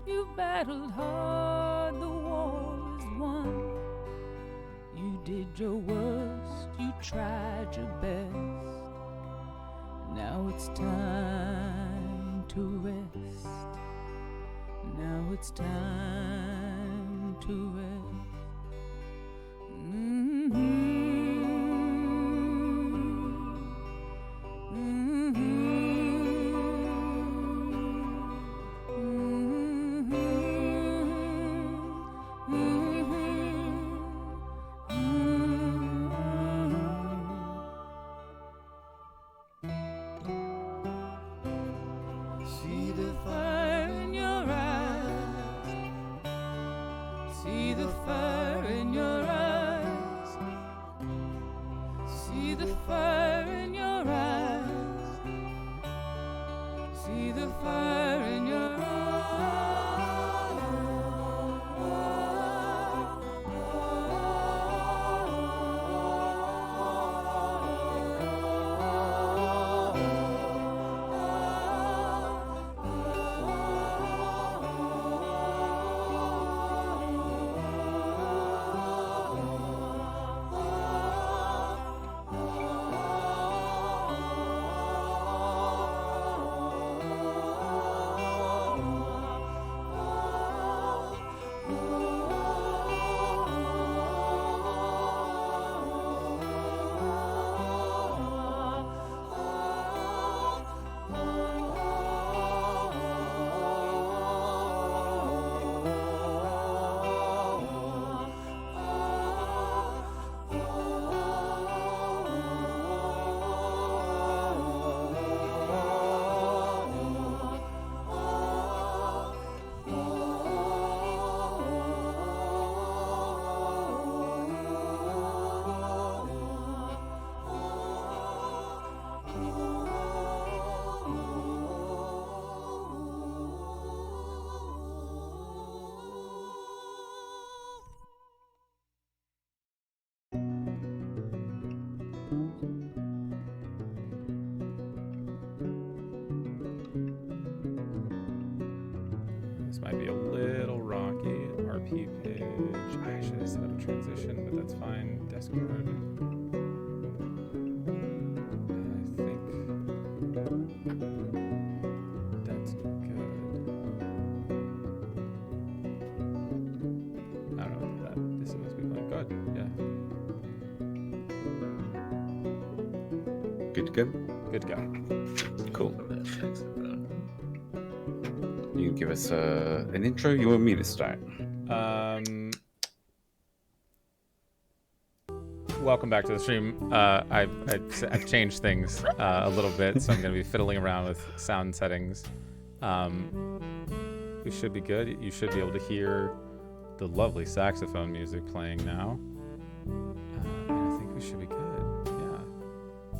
You battled hard, the war is won. You did your worst, you tried your best. Now it's time to rest. Now it's time to rest. See the fire in your eyes. See the fire in your eyes. See the fire in your eyes. See the fire in your This might be a little rocky. RP page. I should have set up a transition, but that's fine. Discord. I think that's good. I don't know that this is supposed to be playing. Good. Yeah. Good to go? Good to go. Cool. You can give us an intro. You want me to start? Welcome back to the stream. I've changed things a little bit, so I'm going to be fiddling around with sound settings. We should be good. You should be able to hear the lovely saxophone music playing now. And I think we should be good. Yeah.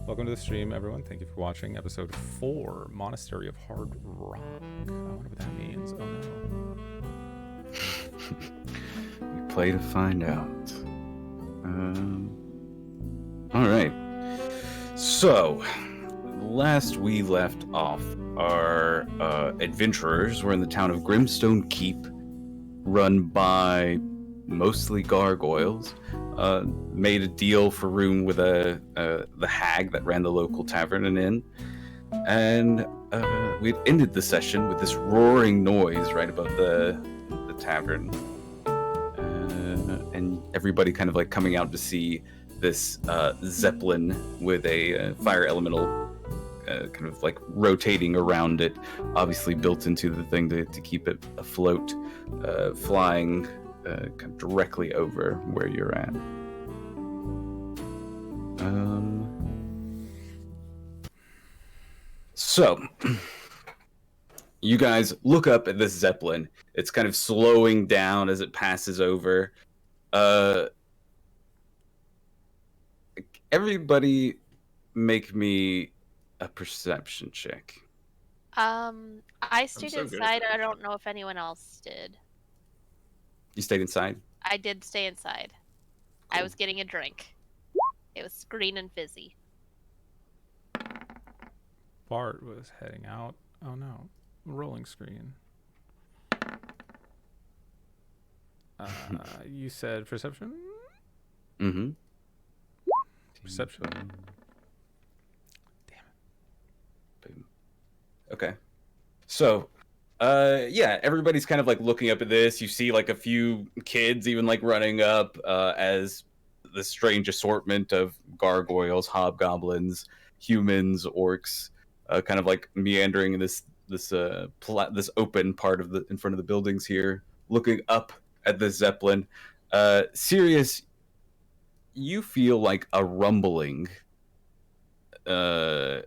Welcome to the stream, everyone. Thank you for watching episode 4, Monastery of Hard Rock. I wonder what that means. Oh no. We play to find out. All right. So, last we left off, our adventurers were in the town of Grimstone Keep, run by mostly gargoyles. Made a deal for room with the hag that ran the local tavern and inn, and we'd ended the session with this roaring noise right above the tavern, and everybody kind of like coming out to see this zeppelin with a fire elemental kind of like rotating around it, obviously built into the thing to keep it afloat, flying kind of directly over where you're at. So you guys look up at this zeppelin. It's kind of slowing down as it passes over. Everybody make me a perception check. I stayed inside. I don't know if anyone else did. You stayed inside? I did stay inside. Cool. I was getting a drink. It was green and fizzy. Bart was heading out. Oh no. Rolling screen. You said perception? Mm-hmm. Perception. Boom. Okay. So, yeah, everybody's kind of like looking up at this. You see like a few kids even like running up as the strange assortment of gargoyles, hobgoblins, humans, orcs, kind of like meandering in this open part of the in front of the buildings here, looking up at the zeppelin. Sirius, you feel like a rumbling uh,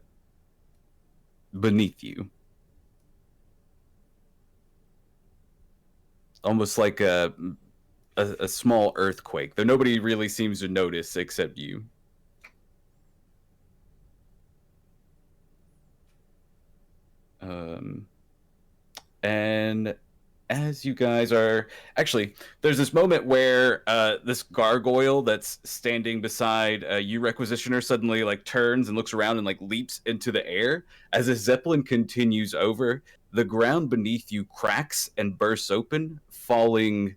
beneath you, almost like a small earthquake, though nobody really seems to notice except you. And as you guys are actually, there's this moment where this gargoyle that's standing beside you, Requisitioner, suddenly like turns and looks around and like leaps into the air. As a zeppelin continues over, the ground beneath you cracks and bursts open, falling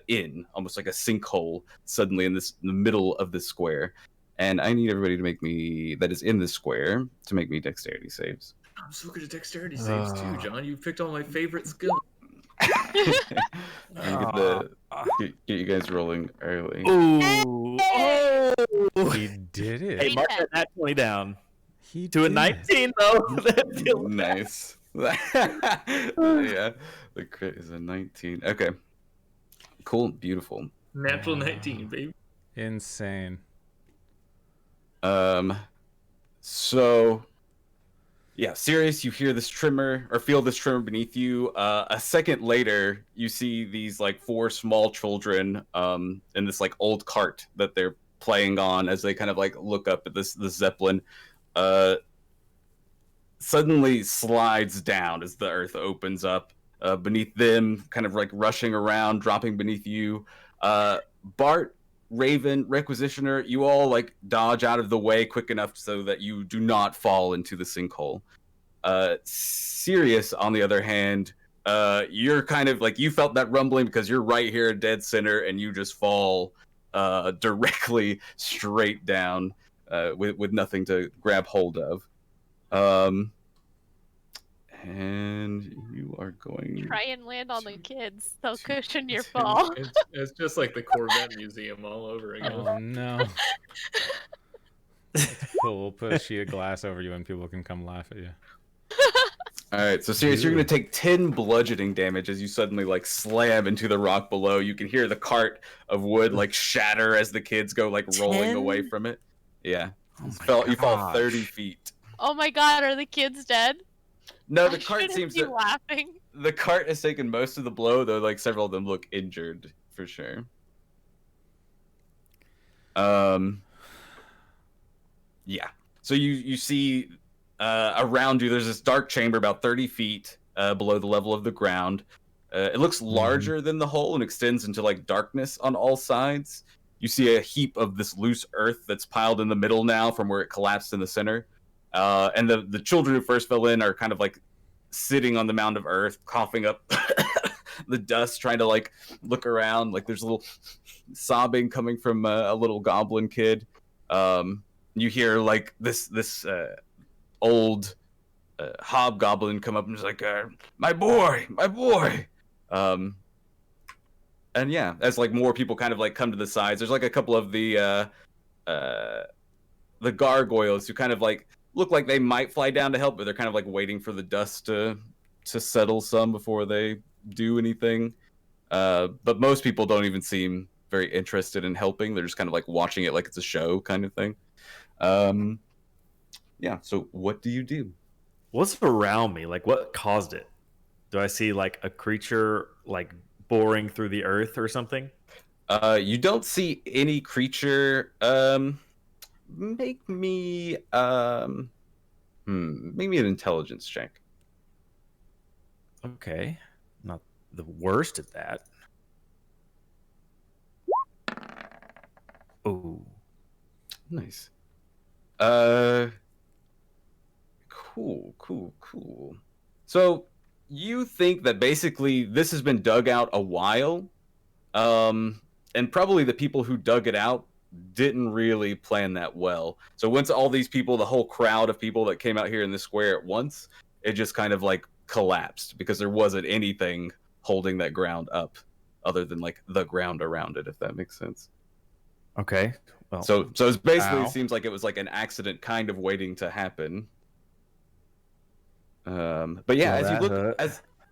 in almost like a sinkhole suddenly in the middle of this square. And I need everybody to make me that is in this square to make me dexterity saves. I'm so good at dexterity saves too, John. You picked all my favorite skills. I'm get you guys rolling early. Ooh. Oh. He did it. Hey, mark that 20 down. He To a did 19, though. That feels Nice. Yeah, the crit is a 19. Okay. Cool. Beautiful. Natural 19, baby. insane. So yeah, Sirius, you hear this tremor or feel this tremor beneath you. A second later, you see these like four small children in this like old cart that they're playing on as they kind of like look up at this zeppelin. Suddenly slides down as the earth opens up beneath them, kind of like rushing around, dropping beneath you. Bart, Raven, Requisitioner, you all like dodge out of the way quick enough so that you do not fall into the sinkhole. Sirius, on the other hand, you're kind of like, you felt that rumbling because you're right here at dead center and you just fall directly straight down with nothing to grab hold of. And you are going Try and land on the kids. They'll cushion your fall. It's just like the Corvette Museum all over again. Oh no. That's cool. We'll put a sheet of glass over you and people can come laugh at you. All right, so Sirius, you're going to take 10 bludgeoning damage as you suddenly like slam into the rock below. You can hear the cart of wood like shatter as the kids go like rolling 10? away from it. Yeah. Oh You fall 30 feet. Oh my god, are the kids dead? No, the I cart shouldn't seems be to... laughing. The cart has taken most of the blow, though like several of them look injured for sure. Yeah. So you see around you, there's this dark chamber about 30 feet below the level of the ground. It looks larger than the hole and extends into like darkness on all sides. You see a heap of this loose earth that's piled in the middle now from where it collapsed in the center. And the children who first fell in are kind of like sitting on the mound of earth, coughing up the dust, trying to like look around. Like there's a little sobbing coming from a little goblin kid. You hear like this old hobgoblin come up and just like, my boy. And yeah, as like more people kind of like come to the sides, there's like a couple of the gargoyles who kind of like look like they might fly down to help, but they're kind of like waiting for the dust to settle some before they do anything. But most people don't even seem very interested in helping. They're just kind of like watching it like it's a show kind of thing. Yeah, so what do you do? What's around me? Like, what caused it? Do I see like a creature like boring through the earth or something? You don't see any creature. Make me make me an intelligence check. Okay, not the worst at that. Oh, Nice. Cool. So you think that basically this has been dug out a while, And probably the people who dug it out didn't really plan that well. So once all these people, the whole crowd of people that came out here in the square at once, it just kind of like collapsed because there wasn't anything holding that ground up other than like the ground around it, if that makes sense. Okay. Well, So it's basically ow. it seems like it was like an accident kind of waiting to happen. But yeah, Well,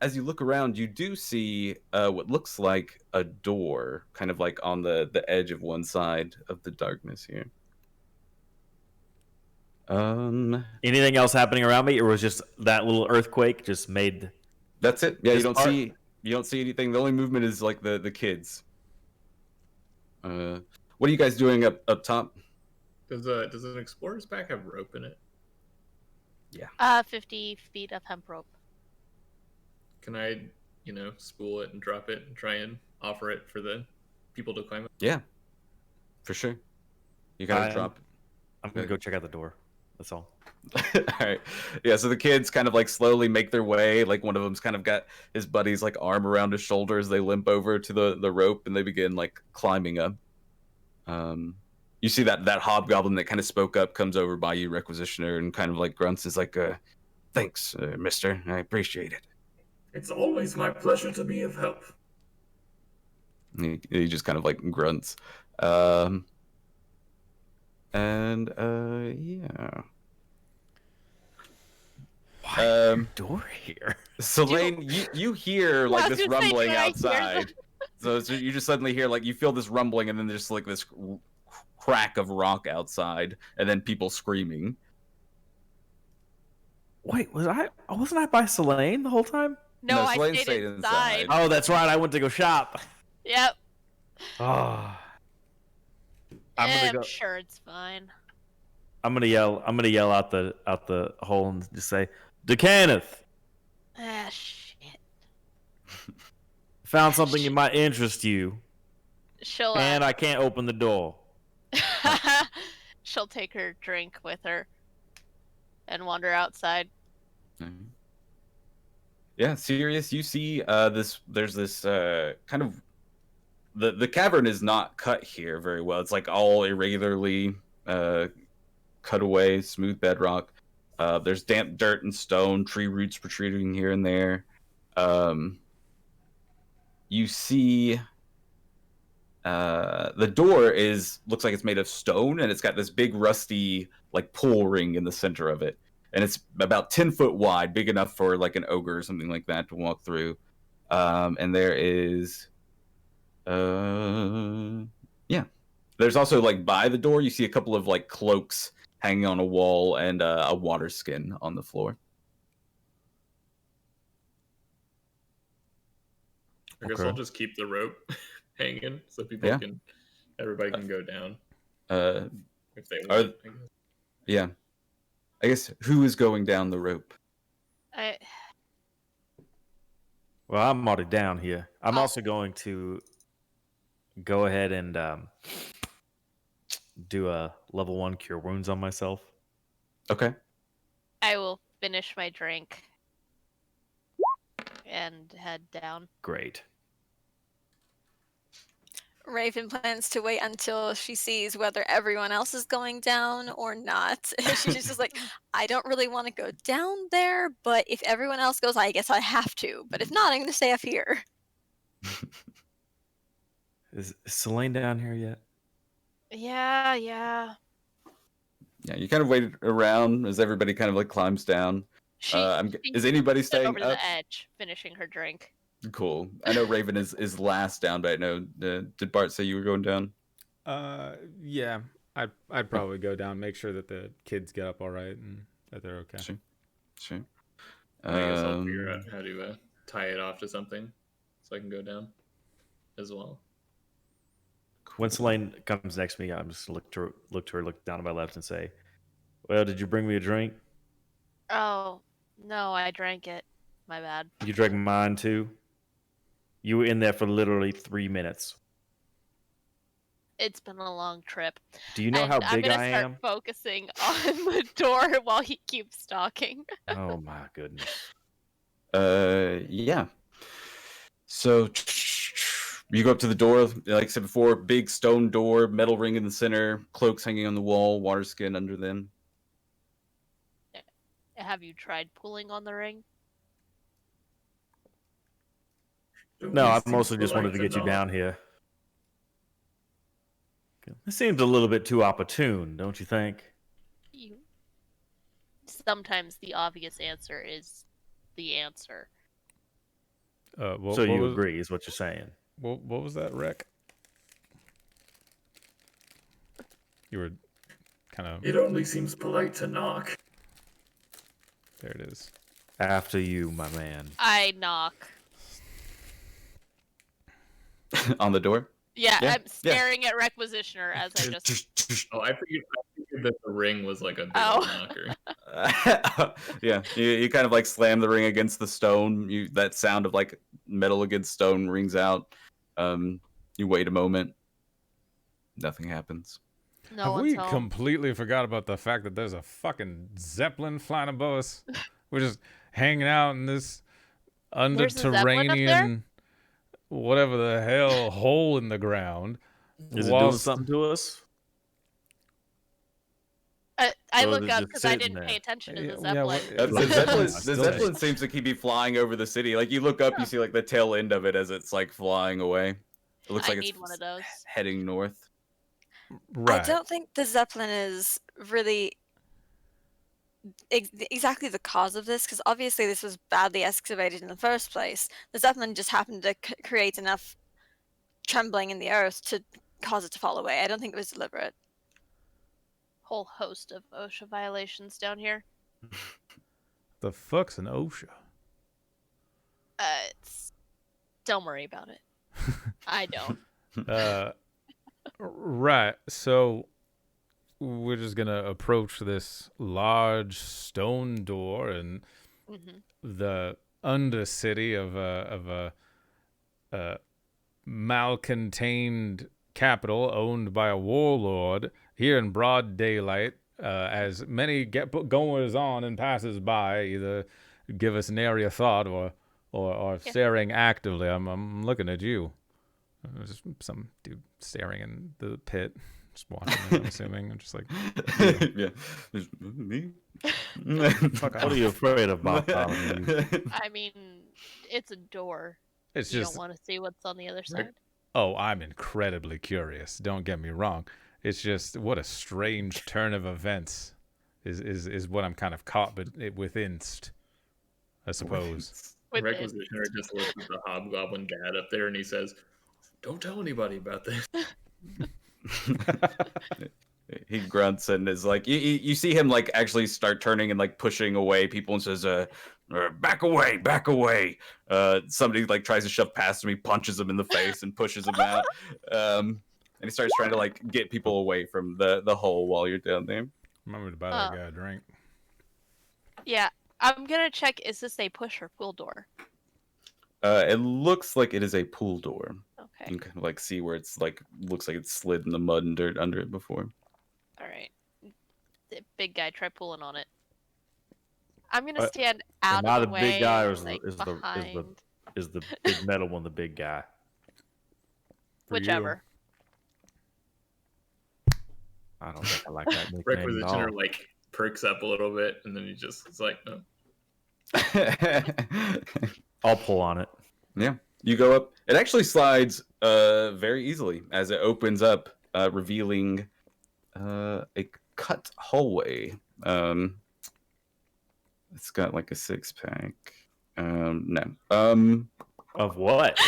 as you look around, you do see what looks like a door, kind of like on the edge of one side of the darkness here. Anything else happening around me, or was just that little earthquake just made? That's it. Yeah, This part- you don't see anything. The only movement is like the kids. What are you guys doing up top? Does an explorer's pack have rope in it? 50 feet of hemp rope. Can I, spool it and drop it and try and offer it for the people to climb up? Yeah, for sure. You gotta drop. I'm gonna go check out the door. That's all. All right. Yeah, so the kids kind of like slowly make their way. Like one of them's kind of got his buddy's like arm around his shoulder as they limp over to the rope and they begin like climbing up. You see that hobgoblin that kind of spoke up comes over by you, Requisitioner, and kind of like grunts. Is like, thanks, mister. I appreciate it. It's always my pleasure to be of help. He just kind of like grunts. Yeah. Why door here? Selene, you hear like this rumbling do I hear outside. So you just suddenly hear like you feel this rumbling, and then there's like this crack of rock outside, and then people screaming. Wait, wasn't I by Selene the whole time? No, I Selene stayed stayed inside. Oh, that's right. I went to go shop. Yep. Oh. I'm I'm sure it's fine. gonna yell out the hole and just say, "DeKenneth, Ah, shit. found something that might interest you, She'll and I can't open the door." she'll take her drink with her and wander outside. Mhm. Yeah, Sirius, you see there's this kind of the cavern is not cut here very well. It's like all irregularly cut away, smooth bedrock. There's damp dirt and stone, tree roots protruding here and there. You see the door looks like it's made of stone, and it's got this big rusty like pull ring in the center of it. And it's about 10 foot wide, big enough for like an ogre or something like that to walk through. And there is, yeah. There's also like by the door, you see a couple of like cloaks hanging on a wall and a water skin on the floor. I guess Okay. I'll just keep the rope hanging so everybody can go down if they want. I guess. Yeah. I guess who is going down the rope? Well, I'm already down here. I'm also going to go ahead and do a level 1 cure wounds on myself. Okay. I will finish my drink and head down. Great. Raven plans to wait until she sees whether everyone else is going down or not. She's just like, I don't really want to go down there, but if everyone else goes, I guess I have to. But if not, I'm going to stay up here. Is Selene down here yet? Yeah. Yeah, you kind of waited around as everybody kind of like climbs down. Is anybody stood staying over up? the edge, finishing her drink. Cool. I know Raven is last down, but I know did Bart say you were going down? Yeah. I'd probably go down, make sure that the kids get up all right and that they're okay. Sure. I guess I'll figure out how to tie it off to something so I can go down as well. When Selene comes next to me, I'm just look to her, look down to my left, and say, "Well, did you bring me a drink?" Oh, no, I drank it. My bad. You drank mine too? You were in there for literally 3 minutes. It's been a long trip. Do you know how big I am? I'm gonna start focusing on the door while he keeps talking. Oh my goodness. Yeah. So You go up to the door, like I said before, big stone door, metal ring in the center, cloaks hanging on the wall, water skin under them. Have you tried pulling on the ring? No, I mostly just wanted to get you down here. This seems a little bit too opportune, don't you think? Sometimes the obvious answer is the answer. So you agree, is what you're saying? What was that, Rick? You were kind of... It only seems polite to knock. There it is. After you, my man. I knock. On the door? Yeah, I'm staring at Requisitioner as I just... Oh, I figured that the ring was like a big knocker. Yeah, you kind of like slam the ring against the stone. That sound of like metal against stone rings out. You wait a moment. Nothing happens. No Have we home. completely forgot about the fact that there's a fucking zeppelin flying above us? We're just hanging out in this underterranean, whatever the hell, hole in the ground. Is it doing something to us? I look up because I didn't pay attention to the Zeppelin. The Zeppelin seems to keep be flying over the city. Like you look up, you see like the tail end of it as it's like flying away. It looks like it's one of those. Heading north. Right. I don't think the Zeppelin is really exactly the cause of this, because obviously this was badly excavated in the first place. The Zeppelin just happened to create enough trembling in the earth to cause it to fall away. I don't think it was deliberate. Whole host of OSHA violations down here. The fuck's an OSHA? Don't worry about it. I don't. Right. So we're just gonna approach this large stone door in the undercity of a malcontained capital owned by a warlord here in broad daylight, as many goers on and passers by either give us nary a thought or staring actively. I'm looking at you. Just some dude staring in the pit, just watching it, I'm assuming. I'm just like, yeah, me. What are you afraid of, Bob? I mean, it's a door. It's you just don't want to see what's on the other side. Oh, I'm incredibly curious. Don't get me wrong. It's just what a strange turn of events is what I'm kind of caught, but withinst, I suppose. Requisitioner just looks at the hobgoblin dad up there and he says, "Don't tell anybody about this." He grunts and is like, you see him like actually start turning and like pushing away people and says, back away, back away. Somebody like tries to shove past him, he punches him in the face and pushes him out. And he starts trying to like get people away from the hole while you're down there. Remember to buy that guy a drink. Yeah, I'm gonna check. Is this a push or pull door? It looks like it is a pool door. Okay. You can kind of like see where it's like looks like it's slid in the mud and dirt under it before. All right, the big guy, try pulling on it. I'm gonna stand out of the way. Not a big guy, or is the big metal one the big guy? Whichever. I don't think I like that nickname. Requisitioner like perks up a little bit, and then he just is like, "No." I'll pull on it. Yeah, you go up. It actually slides very easily as it opens up, revealing a cut hallway. It's got like a 6-pack. No. Of what?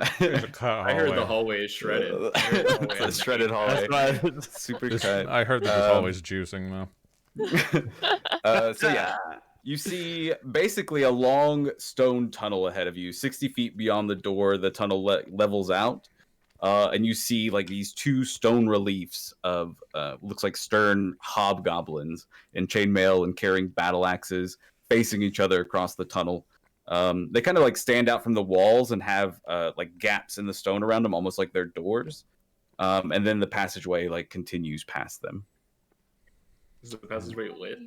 I heard the hallway is shredded. It's a shredded hallway. Super cut. I heard that there's always juicing though. So yeah, you see basically a long stone tunnel ahead of you, 60 feet beyond the door. The tunnel levels out, and you see like these two stone reliefs of looks like stern hobgoblins in chainmail and carrying battle axes, facing each other across the tunnel. They kind of like stand out from the walls and have like gaps in the stone around them, almost like they're doors. And then the passageway like continues past them. Is the passageway lit?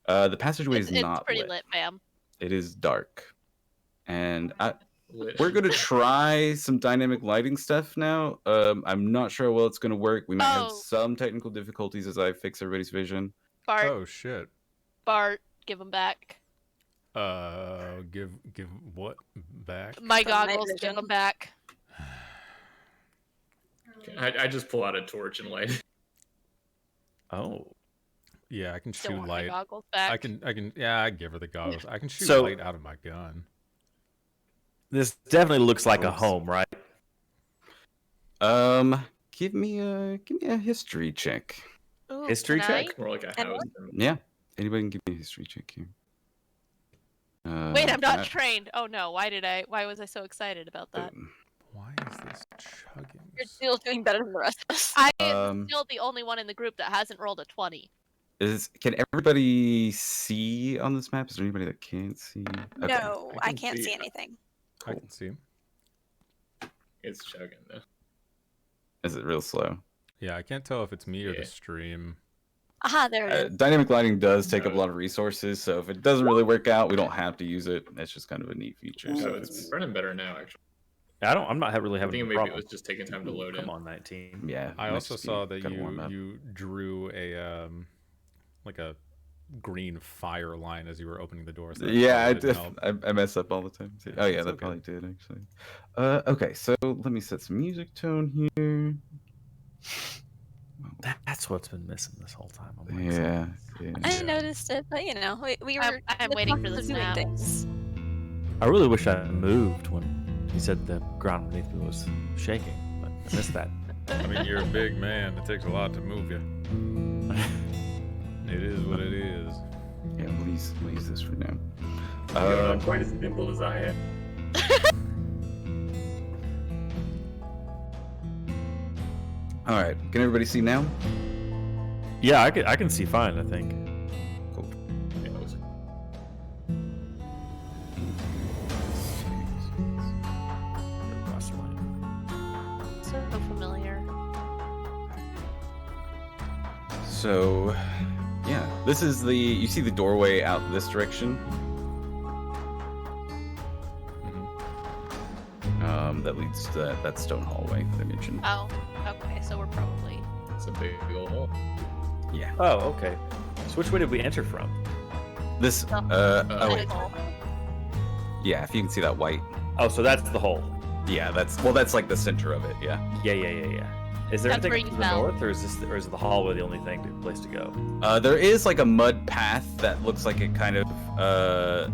The passageway is not pretty lit, fam. It is dark, and We're gonna try some dynamic lighting stuff now. I'm not sure how well it's gonna work. We might have some technical difficulties as I fix everybody's vision. Bart. Oh shit. Bart, give them back. Give what back? My goggles, give them back. I just pull out a torch and light. Oh. Yeah, I can Still shoot want light. my goggles back. I can. Yeah, I give her the goggles. I can shoot So- light out of my gun. This definitely looks like a home, right? Give me a history check. Ooh, History can I? check? More like a house. Yeah. Anybody can give me a history check here. Wait, I'm not that- trained. Oh no, why was I so excited about that? Why is this chugging? You're still doing better than the rest of us. I am still the only one in the group that hasn't rolled a 20. Can everybody see on this map? Is there anybody that can't see? Okay. No, I can can't see see it. anything. I can see him. It's chugging though. Is it real slow? Yeah, I can't tell if it's me or Yeah. the stream. Aha, there it is. Dynamic lighting does take up a lot of resources, so if it doesn't really work out, we don't have to use it. It's just kind of a neat feature. So So it's running better now, actually. I'm not really I having think a maybe problem. it was just taking time to load in. Come on, 19. yeah. I might also just be saw that kinda warm up. you drew a like a green fire line as you were opening the door. So that Yeah, I probably did. didn't help. I mess up all the time. Yeah, Oh yeah, it's that okay. probably did actually. Okay, so let me set some music tone here. That's what's been missing this whole time. I'm like, Yeah. I noticed it, but we were. I'm in the waiting for process the of doing snap. things. I really wish I moved when he said the ground beneath me was shaking, but I missed that. I mean, you're a big man. It takes a lot to move you. It is what it is. Yeah, we'll use this for now. You're not quite as nimble as I am. All right, can everybody see now? Yeah, I can see fine, I think. Cool. Yeah, it was- So familiar. So, yeah, this is you see the doorway out this direction. That leads to that stone hallway that I mentioned. Oh, okay, so we're probably. It's a big old hole. Yeah. Oh, okay. So which way did we enter from? This, Oh, wait. Yeah, if you can see that white. Oh, so that's the hole. Yeah, that's like the center of it, yeah. Yeah. Is there That's where anything you to the fell. north, or is the hallway the only place to go? There is like a mud path that looks like it kind of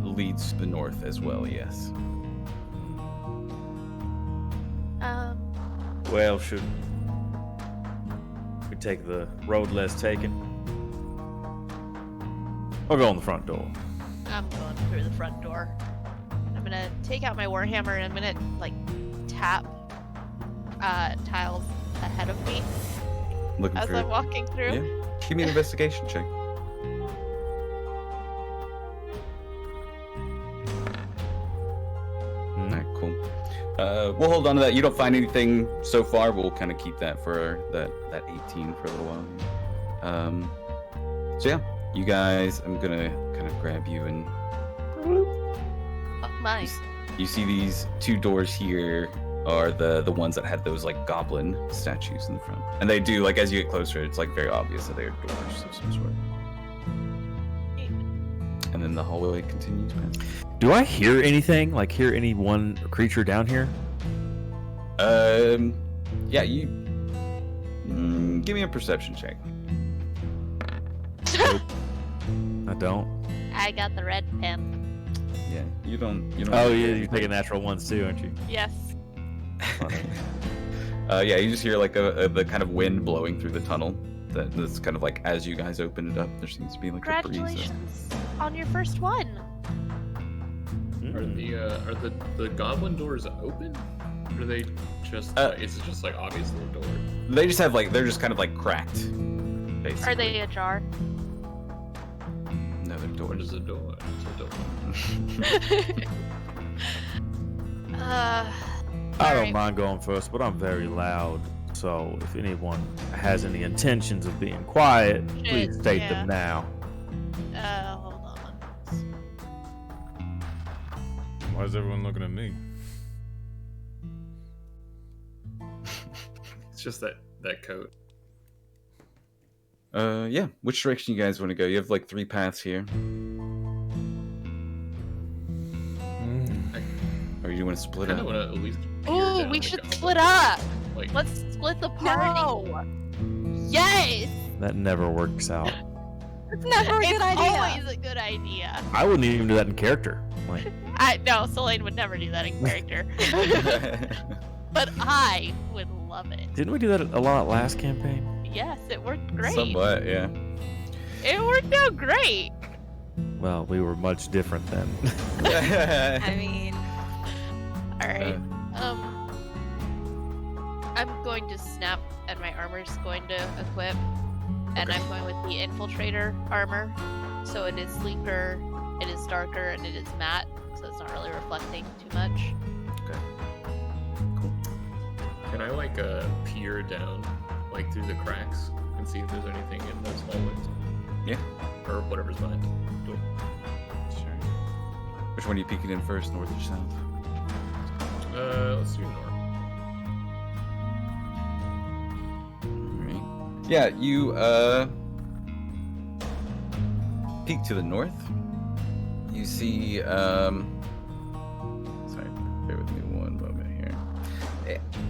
leads to the north as well, yes. Well, should we take the road less taken? Or go on the front door? I'm going through the front door. I'm gonna take out my warhammer and I'm gonna like tap tiles ahead of me Looking as through. I'm walking through. Yeah. Give me an investigation check. Alright, cool. We'll hold on to that. You don't find anything so far. We'll kind of keep that for that 18 for a little while. So yeah, you guys, I'm gonna kind of grab you and Oh my. you see these two doors here are the ones that had those like goblin statues in the front, and they do like as you get closer, it's like very obvious that they're doors of some sort. And then the hallway continues past. Do I hear anything? Like hear any one creature down here? Yeah, you. Give me a perception check. I don't. I got the red pen. Yeah, you don't. Oh yeah, you're taking natural ones too, aren't you? Yes. Yeah, you just hear like the kind of wind blowing through the tunnel. That's kind of like as you guys open it up, there seems to be like a breeze. Congratulations on your first one. Are the goblin doors open? Or are they just? Is it just like obviously a door? They just have like they're just kind of like cracked. Basically. Are they ajar? No, they're What doors. is a door? It's a door. I don't Alright. mind going first, but I'm very loud. So if anyone has any intentions of being quiet, please state yeah. them now. Hold on. Why is everyone looking at me? just that coat. Yeah. Which direction you guys want to go? You have like 3 paths here. Or you want to split I up? want to at least. Ooh, we should split up. Like, Let's split the party. No, Yes. That never works out. it's never a It's good idea. always a good idea. I wouldn't even do that in character. Like, No, Selene would never do that in character. But I would love it. didn't we do that a lot last campaign? Yes, it worked great. Somewhat, yeah. It worked out great. Well, we were much different then. I mean, All right. I'm going to snap, and my armor's going to equip, and I'm going with the infiltrator armor. So it is sleeker, it is darker, and it is matte, so it's not really reflecting too much. Okay. Cool. can I like peer down like through the cracks and see if there's anything in those hallways? Yeah. Or whatever's behind. Cool. Sure. Which one are you peeking in first, north or south? Let's do north. Alright. Yeah, you peek to the north. You see sorry, bear with me one moment here.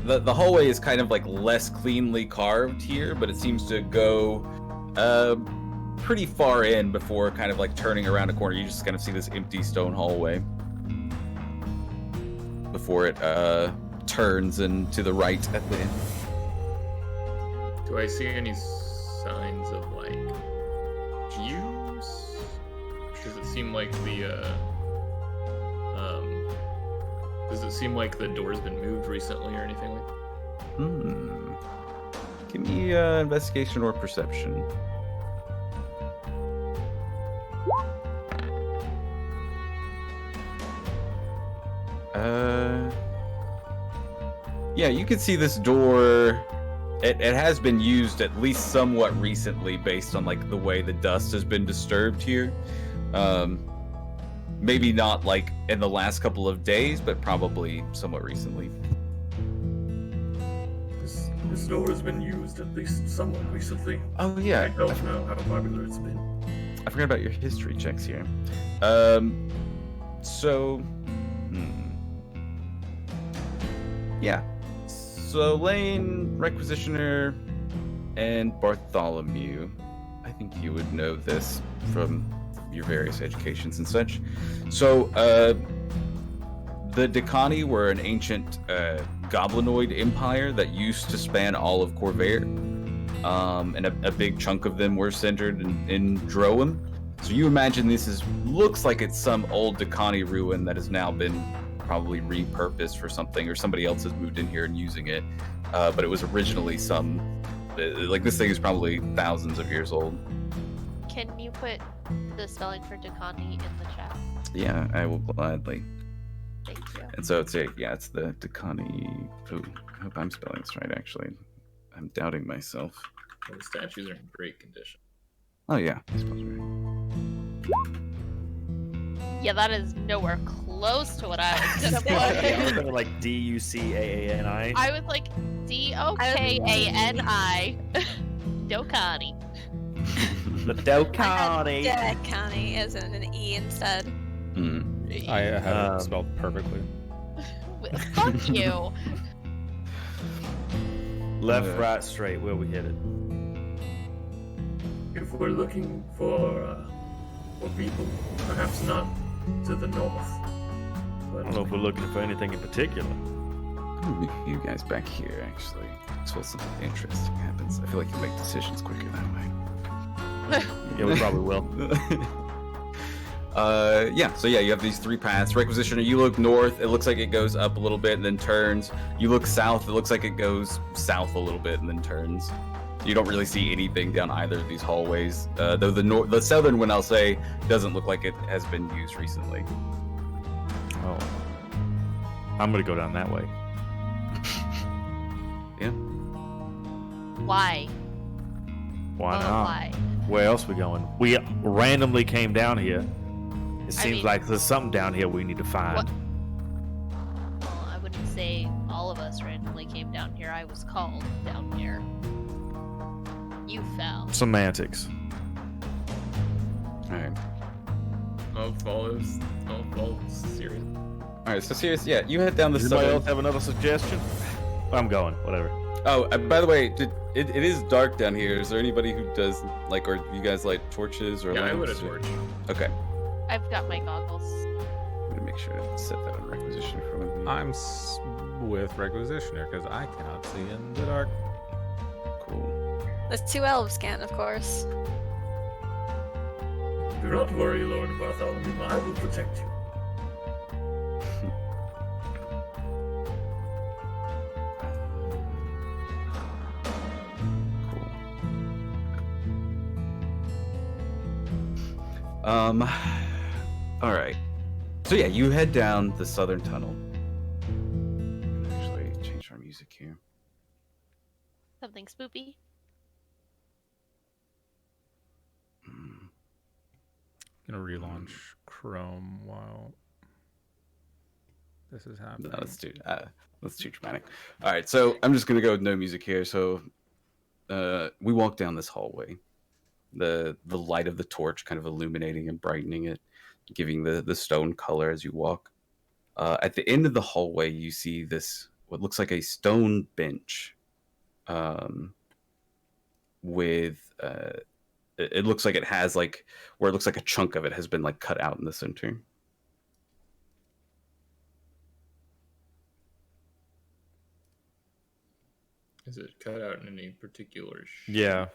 The hallway is kind of like less cleanly carved here, but it seems to go pretty far in before kind of like turning around a corner. You just kind of see this empty stone hallway before it turns and to the right at the end. Do I see any signs of like use? Does it seem like does it seem like the door's been moved recently or anything like that? Give me investigation or perception. Yeah, you can see this door. It has been used at least somewhat recently based on like the way the dust has been disturbed here. Maybe not like in the last couple of days, but probably somewhat recently. This door has been used at least somewhat recently. Oh yeah, I don't know how popular it's been. I forgot about your history checks here. Yeah. So Lane, Requisitioner, and Bartholomew. I think you would know this from your various educations and such. So, the Decani were an ancient goblinoid empire that used to span all of Corvair. And a big chunk of them were centered in Droem. So you imagine looks like it's some old Decani ruin that has now been probably repurposed for something, or somebody else has moved in here and using it. But it was originally like this thing is probably thousands of years old. Can you put the spelling for Decani in the chat? Yeah, I will gladly. Thank you. And so it's the Decani. Ooh, I hope I'm spelling this right, actually. I'm doubting myself. Well, the statues are in great condition. Oh yeah, I suppose right. Yeah, that is nowhere close to what I was gonna I was put. thinking like Ducaani. I was like Dokani. Dokani. The I Dokani. had County as in an E instead. I had it spelled perfectly. Fuck you. Left, right, straight. Where we hit it. If we're looking for people, perhaps not to the north. I don't know if we're looking for anything in particular. I'm gonna move you guys back here, actually, until something interesting happens. I feel like you make decisions quicker that way. Yeah, we probably will. So you have these 3 paths. Requisitioner, you look north, it looks like it goes up a little bit and then turns. You look south, it looks like it goes south a little bit and then turns. You don't really see anything down either of these hallways. Though the southern one, I'll say, doesn't look like it has been used recently. Oh. I'm gonna go down that way. Yeah. Why? Why not? Why? Where else we going? We randomly came down here. It seems mean- like there's something down here we need to find. What? Well, I wouldn't say all of us randomly came down here. I was called down here. You fell. Semantics. All right. I'll follow Sirius. All right. So Sirius, yeah, you head down the Does anybody southern. else have another suggestion? I'm going. Whatever. Oh, by the way, it is dark down here. Is there anybody who does like, or you guys light torches or Yeah, I lamps? would have torch. Okay. I've got my goggles. Let me make sure to set that on requisition for one of you. I'm with Requisitioner because I cannot see in the dark. Cool. The 2 elves can, of course. Do not worry, Lord Bartholomew. I will protect you. Cool. All right. So yeah, you head down the southern tunnel. Actually, change our music here. Something spoopy. Gonna relaunch Chrome while this is happening. No, that's too dramatic. All right, so I'm just gonna go with no music here. So, we walk down this hallway. The light of the torch kind of illuminating and brightening it, giving the stone color as you walk. At the end of the hallway, you see this what looks like a stone bench, with it looks like it has like where it looks like a chunk of it has been like cut out in the center. Is it cut out in any particular shape? Yeah.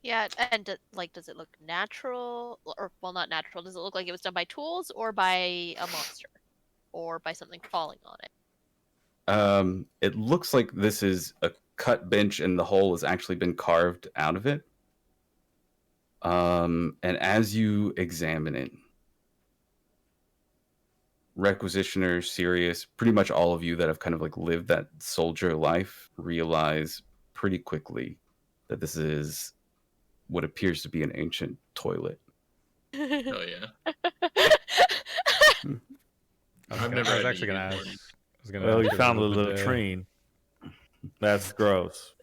Yeah, and does it look natural? Or, well, not natural. Does it look like it was done by tools or by a monster? Or by something falling on it? It looks like this is a cut bench and the hole has actually been carved out of it. And as you examine it, Requisitioner, Sirius, pretty much all of you that have kind of like lived that soldier life realize pretty quickly that this is what appears to be an ancient toilet. Hell yeah. I've never I was had actually to gonna use ask. one. Well, you ask found a about the- latrine. That's gross.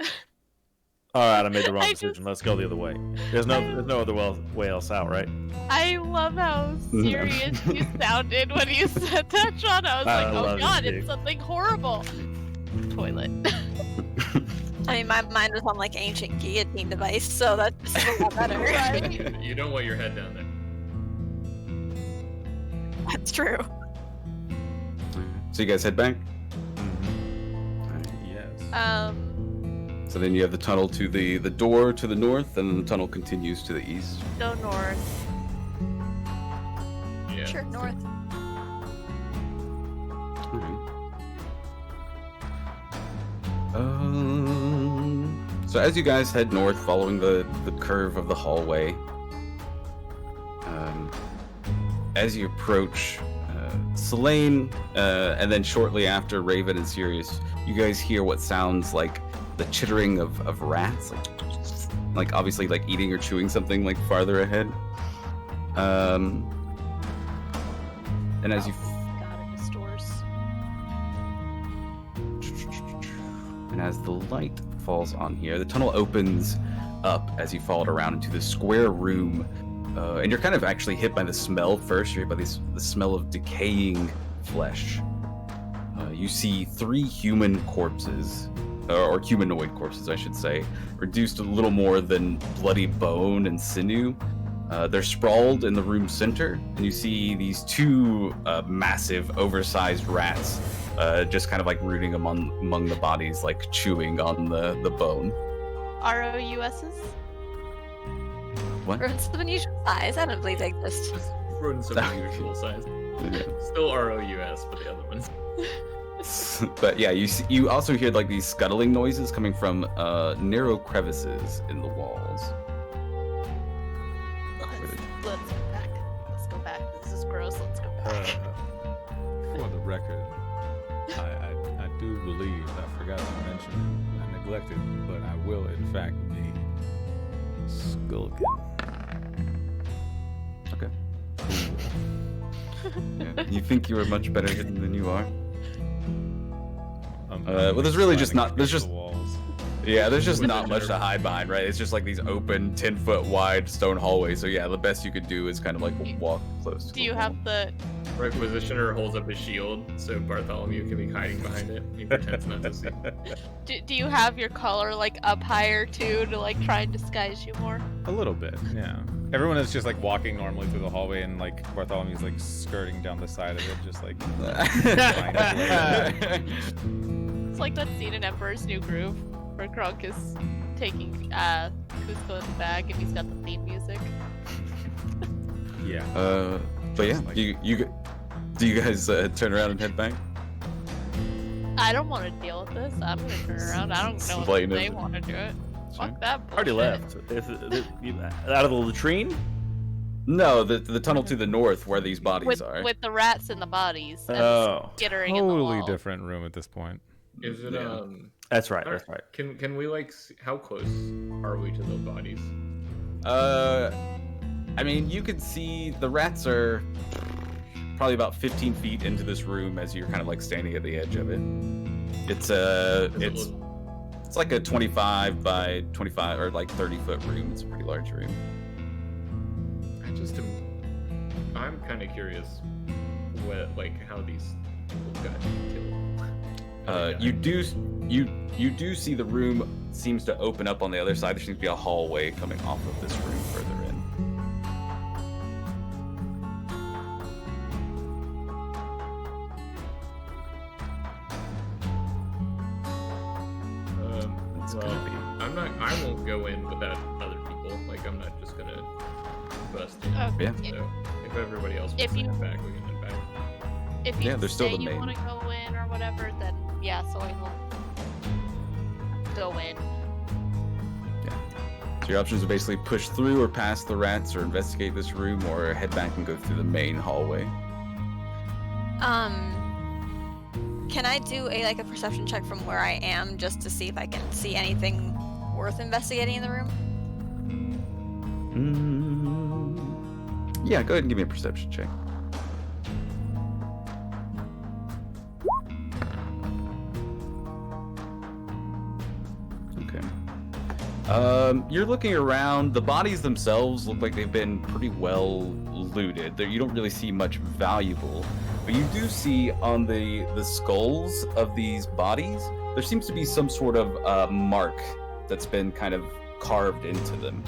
All right, I made the wrong I decision. Let's go the other way. There's no other way else out, right? I love how serious you sounded when you said that, John. I was I like, oh love god, this it's something horrible. Toilet. I mean, my mind was on like ancient guillotine device, so that's just a lot better. Right? You don't want your head down there. That's true. So you guys head back? Yes. So then you have the tunnel to the door to the north, and then the tunnel continues to the east. Go north. Yeah. Sure, north. So as you guys head north, following the curve of the hallway, as you approach Selene, and then shortly after Raven and Sirius, you guys hear what sounds like the chittering of rats, like obviously like eating or chewing something like farther ahead. And as you God, it restores. and as the light falls on here, the tunnel opens up as you follow it around into this square room, and you're kind of actually hit by the smell first. You're hit by the smell of decaying flesh. You see 3 human corpses, or humanoid corpses, I should say, reduced to little more than bloody bone and sinew. They're sprawled in the room center, and you see these 2 massive, oversized rats just kind of like rooting among the bodies, like chewing on the bone. ROUSs? What? Rodents of unusual size. I don't believe they exist. Just rodents of unusual size. Still ROUS, but the other ones. But yeah, you also hear like these scuttling noises coming from narrow crevices in the walls. Let's go back. Let's go back. This is gross. Let's go back. For the record, I do believe I forgot to mention it. I neglected, but I will in fact be skulking. Okay. Yeah. You think you are much better hidden than you are? Well, there's really just sliding not. There's against just the walls. yeah. There's just With not the much to general- hide behind, right? It's just like these open, 10-foot wide stone hallways. So yeah, the best you could do is kind of like walk close. To Do the you wall. have the? Requisitioner holds up his shield so Bartholomew can be hiding behind it. He pretends not to see. Do you have your collar like up higher too to like try and disguise you more? A little bit, yeah. Everyone is just like walking normally through the hallway, and like Bartholomew's like skirting down the side of it, just like trying to blend. It's like that scene in Emperor's New Groove where Kronk is taking Cusco in the bag and he's got the theme music. Yeah. But yeah, Just like- do you guys turn around and head back? I don't want to deal with this. I'm gonna turn around. I don't know if Slaying they it. want to do it. Fuck that bullshit. Already left. Out of the latrine? No, the tunnel to the north where these bodies are. With the rats and the bodies. And Oh. skittering in the Totally wall. different room at this point. Is it Yeah. That's right. alright, That's right. Can we like how close are we to the bodies? I mean, you can see the rats are probably about 15 feet into this room as you're kind of like standing at the edge of it. Does it It's look- it's like a 25 by 25 or like 30-foot room. It's a pretty large room. I'm kind of curious what like how these people got killed. You do see the room seems to open up on the other side. There seems to be a hallway coming off of this room further in. It's Well, gonna be. I won't go in without other people. Like I'm not just gonna bust in. Okay. Yeah. So if everybody else If wants to you- head back, we can head back. If you Yeah, there's still say the you main. want to go in or whatever, then yeah, so I will go in. So your options are basically push through or past the rats or investigate this room or head back and go through the main hallway. Can I do a perception check from where I am just to see if I can see anything worth investigating in the room? Yeah, go ahead and give me a perception check. Okay. You're looking around. The bodies themselves look like they've been pretty well looted. There, you don't really see much valuable, but you do see on the skulls of these bodies, there seems to be some sort of mark that's been kind of carved into them.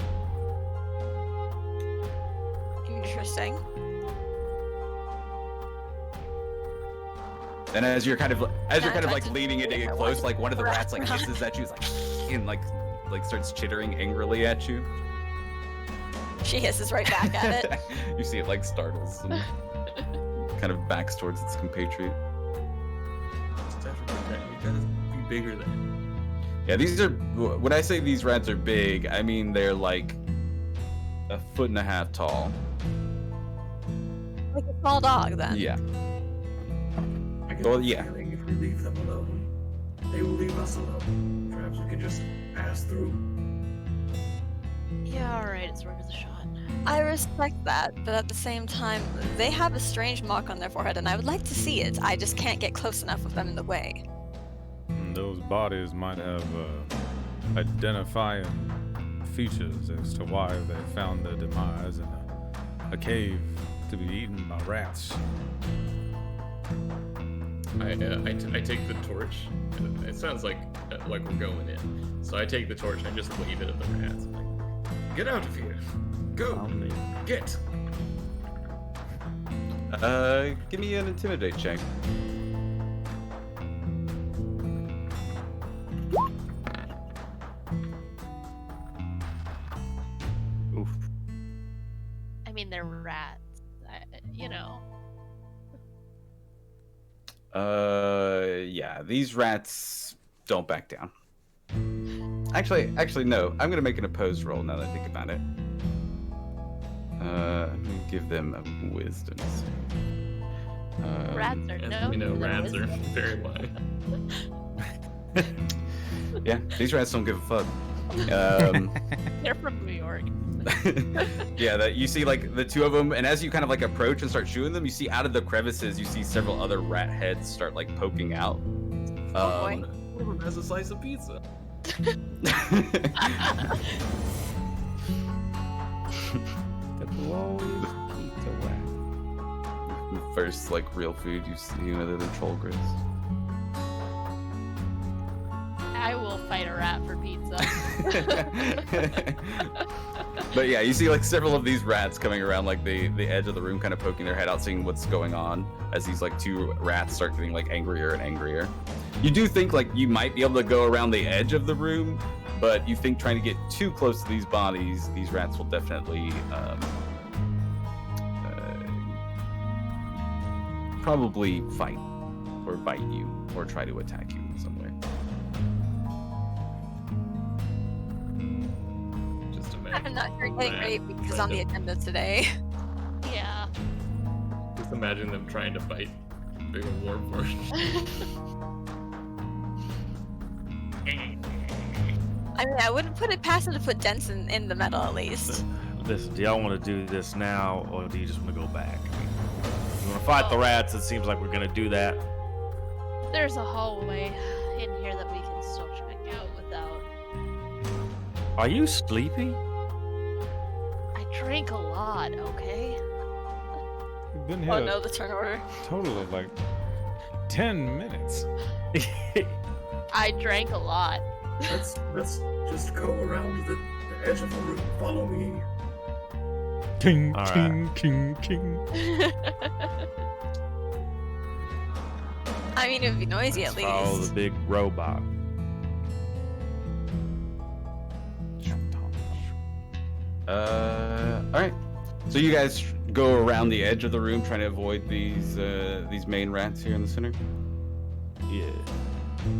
Interesting. And as you're kind of tried to leaning in to do get it. close, like one of the Rat rats like run. hisses at you, and like starts chittering angrily at you. She hisses right back at it. You see it like startles and kind of backs towards its compatriot. It's definitely that. We gotta be bigger than. Yeah, these are. When I say these rats are big, I mean they're like 1.5 feet tall. Like a small dog, then. Yeah. I get Well, the yeah. feeling if we leave them alone, they will leave us alone. Perhaps we can just pass through. Yeah, alright, it's worth a shot. I respect that, but at the same time, they have a strange mark on their forehead, and I would like to see it. I just can't get close enough with them in the way. And those bodies might have identifying features as to why they found their demise in a cave to be eaten by rats. I take the torch. And it sounds like we're going in. So I take the torch and I just wave it at the rats. I'm like, get out of here! Go! Get! Give me an intimidate check. Oof. I mean, they're rats. You know. Yeah, these rats don't back down. Actually, no. I'm gonna make an opposed roll now that I think about it. I'm gonna give them a wisdom. Rats are As no. we know, they're rats are wisdom. very wise. Yeah, these rats don't give a fuck. They're from New York. Yeah, that you see like the two of them, and as you kind of like approach and start shooting them, you see out of the crevices, you see several other rat heads start like poking out. Oh, boy. One of them has a slice of pizza. The glorious pizza rat. The first like real food you see other than troll grist. I will fight a rat for pizza. But yeah, you see like several of these rats coming around like the edge of the room, kind of poking their head out, seeing what's going on as these like two rats start getting like angrier and angrier. You do think like you might be able to go around the edge of the room, but you think trying to get too close to these bodies, these rats will definitely probably fight or bite you or try to attack you in some way. Just imagine. I'm not getting rat great because trying on the to- agenda today. Yeah. Just imagine them trying to bite big ol' warforged. I mean, I wouldn't put it past him to put dents in the metal at least. Listen, do y'all want to do this now, or do you just want to go back? You want to fight the rats? It seems like we're gonna do that. There's a hallway in here that we can still check out without. Are you sleepy? I drank a lot, okay? We've been here Oh a no, the turn order. total of like 10 minutes. I drank a lot. Let's just go around the edge of the room. Follow me. King, All king, king, king. I mean, it would be noisy at Follow least. the big robot. Alright. So you guys go around the edge of the room trying to avoid these main rats here in the center? Yeah.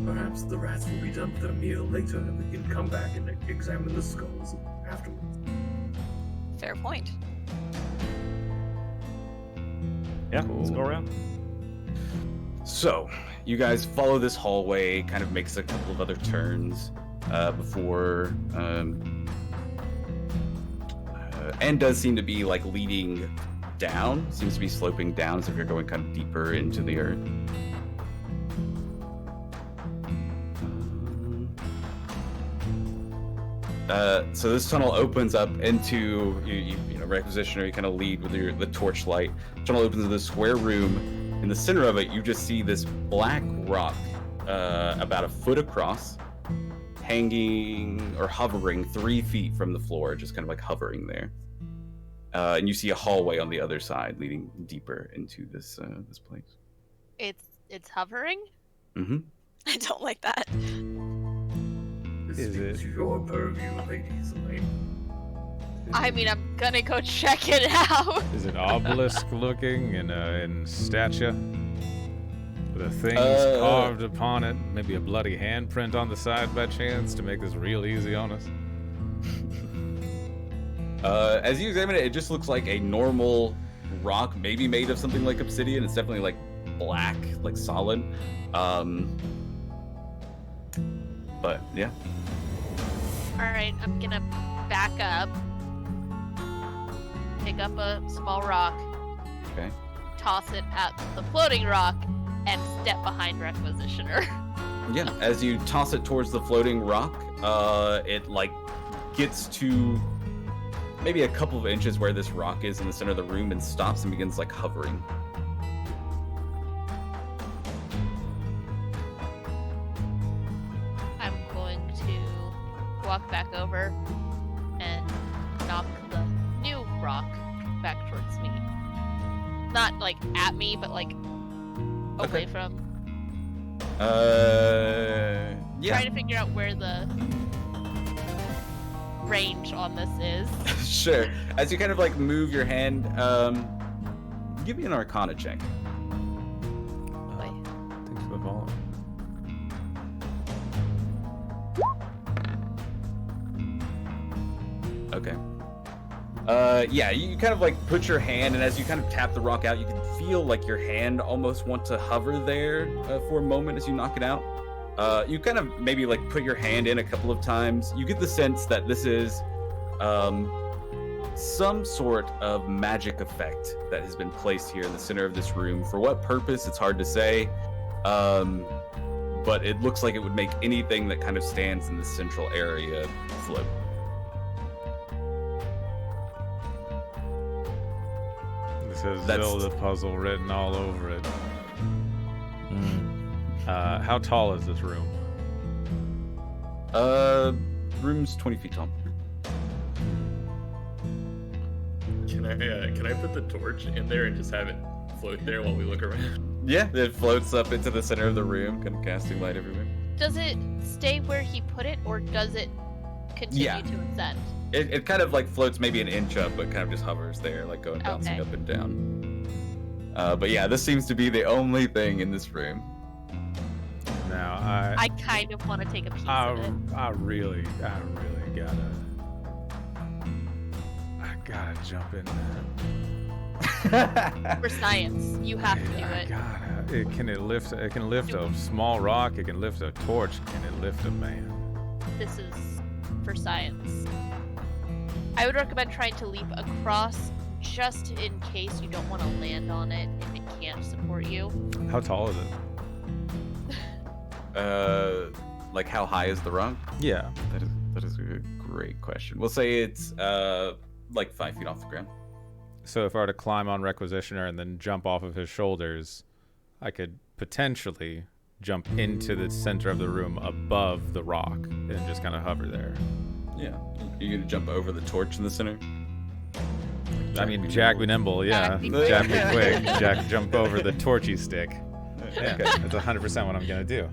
Perhaps the rats will be done with their meal later, and we can come back and examine the skulls afterwards. Fair point. Yeah, let's go around. So, you guys follow this hallway, kind of makes a couple of other turns before and does seem to be like leading down, seems to be sloping down as if you're going kind of deeper into the earth. So this tunnel opens up into you know requisitioner. You kind of lead with the torchlight. Tunnel opens into the square room. In the center of it, you just see this black rock, about a foot across, hanging or hovering 3 feet from the floor, just kind of like hovering there. And you see a hallway on the other side leading deeper into this this place. It's hovering? Mm-hmm. I don't like that. This Is is your purview, ladies and ladies. I mean, I'm gonna go check it out. Is it obelisk looking in stature? With the things carved upon it, maybe a bloody handprint on the side by chance to make this real easy on us? As you examine it, it just looks like a normal rock, maybe made of something like obsidian. It's definitely like black, like solid. But yeah. Alright, I'm gonna back up, pick up a small rock, Okay. toss it at the floating rock, and step behind Requisitioner. Yeah. As you toss it towards the floating rock, it like gets to maybe a couple of inches where this rock is in the center of the room and stops and begins like hovering. I'm going to walk back over and knock the new rock back towards me. Not like at me, but like away Okay. from. Yeah. Trying to figure out where the range on this is. Sure. As you kind of like move your hand, give me an Arcana check. Thanks for the follow. Okay. Yeah, you kind of like put your hand, and as you kind of tap the rock out, you can feel like your hand almost want to hover there for a moment as you knock it out. You kind of maybe like put your hand in a couple of times. You get the sense that this is some sort of magic effect that has been placed here in the center of this room. For what purpose, it's hard to say. but it looks like it would make anything that kind of stands in the central area float. This has That's- Zelda puzzle written all over it. How tall is this room? Room's 20 feet tall. Can I put the torch in there and just have it float there while we look around? Yeah, it floats up into the center of the room, kind of casting light everywhere. Does it stay where he put it, or does it continue Yeah. to ascend? It kind of like floats maybe an inch up, but kind of just hovers there, like going bouncing Okay. up and down. But yeah, this seems to be the only thing in this room. Now I kind of want to take a piece of it. I really gotta jump in there. For science, you have to do I it. gotta. It can lift a small rock. It can lift a torch. Can it lift a man? This is for science. I would recommend trying to leap across, just in case you don't want to land on it if it can't support you. How tall is it? Like how high is the rock? Yeah. That is a great question. We'll say it's like 5 feet off the ground. So if I were to climb on Requisitioner and then jump off of his shoulders, I could potentially jump into the center of the room above the rock and just kind of hover there. Yeah. You're gonna jump over the torch in the center? I mean, Jack be nimble, yeah. Jack be Jack quick. be quick. Jack jump over the torchy stick. Yeah, Okay. that's 100% what I'm gonna do.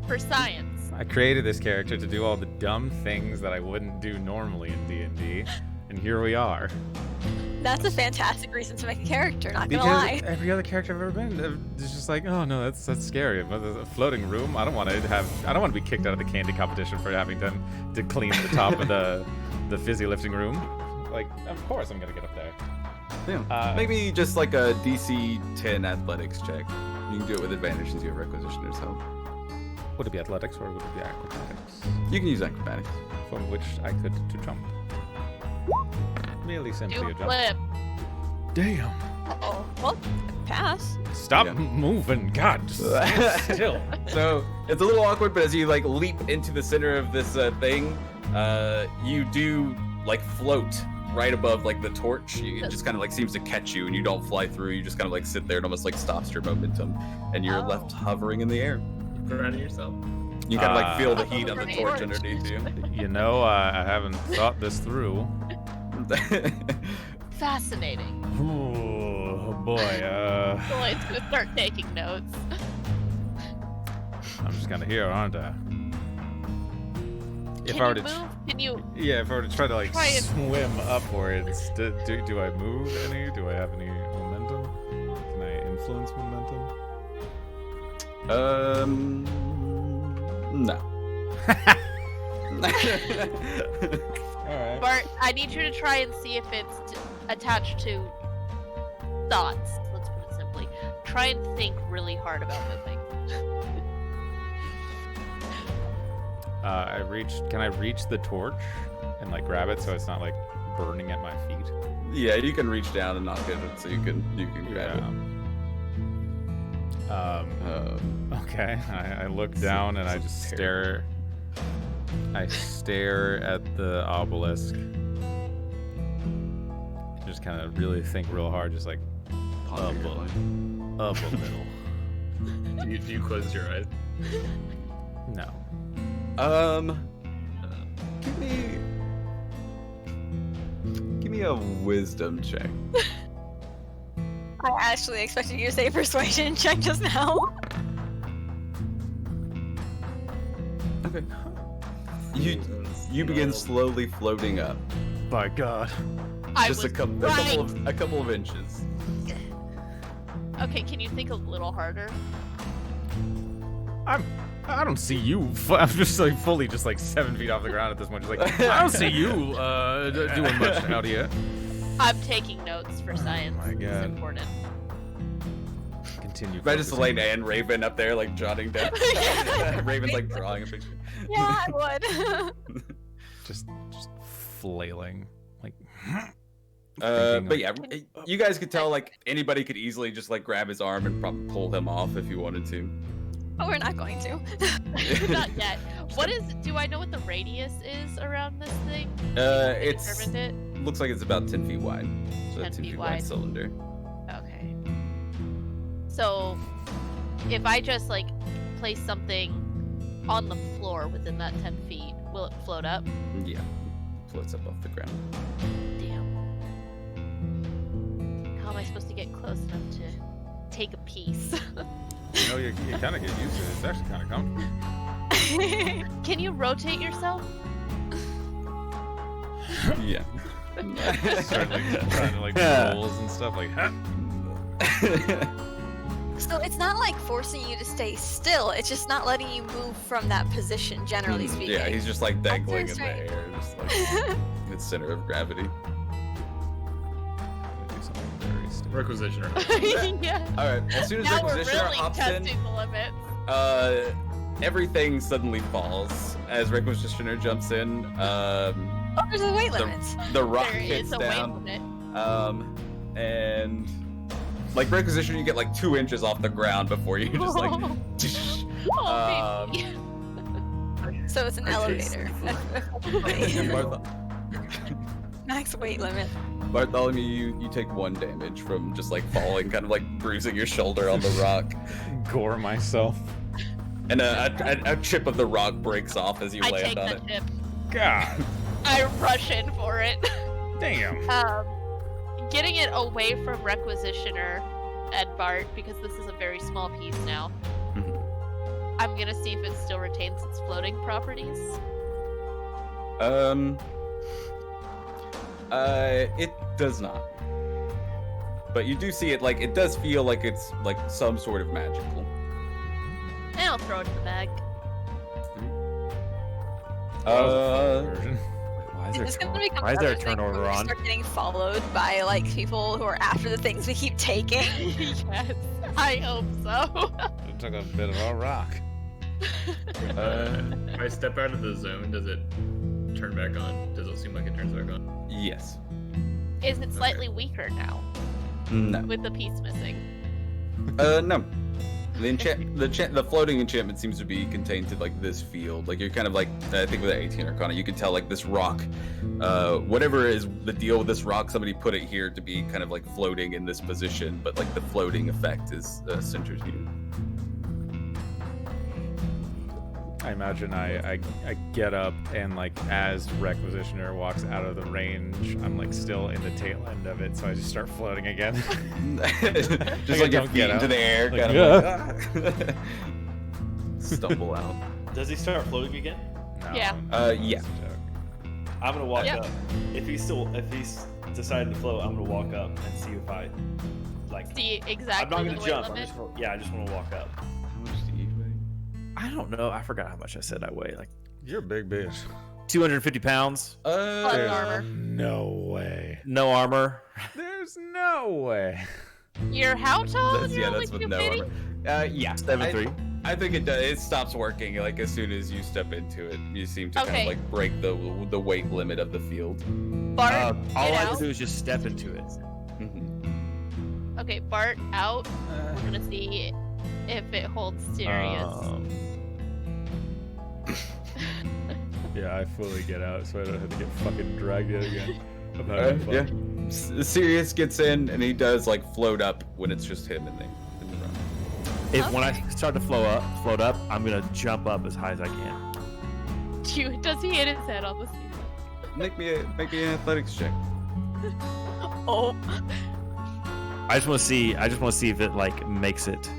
For science. I created this character to do all the dumb things that I wouldn't do normally in D&D, and here we are. That's a fantastic reason to make a character, not gonna Because lie. every other character I've ever been, it's just like, oh no, that's scary. But there's a floating room. I don't want to be kicked out of the candy competition for having to clean the top of the fizzy lifting room. Like, of course I'm gonna get up there. Yeah. Maybe just like a DC 10 athletics check. You can do it with advantage since you have Requisitioner's help. Would it be athletics or would it be acrobatics? You can use acrobatics. From which I could to jump. Merely simply Do a a jump. flip. Damn. Uh-oh. Well, pass. Stop Yeah. moving. God, just stand still. So it's a little awkward, but as you like leap into the center of this thing, you do like float right above like the torch. It just kind of like seems to catch you, and you don't fly through. You just kind of like sit there and almost like stops your momentum, and you're left hovering in the air. Proud of yourself. You kind of like feel the Oh, heat on the great. torch underneath you. You know, I haven't thought this through. Fascinating. Oh boy, Lloyd's gonna start taking notes. I'm just kind of here, aren't I? Can If I were you to, move? Can you? yeah, if I were to try to like Try and- swim upwards, do I move any? Do I have any momentum? Can I influence momentum? No. All right. Bart, I need you to try and see if it's attached to thoughts. Let's put it simply. Try and think really hard about moving. Can I reach the torch and like grab it so it's not like burning at my feet? Yeah, you can reach down and not get it, so you can grab it. Okay. I look down and I just stare. I stare at the obelisk. Just kind of really think real hard, just like Ponder your life. up a little. Do you close your eyes? No. Give me a wisdom check. I actually expected you to say persuasion check just now. Okay. You begin slowly floating up, By God. I just was a couple right. a couple of inches. Okay, can you think a little harder? I don't see you. I'm just like fully just like 7 feet off the ground at this point. Just like I don't see you doing much out here. I'm taking notes for science. my It's God. important. Continue. Imagine focusing. Selena and Raven up there like jotting down. Yeah. Raven's like drawing a picture. Yeah, I would. just flailing like But yeah, you guys could tell like anybody could easily just like grab his arm and probably pull him off if you wanted to. Oh, we're not going to. Not yet. Do I know what the radius is around this thing? It's Determined it? looks like it's about 10 feet wide. So 10 10 feet feet wide wide. cylinder. Okay. So, if I just like place something on the floor within that 10 feet, will it float up? Yeah, floats up off the ground. Damn. How am I supposed to get close enough to take a piece? You know, you kind of get used to it. It's actually kind of comfortable. Can you rotate yourself? Yeah. Start like trying to like rolls and stuff like. Huh? So it's not like forcing you to stay still. It's just not letting you move from that position, generally speaking. Yeah, he's just like dangling in the strange. air, just like the center of gravity. Do something very stupid. Requisitioner. Yeah. All right, as soon as Now we're Requisitioner really hops in, testing the limits. everything suddenly falls as Requisitioner jumps in. Oh, there's a weight limit. The rock There hits is a down. weight limit. And like Requisitioner, you get like 2 inches off the ground before you just like. Oh, baby. So it's an elevator. and Max weight limit. Bartholomew, you take 1 damage from just like falling, kind of like bruising your shoulder on the rock, Gore myself. and a chip of the rock breaks off as you I land take on the it. chip. God I rush in for it. damn. Getting it away from Requisitioner and Bart, because this is a very small piece now. Mhm. I'm gonna see if it still retains its floating properties. It does not. But you do see it, like, it does feel like it's, like, some sort of magical. And I'll throw it in the bag. Version. Why is It's gonna become why is there a another thing where turnover we on? start getting followed by like people who are after the things we keep taking. Yes, I hope so. It took a bit of a rock. If I step out of the zone, does it turn back on? Does it seem like it turns back on? Yes. Is it slightly weaker now No. with the piece missing? No. The floating enchantment seems to be contained to like this field. Like you're kind of like, I think with the 18 Arcana, you can tell like this rock, whatever is the deal with this rock, somebody put it here to be kind of like floating in this position, but like the floating effect is centered here. I imagine I get up and like as Requisitioner walks out of the range, I'm like still in the tail end of it, so I just start floating again. Just Like like I your don't feet get into up. the air, Like, kind of like stumble out. Does he start floating again? No, Yeah. Yeah. it's a joke. I'm gonna walk Yep. up. If he's decided to float, I'm gonna walk up and see if I like. See I'm exactly not the gonna weight jump. limit. I just want to walk up. How much do you weigh? I don't know. I forgot how much I said I weigh. Like You're a big bitch. 250 pounds. Plus There's armor. no way. No armor. There's no way. You're how tall? That's, You're yeah, only that's with 250? no armor. Yeah. 7'3". I think it does. It stops working like as soon as you step into it. You seem to kind Okay. of like break the weight limit of the field. Bart, all get I have out. to do is just step into it. Mhm. Okay, Bart, out. We're gonna see if it holds serious. Yeah, I fully get out, so I don't have to get fucking dragged in again. I'm having fun. Yeah. Sirius gets in and he does like float up when it's just him in there. In the room. If when I start to float up, I'm gonna jump up as high as I can. Does he hit his head on the ceiling? Make me an athletics check. Oh. I just want to see. I just want to see if it like makes it.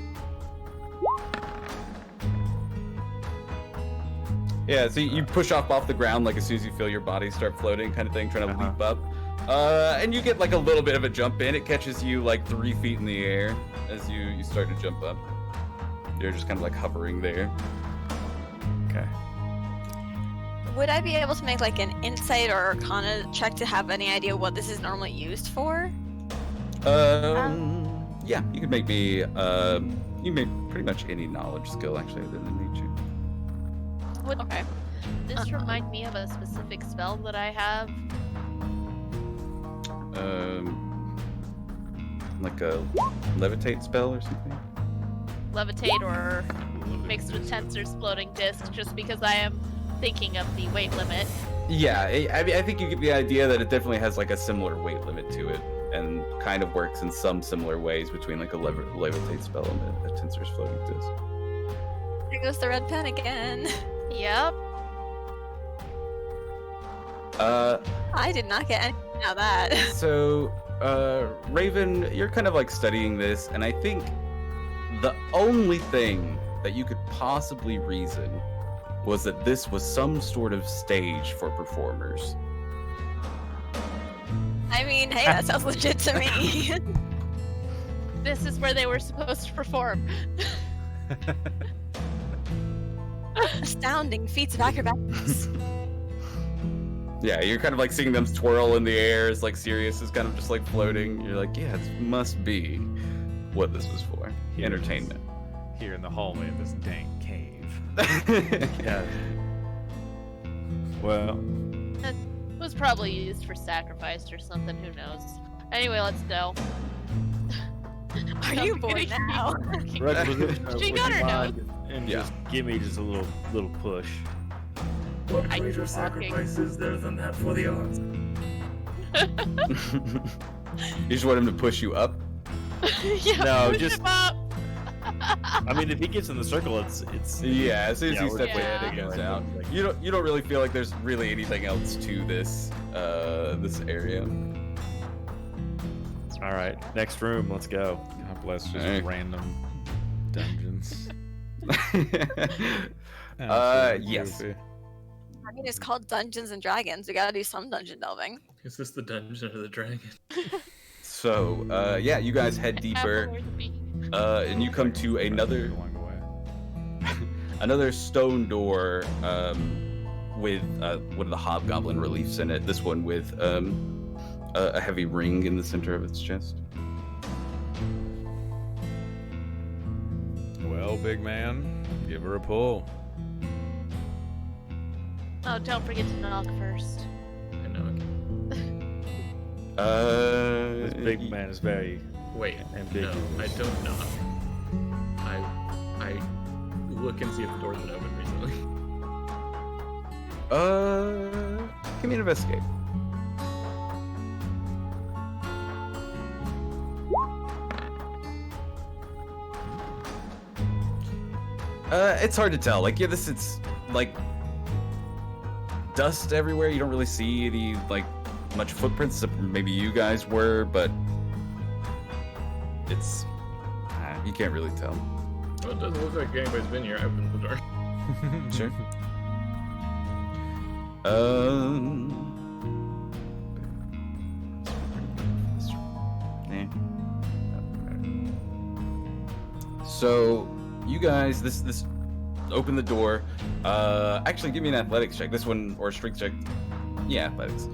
Yeah, so you push off the ground like as soon as you feel your body start floating, kind of thing, trying to Uh-huh. leap up. And you get like a little bit of a jump in. It catches you like 3 feet in the air as you start to jump up. You're just kind of like hovering there. Okay. Would I be able to make like an insight or arcana check to have any idea what this is normally used for? Yeah, you could make me. You make pretty much any knowledge skill actually within the nature. Would Okay. this remind me of a specific spell that I have? like a levitate spell or something? Levitate or mixed with Tensor's floating disc, just because I am thinking of the weight limit. Yeah, I think you get the idea that it definitely has like a similar weight limit to it, and kind of works in some similar ways between like a levitate spell and a tensor's floating disc. Here goes the red pen again. Yep. I did not get anything out of that. So, Raven, you're kind of like studying this, and I think the only thing that you could possibly reason was that this was some sort of stage for performers. I mean, hey, that sounds legit to me. This is where they were supposed to perform. Astounding feats of acrobatics. Yeah, you're kind of like seeing them twirl in the air as like Sirius is kind of just like floating. You're like, yeah, this must be what this was for. Entertainment. Here in the hallway of this dank cave. Yeah. Well, It was probably used for sacrifice or something, who knows. Anyway, let's go. Are you bored now? She got her note. And Yeah. just give me just a little push. What I greater keep walking. sacrifice is there than that for the odds? You just want him to push you up? Yeah, No, push just- him up. I mean, if he gets in the circle, it's Yeah, as soon as Yeah, you we're step good. in, it Yeah. goes out. You don't really feel like there's really anything else to this this area. all right. Next room, let's go. God bless just Hey. random dungeons. Yes. Goofy. I mean, it's called Dungeons and Dragons. We gotta do some dungeon delving. Is this the Dungeon of the Dragon? So, yeah, you guys head deeper, and you come to another Along the way. another stone door with one of the hobgoblin reliefs in it. This one with a heavy ring in the center of its chest. Well, big man, give her a pull. Oh, don't forget to knock first. I know. This big Y- man is very Wait, ambiguous. no, I don't knock. I look and see if the door's been opened recently. Give me an investigate. It's hard to tell. Like, yeah, it's like dust everywhere. You don't really see any like much footprints. Except for maybe you guys were, but it's you can't really tell. Well, it doesn't look like anybody's been here. I opened the door. Sure. So, you guys, this open the door. Actually, give me an athletics check. This one, or a strength check. Yeah, athletics.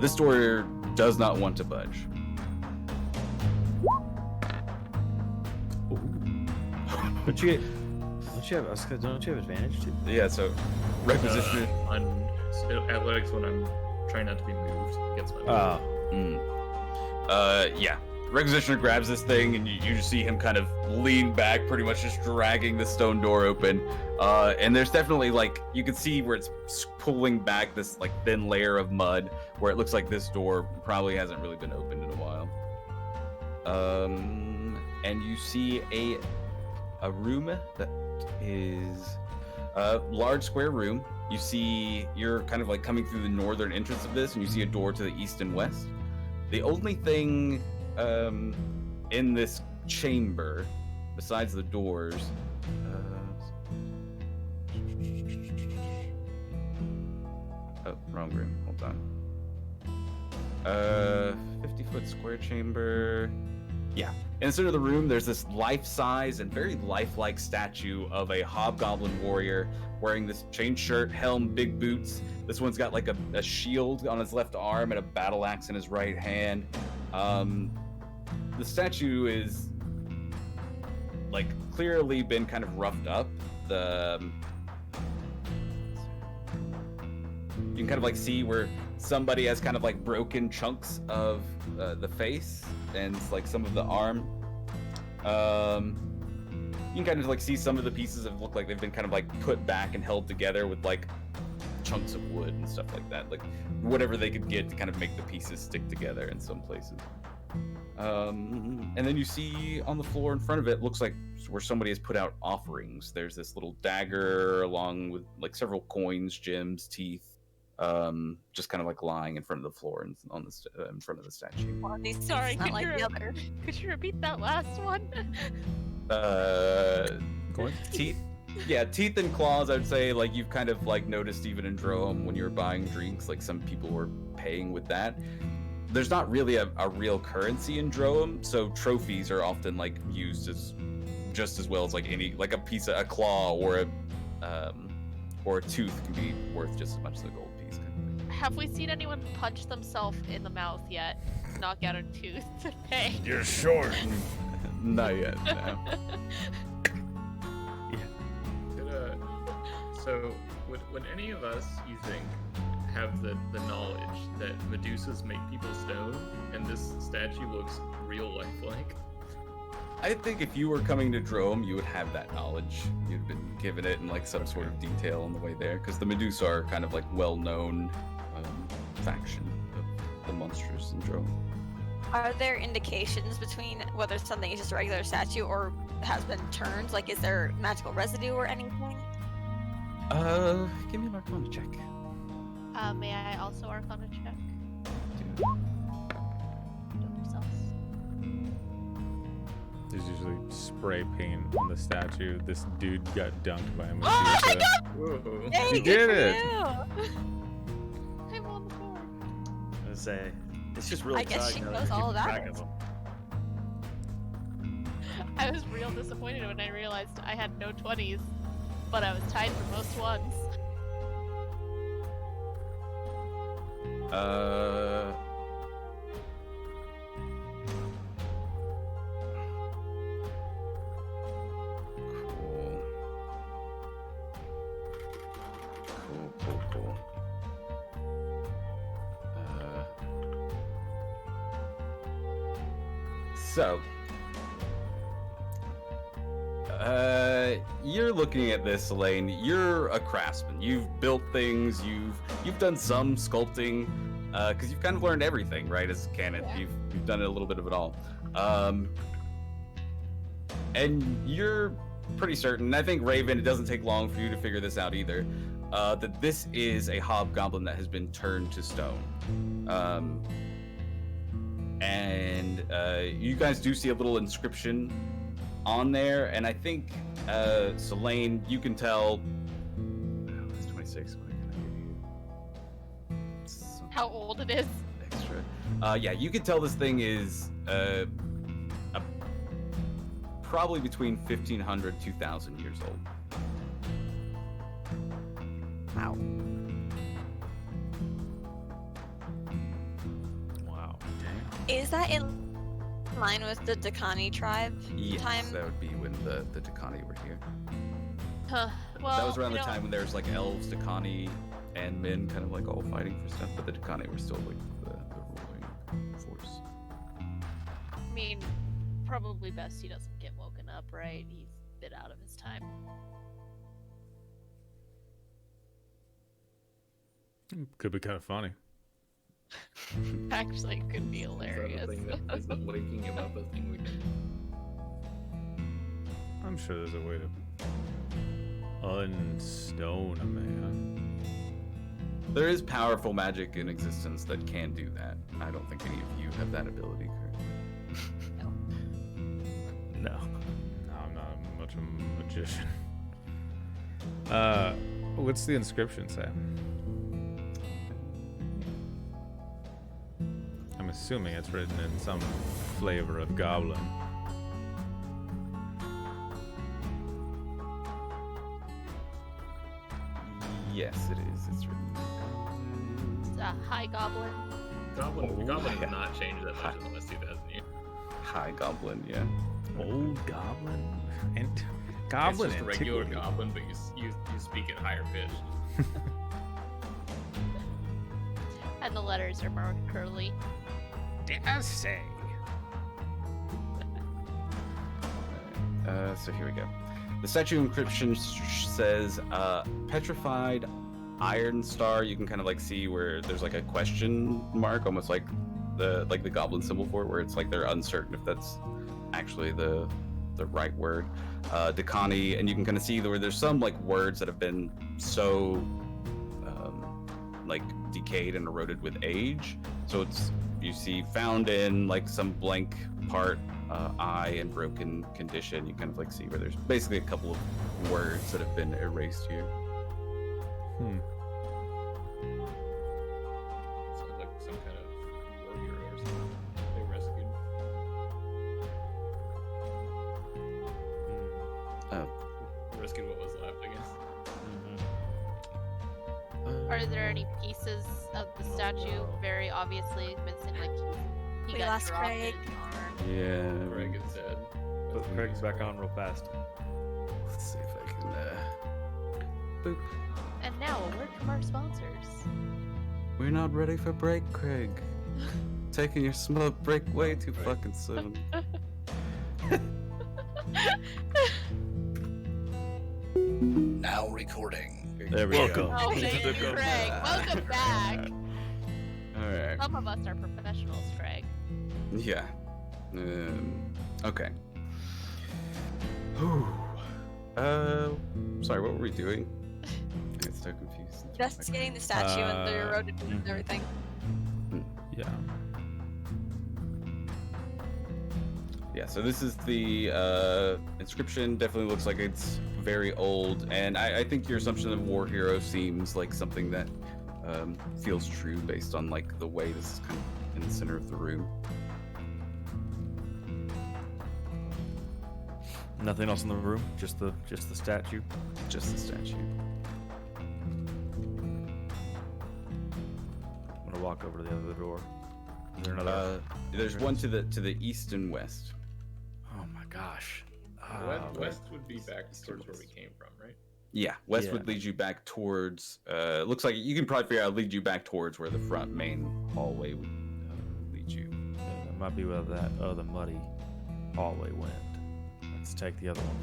This door does not want to budge. Don't you have advantage too? Yeah, so right position. On athletics when I'm trying not to be moved against my will. Yeah. Requisitioner grabs this thing, and you just see him kind of lean back, pretty much just dragging the stone door open. And there's definitely, like, you can see where it's pulling back this, like, thin layer of mud, where it looks like this door probably hasn't really been opened in a while. And you see a room that is a large square room. You see, you're kind of like coming through the northern entrance of this, and you see a door to the east and west. The only thing in this chamber, besides the doors, oh, wrong room. Hold on. 50-foot square chamber. Yeah. In the center of the room, there's this life-size and very lifelike statue of a hobgoblin warrior wearing this chain shirt, helm, big boots. This one's got like a shield on his left arm and a battle axe in his right hand. The statue is like clearly been kind of roughed up. You can kind of like see where somebody has kind of like broken chunks of the face and like some of the arm. You can kind of like see some of the pieces that look like they've been kind of like put back and held together with like chunks of wood and stuff like that, like whatever they could get to kind of make the pieces stick together in some places. And then you see on the floor in front of it, looks like where somebody has put out offerings. There's this little dagger along with like several coins, gems, teeth, just kind of like lying in front of the floor and on the in front of the statue. One of these Sorry, not like the other. Could you repeat that last one? Coins? Teeth. Yeah, teeth and claws. I'd say like you've kind of like noticed even in Droam when you were buying drinks, like some people were paying with that. There's not really a real currency in Droam, so trophies are often like used as just as well as like any like a claw or a tooth can be worth just as much as a gold piece. Kind of thing. Have we seen anyone punch themselves in the mouth yet? Knock out a tooth to pay? You're short. Not yet. No. So, would any of us, you think, have the knowledge that Medusas make people stone, and this statue looks real lifelike? I think if you were coming to Droam, you would have that knowledge. You'd have been given it in like some sort of detail on the way there, because the Medusa are kind of like well-known faction of the monsters in Droam. Are there indications between whether something is just a regular statue or has been turned? Like, is there magical residue or anything? Give me an Arcana check. May I also Arcana check? Dude. Don't yourselves. There's usually spray paint on the statue. This dude got dunked by a Medusa. Oh my god! Whoa. Hey, You good did for it! you! I'm on the board. I was say it's just really I guess exciting she now knows that you're all keeping about track it. of them. I was real disappointed when I realized I had no 20s, but I was tied for most ones. Cool. So, you're looking at this, Elaine. You're a craftsman. You've built things. You've done some sculpting, because you've kind of learned everything, right? As a canon, Yeah. you've done a little bit of it all, and you're pretty certain. I think Raven, it doesn't take long for you to figure this out either. That this is a hobgoblin that has been turned to stone. And you guys do see a little inscription on there, and I think, Selene, you can tell. It's 26. What can I give you? How old it is? Extra. Yeah, you can tell this thing is probably between 1,500 2,000 years old. Wow. Wow. Is that in line with the Dakani tribe Yes, time? that would be when the Dakani were here. Huh. Well, That was around you the know, time when there was like elves, Dakani, and men kind of like all fighting for stuff, but the Dakani were still like the ruling force. I mean, probably best he doesn't get woken up, right? He's a bit out of his time. Could be kind of funny. Actually, it could be Is that hilarious. the thing that is not waking about the thing we did? I'm sure there's a way to unstone a man. There is powerful magic in existence that can do that. I don't think any of you have that ability currently. No. No, I'm not much of a magician. What's the inscription say? I'm assuming it's written in some flavor of goblin. Yes, it is. It's written. It's a high goblin. Goblin yeah. did not change that much in the last 2,000 years. High Goblin, yeah. Old goblin? And goblin It's just a regular antiquity. goblin, but you speak at higher pitch. And the letters are more curly. Dare say. So here we go. The statue inscription says, petrified iron star. You can kind of like see where there's like a question mark, almost like the goblin symbol for it, where it's like they're uncertain if that's actually the right word. Dakani, and you can kind of see where there's some like words that have been so like decayed and eroded with age. So it's, you see, found in like some blank part, eye in broken condition. You kind of like see where there's basically a couple of words that have been erased here. Sounds like some kind of war hero or something they rescued. Rescued what was left, I guess. Are there any pieces of the statue very obviously missing? Like he We got lost dropped Craig. in arm. Yeah. Greg is dead. Put Craig's back on real fast. Let's see if I can. Boop. And now a word from our sponsors. We're not ready for break, Craig. Taking your smoke break way too fucking soon. Now recording. There we go. Oh, thank you, Craig. Welcome back. All right. Some of us are professionals, Craig. Yeah. Okay. Whew. Sorry, what were we doing? I get so confused. Investigating the statue and the eroded wood and everything. Yeah. Yeah, so this is the inscription. Definitely looks like it's very old, and I think your assumption of war hero seems like something that feels true based on like the way this is kind of in the center of the room. Nothing else in the room. Just the statue. Just the statue. I'm gonna walk over to the other door. Is there another? There's one to the east and west. Oh my gosh. West would be back towards where we came from, right? Yeah, west Yeah. would lead you back towards. Looks like you can probably figure out lead you back towards where the front main hallway would lead you. That might be where that other muddy hallway went. Let's take the other one.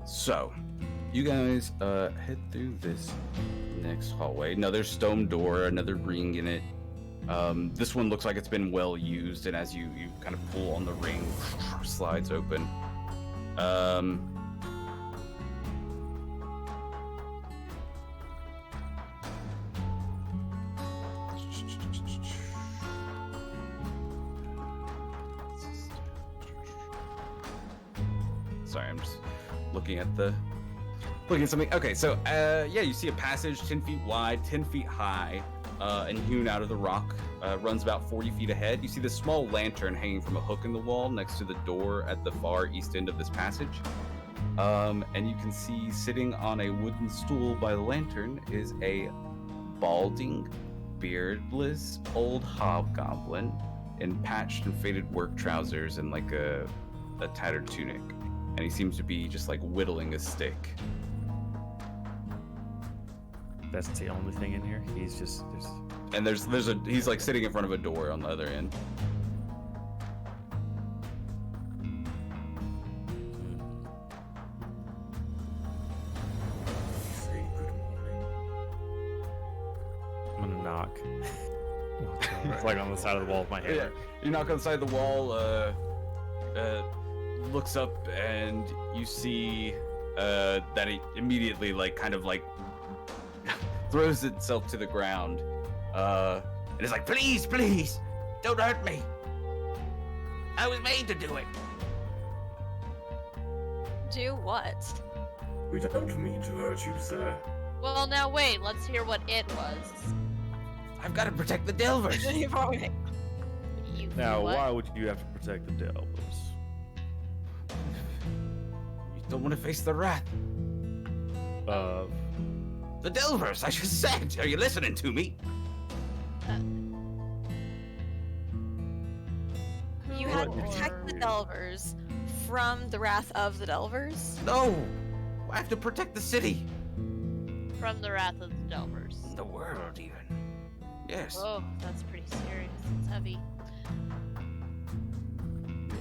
So, you guys head through this next hallway. Another stone door, another ring in it. This one looks like it's been well used, and as you kind of pull on the ring, slides open. Sorry, I'm just looking at something. Okay, so yeah, you see a passage 10 feet wide, 10 feet high, and hewn out of the rock. Runs about 40 feet ahead. You see this small lantern hanging from a hook in the wall next to the door at the far east end of this passage. And you can see sitting on a wooden stool by the lantern is a balding, beardless old hobgoblin in patched and faded work trousers and like a tattered tunic. And he seems to be just like whittling a stick. That's the only thing in here. He's just And he's like sitting in front of a door on the other end. Say good morning. I'm gonna knock. It's like on the side of the wall with my Yeah, hair. you knock on the side of the wall, looks up, and you see that he immediately like kind of like throws itself to the ground, and is like, please, don't hurt me. I was made to do it. Do what? We don't mean to hurt you, sir. Well, now wait. Let's hear what it was. I've got to protect the Delvers. You Now, what? why would you have to protect the Delvers? You don't want to face the wrath. Of The Delvers, I just said. Are you listening to me? that what protect the you- Delvers from the wrath of the Delvers? No! I have to protect the city. From the wrath of the Delvers. The world, even. Yes. Oh, that's pretty serious. It's heavy.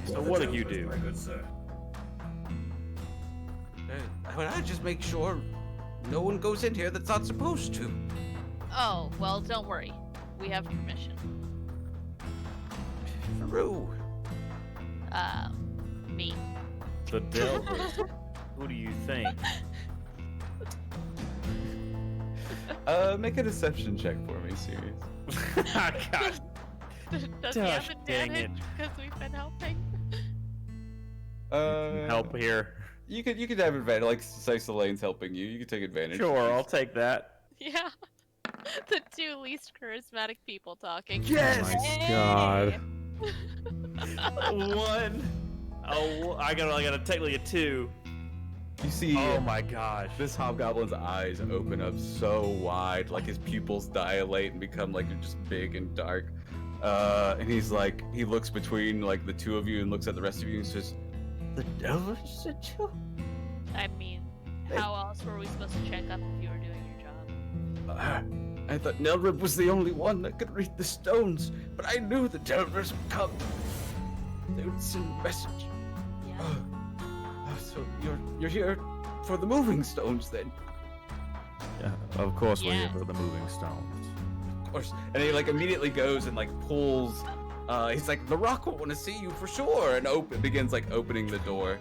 So The what do you Delvers, do? My good sir. I just make sure no one goes in here that's not supposed to. Oh, well, don't worry. We have permission. True. Me. The Delvers. Who do you think? Make a deception check for me, serious. God. Does he have Gosh, dang it. advantage because we've been helping? Help here. You could have advantage, like say Selene's helping you. You could take advantage. Sure, I'll take that. Yeah. The two least charismatic people talking. Oh my god. One. Oh, I got technically a 2. You see, Oh my gosh. this hobgoblin's eyes open up so wide, like his pupils dilate and become like just big and dark. And he's like, he looks between like the two of you and looks at the rest of you and says, "The Delvers sent you?" I mean, how else were we supposed to check up if you were doing your job? I thought Nelrib was the only one that could read the stones, but I knew the Delvers would come. They would send a message. Yeah. So you're here for the moving stones then? Yeah, of course we're here Yes. for the moving stones. Of course. And he like immediately goes and like pulls. He's like, the Rock will want to see you for sure, and begins like opening the door.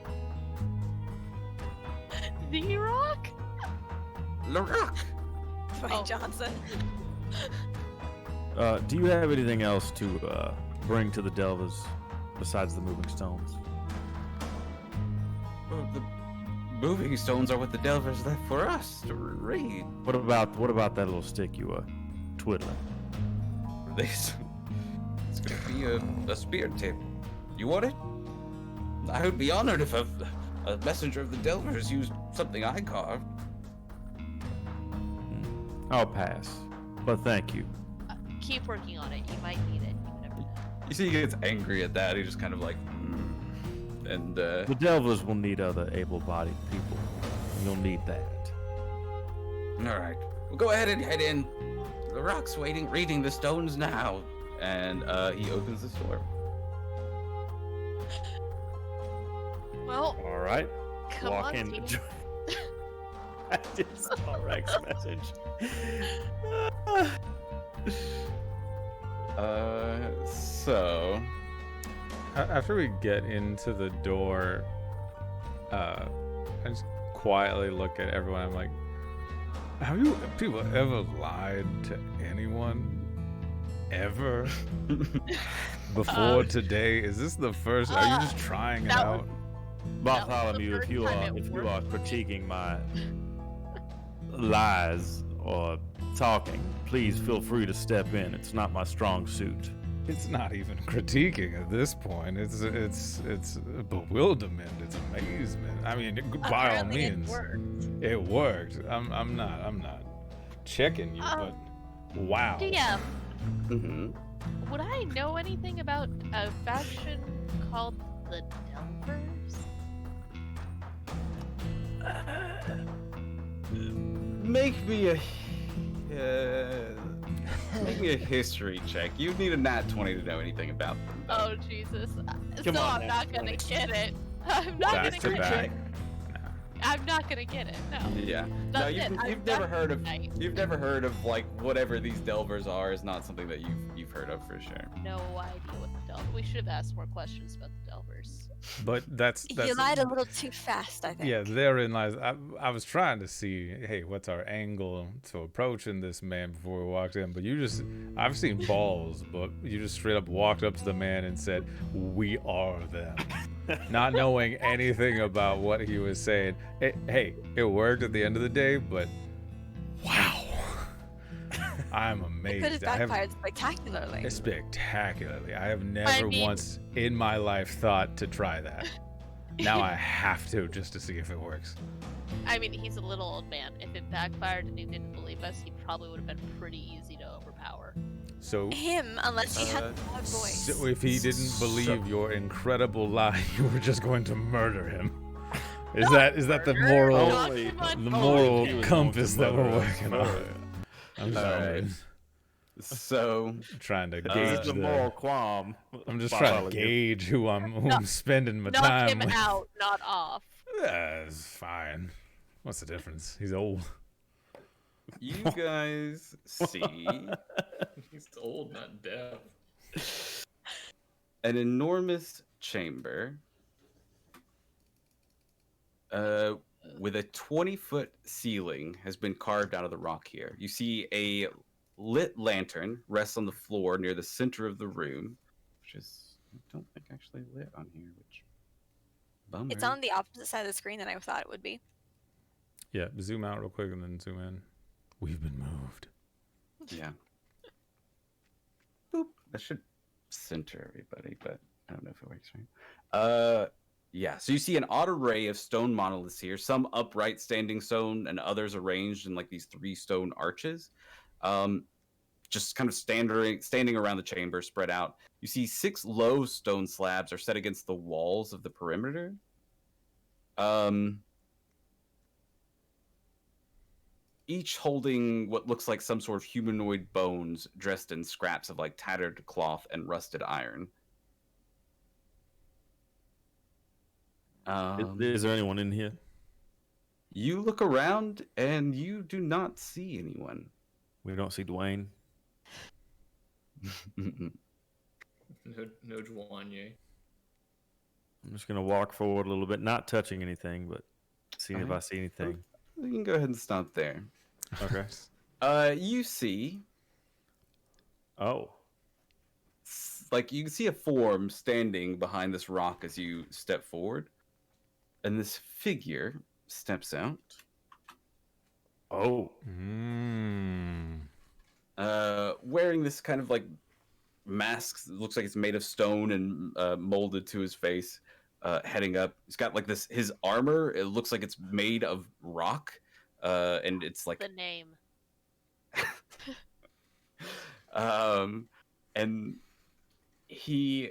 The Rock? The Rock. Dwayne Oh. Johnson. Do you have anything else to bring to the Delvers besides the moving stones? Well, the moving stones are what the Delvers left for us to read. What about that little stick you were twiddling? This. It's gonna be a spear tip. You want it? I would be honored if a messenger of the Delvers used something I carved. I'll pass, but thank you. Keep working on it. You might need it. You never know. You see, he gets angry at that. He just kind of like, and The Delvers will need other able-bodied people. You'll need that. all right, well, go ahead and head in. The Rock's waiting, reading the stones now, and he opens the door. Well, All right. come Walk on, in. team. I just saw Rex's message. So After we get into the door, I just quietly look at everyone. I'm like, have you people ever lied to anyone? Ever? Before today? Is this the first? Are you just trying it that out? Bartholomew, the if you first are time it worked. critiquing my lies or talking, please feel free to step in. It's not my strong suit. It's not even critiquing at this point. It's bewilderment. It's amazement. I mean, by all Apparently it means, worked. it worked. I'm not checking you, but wow. DM, mm-hmm. would I know anything about a faction called the Delvers? Make me a history check. You need a nat 20 to know anything about them. though. Oh, Jesus. Come So on, I'm now, not gonna 20. get it. I'm not Back gonna to get back. it. I'm not gonna get it. No. Yeah. No, That's it. you've I'm never done heard of tonight. you've never heard of like whatever these Delvers are is not something that you've heard of for sure. No idea what the Delvers. We should have asked more questions about the Delvers. But that's You lied a little too fast, I think. yeah. Therein lies. I was trying to see, hey, what's our angle to approaching this man before we walked in. But you just, I've seen balls, but you just straight up walked up to the man and said, "We are them," not knowing anything about what he was saying. Hey, it worked at the end of the day, but wow, I'm It amazed. could have backfired spectacularly. Spectacularly. I have never mean- once in my life thought to try that. Now I have to just to see if it works. I mean, he's a little old man. If it backfired and he didn't believe us, he probably would have been pretty easy to overpower. So, Him, unless he had a loud voice. so if he didn't believe your incredible lie, you were just going to murder him. Is that the moral Only- Not too the much. moral he was going to compass that we're murder us working on? first. I'm All right. just So, trying to This gauge is the moral qualm. I'm just trying to gauge who I'm spending my Knock time him with. out, not off. It's fine. What's the difference? He's old. you guys see He's old, not deaf. an enormous chamber with a 20-foot ceiling has been carved out of the rock here. You see a lit lantern rests on the floor near the center of the room, which is, I don't think, actually lit on here, which bummer. It's on the opposite side of the screen than I thought it would be. Yeah, zoom out real quick and then zoom in. We've been moved. Yeah. Boop. That should center everybody, but I don't know if it works right. Yeah. So you see an odd array of stone monoliths here, some upright standing stone and others arranged in like these 3 stone arches. Just kind of standing around the chamber, spread out. You see 6 low stone slabs are set against the walls of the perimeter. Each holding what looks like some sort of humanoid bones dressed in scraps of like tattered cloth and rusted iron. Is there anyone in here? You look around and you do not see anyone. We don't see Dwayne. No Juanye. I'm just gonna walk forward a little bit, not touching anything, but seeing if I see anything. You can go ahead and stop there. Okay. You see, Oh. like, you can see a form standing behind this rock as you step forward, and this figure steps out. Oh. Wearing this kind of like mask that looks like it's made of stone and molded to his face, heading up. He's got like this, his armor, it looks like it's made of rock, and it's like The name. and he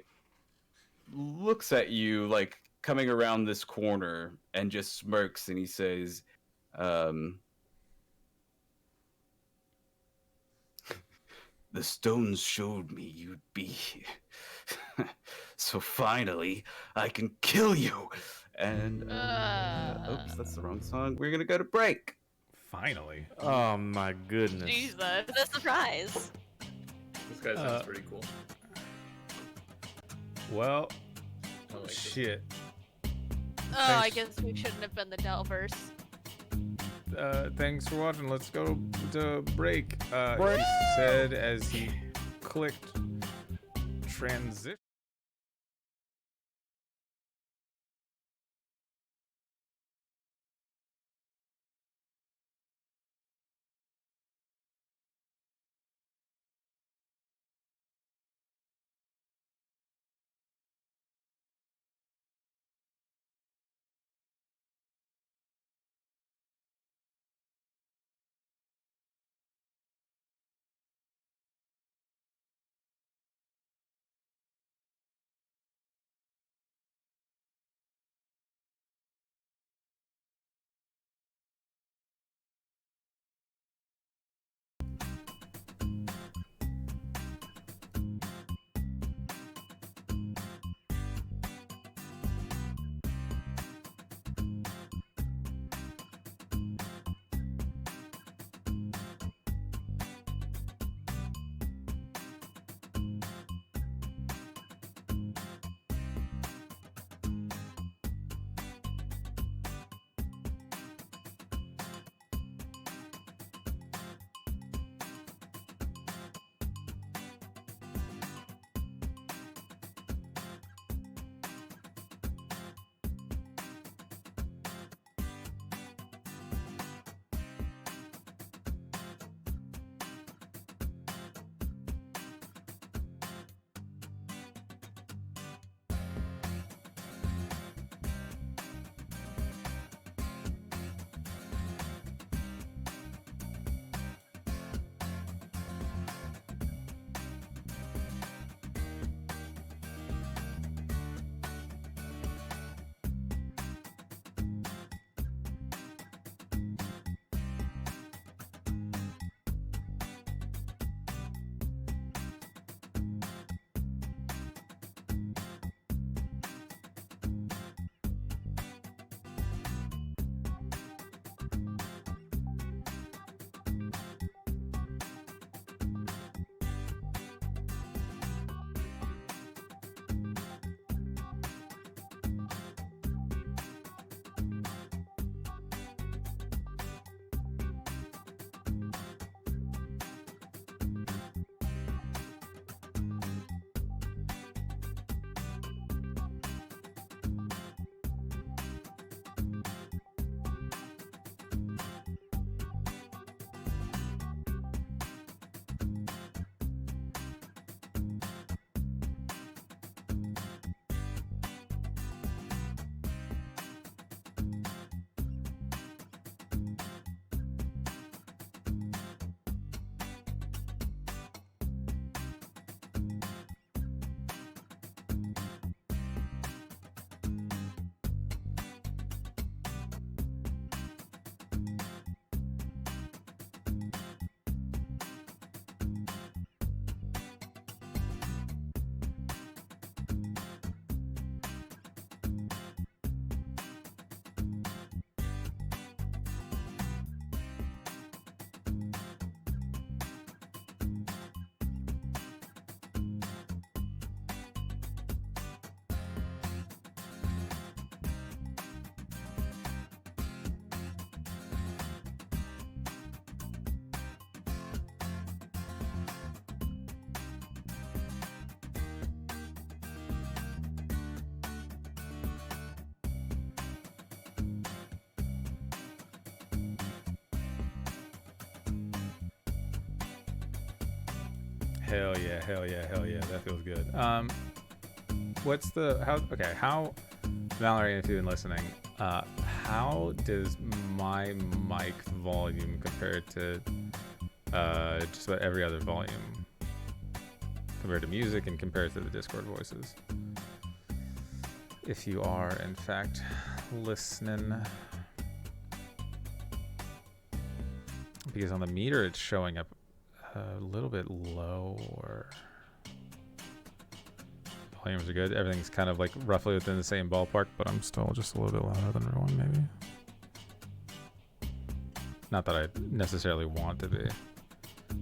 looks at you like coming around this corner and just smirks, and he says, the stones showed me you'd be here. So finally, I can kill you. And oops, that's the wrong song. We're gonna go to break. Finally. Oh my goodness. Jesus. The surprise. This guy sounds pretty cool. Well, I like this. shit. Oh, I Thanks. guess we shouldn't have been the Delvers. Thanks for watching. Let's go to break. He said as he clicked transition. Hell yeah, hell yeah, hell yeah. That feels good. How Valerie, if you've been listening, how does my mic volume compare to just about every other volume? Compared to music and compared to the Discord voices? If you are, in fact, listening. Because on the meter, it's showing up a little bit lower. Volumes are good. Everything's kind of like roughly within the same ballpark, but I'm still just a little bit louder than everyone, maybe. Not that I necessarily want to be.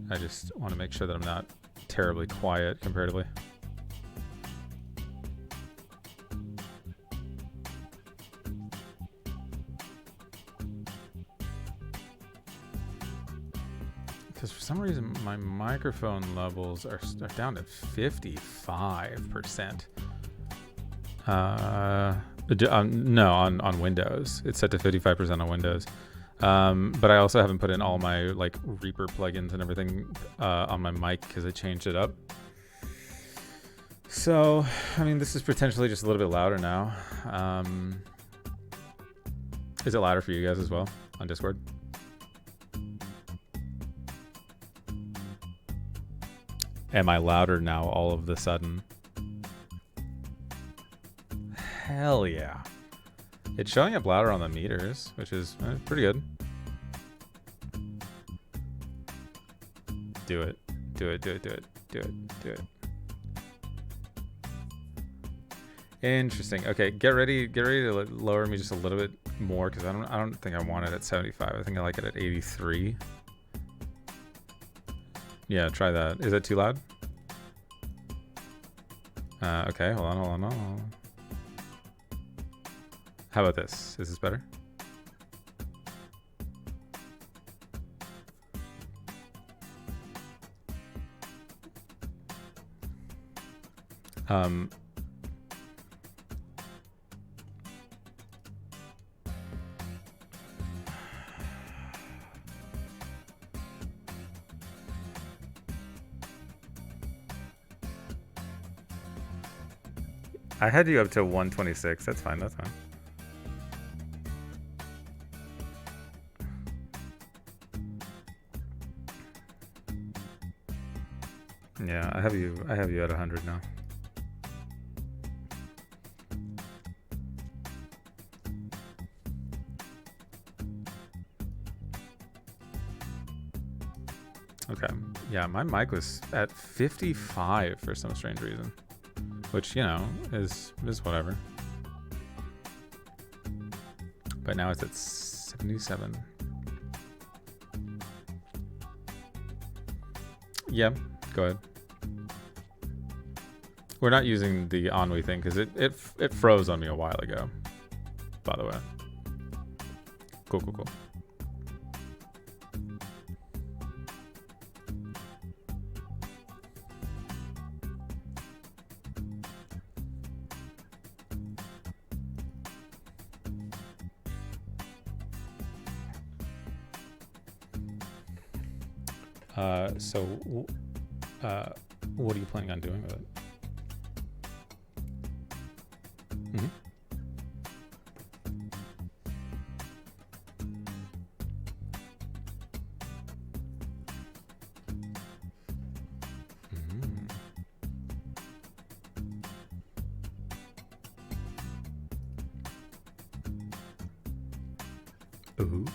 I just want to make sure that I'm not terribly quiet comparatively. Because for some reason my microphone levels are down to 55%. No, on Windows. It's set to 55% on Windows. But I also haven't put in all my like Reaper plugins and everything on my mic because I changed it up. So, I mean, this is potentially just a little bit louder now. Is it louder for you guys as well on Discord? Am I louder now all of the sudden? Hell yeah. It's showing up louder on the meters, which is pretty good. Do it. Do it, do it, do it, do it, do it. Interesting. Okay, get ready to lower me just a little bit more because I don't think I want it at 75. I think I like it at 83. Yeah, try that. Is that too loud? Okay, hold on. How about this? Is this better? I had you up to 126. That's fine. That's fine. Yeah, I have you at 100 now. Okay. Yeah, my mic was at 55 for some strange reason. Which, you know, is whatever. But now it's at 77. Yeah, go ahead. We're not using the Ennui thing because it froze on me a while ago, by the way. Cool. So, what are you planning on doing with it? Ooh.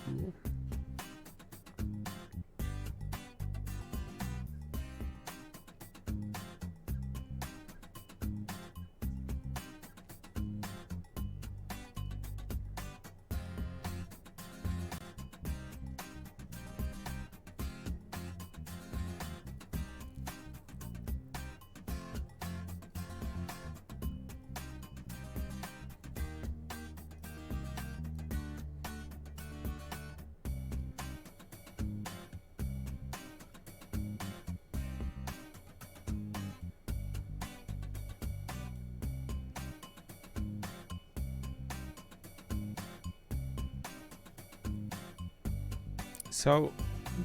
So,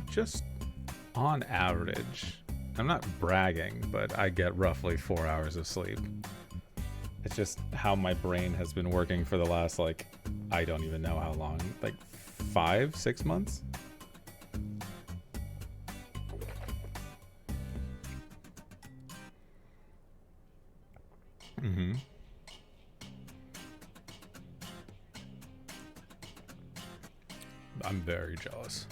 just on average, I'm not bragging, but I get roughly 4 hours of sleep. It's just how my brain has been working for the last, like, I don't even know how long, like 5-6 months. Mm-hmm. I'm very jealous.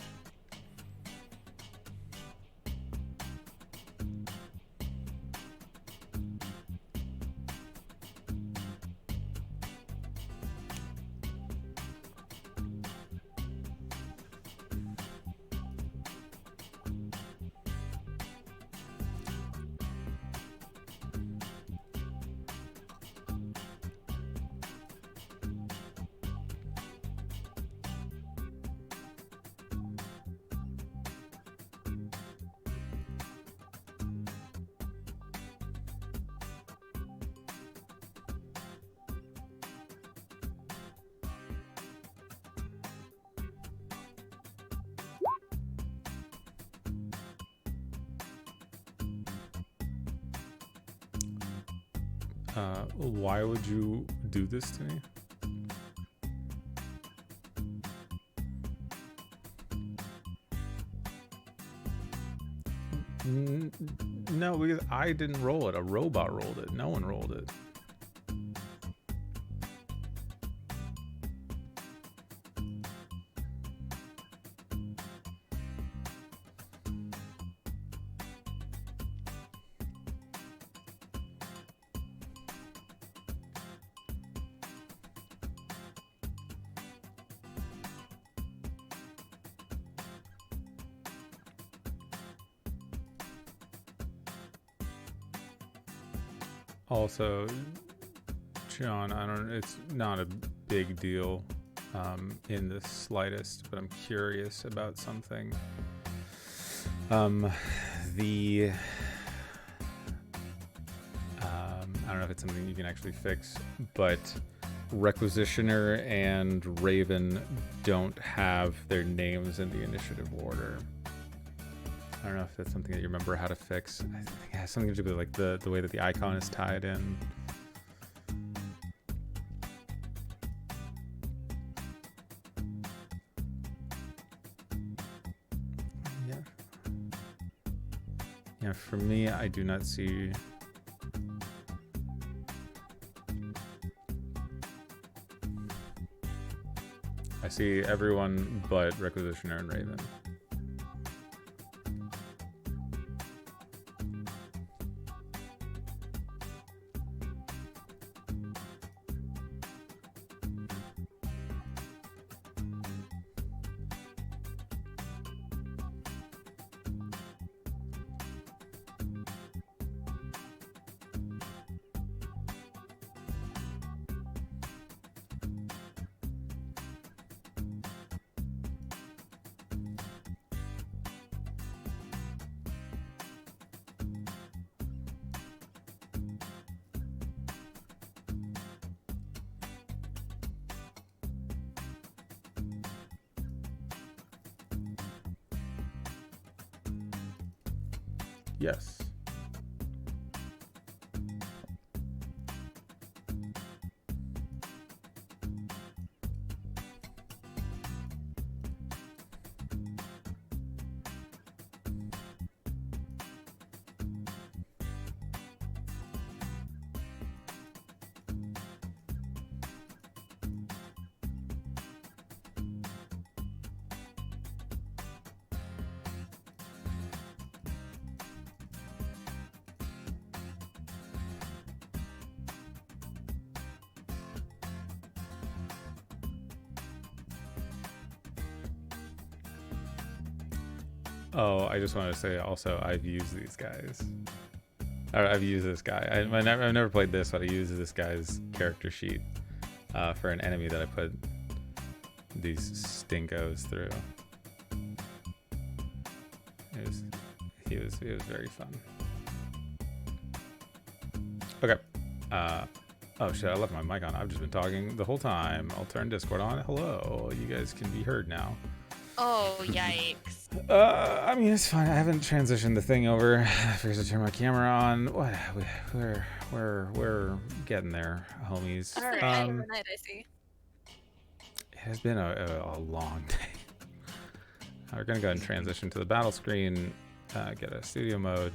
Why would you do this to me? No, because I didn't roll it. A robot rolled it. No one rolled it. Also, John, it's not a big deal in the slightest, but I'm curious about something. I don't know if it's something you can actually fix, but Requisitioner and Raven don't have their names in the initiative order. I don't know if that's something that you remember how to fix. I think it has something to do with like the way that the icon is tied in. Yeah, for me, I do not see. I see everyone but Requisitioner and Raven. Yes. Oh, I just wanted to say also, I've used these guys. I've used this guy. I've never played this, but I used this guy's character sheet for an enemy that I put these stinkos through. He was very fun. Okay. Oh shit, I left my mic on. I've just been talking the whole time. I'll turn Discord on. Hello, you guys can be heard now. Oh, yikes. I mean, it's fine. I haven't transitioned the thing over. I figured to turn my camera on. What? We're getting there, homies. It's the end of the night, I see. It has been a long day. We're gonna go ahead and transition to the battle screen. Get a studio mode.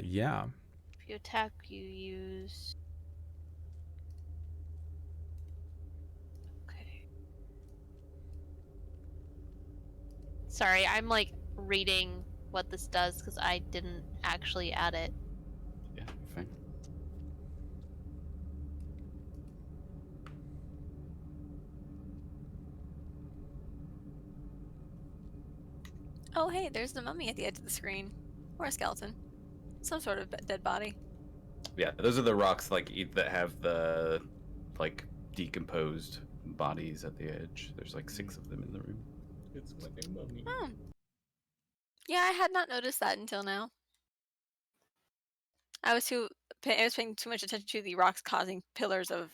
Yeah. If you attack, you use. Okay. Sorry, I'm like reading what this does because I didn't actually add it. Yeah, fine. Oh, hey, there's the mummy at the edge of the screen. Or a skeleton. Some sort of dead body. Yeah, those are the rocks that have the decomposed bodies at the edge. There's 6 of them in the room. It's like a mummy. Oh. Yeah, I had not noticed that until now. I was paying too much attention to the rocks causing pillars of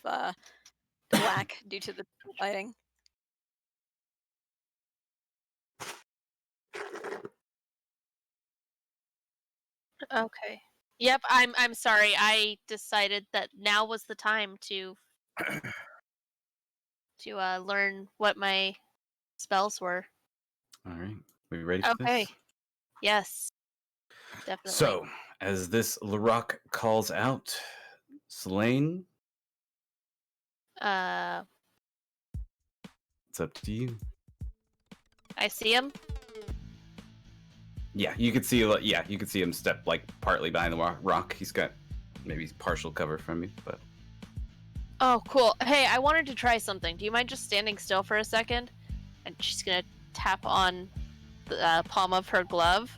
black due to the lighting. Okay. Yep, I'm sorry. I decided that now was the time to learn what my spells were. All right, we ready for Okay. this? Yes. Definitely. So, as this Larock calls out, Selene, Uh, it's up to you. I see him. Yeah, you could see. Yeah, you could see him step partly behind the rock. He's got maybe partial cover from you, but. Oh, cool. Hey, I wanted to try something. Do you mind just standing still for a second? And she's gonna tap on the palm of her glove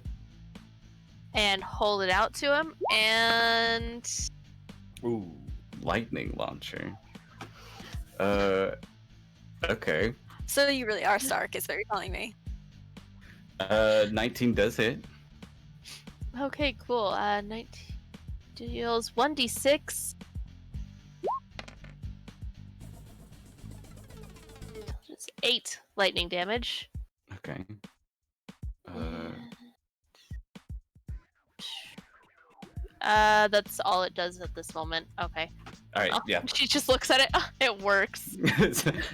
and hold it out to him. And Ooh, lightning launcher. Okay. So you really are Stark, is what you're telling me. 19 does hit. okay, cool. 19 deals 1d6. It's 8 lightning damage. Okay. That's all it does at this moment. Okay. All right. Oh, Yeah. She just looks at it. It works.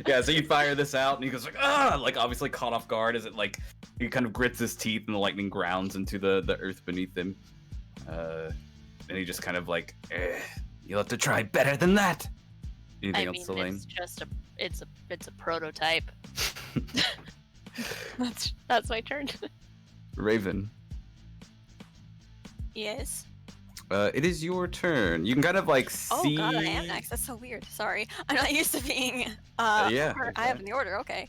Yeah. So you fire this out, and he goes ah, obviously caught off guard as it he kind of grits his teeth, and the lightning grounds into the earth beneath him. And he just kind of you'll have to try better than that. Anything else, Selene? It's just it's a prototype. That's my turn. Raven. Yes. It is your turn. You can kind of see. Oh god, I am next. That's so weird. Sorry. I'm not used to being yeah. I have in the order, okay.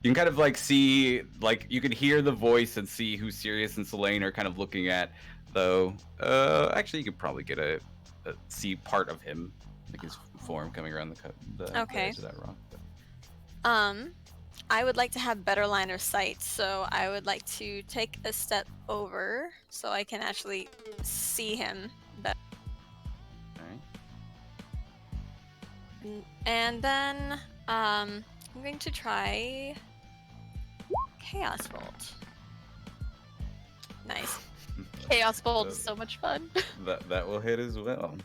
You can kind of see, you can hear the voice and see who Sirius and Selene are kind of looking at, though. Actually, you could probably get see part of him, his form coming around the Okay. edge of that rock. But. I would like to have better line of sight, so I would like to take a step over so I can actually see him better. Alright. And then I'm going to try Chaos Bolt. Nice. Chaos Bolt is so much fun. That will hit as well.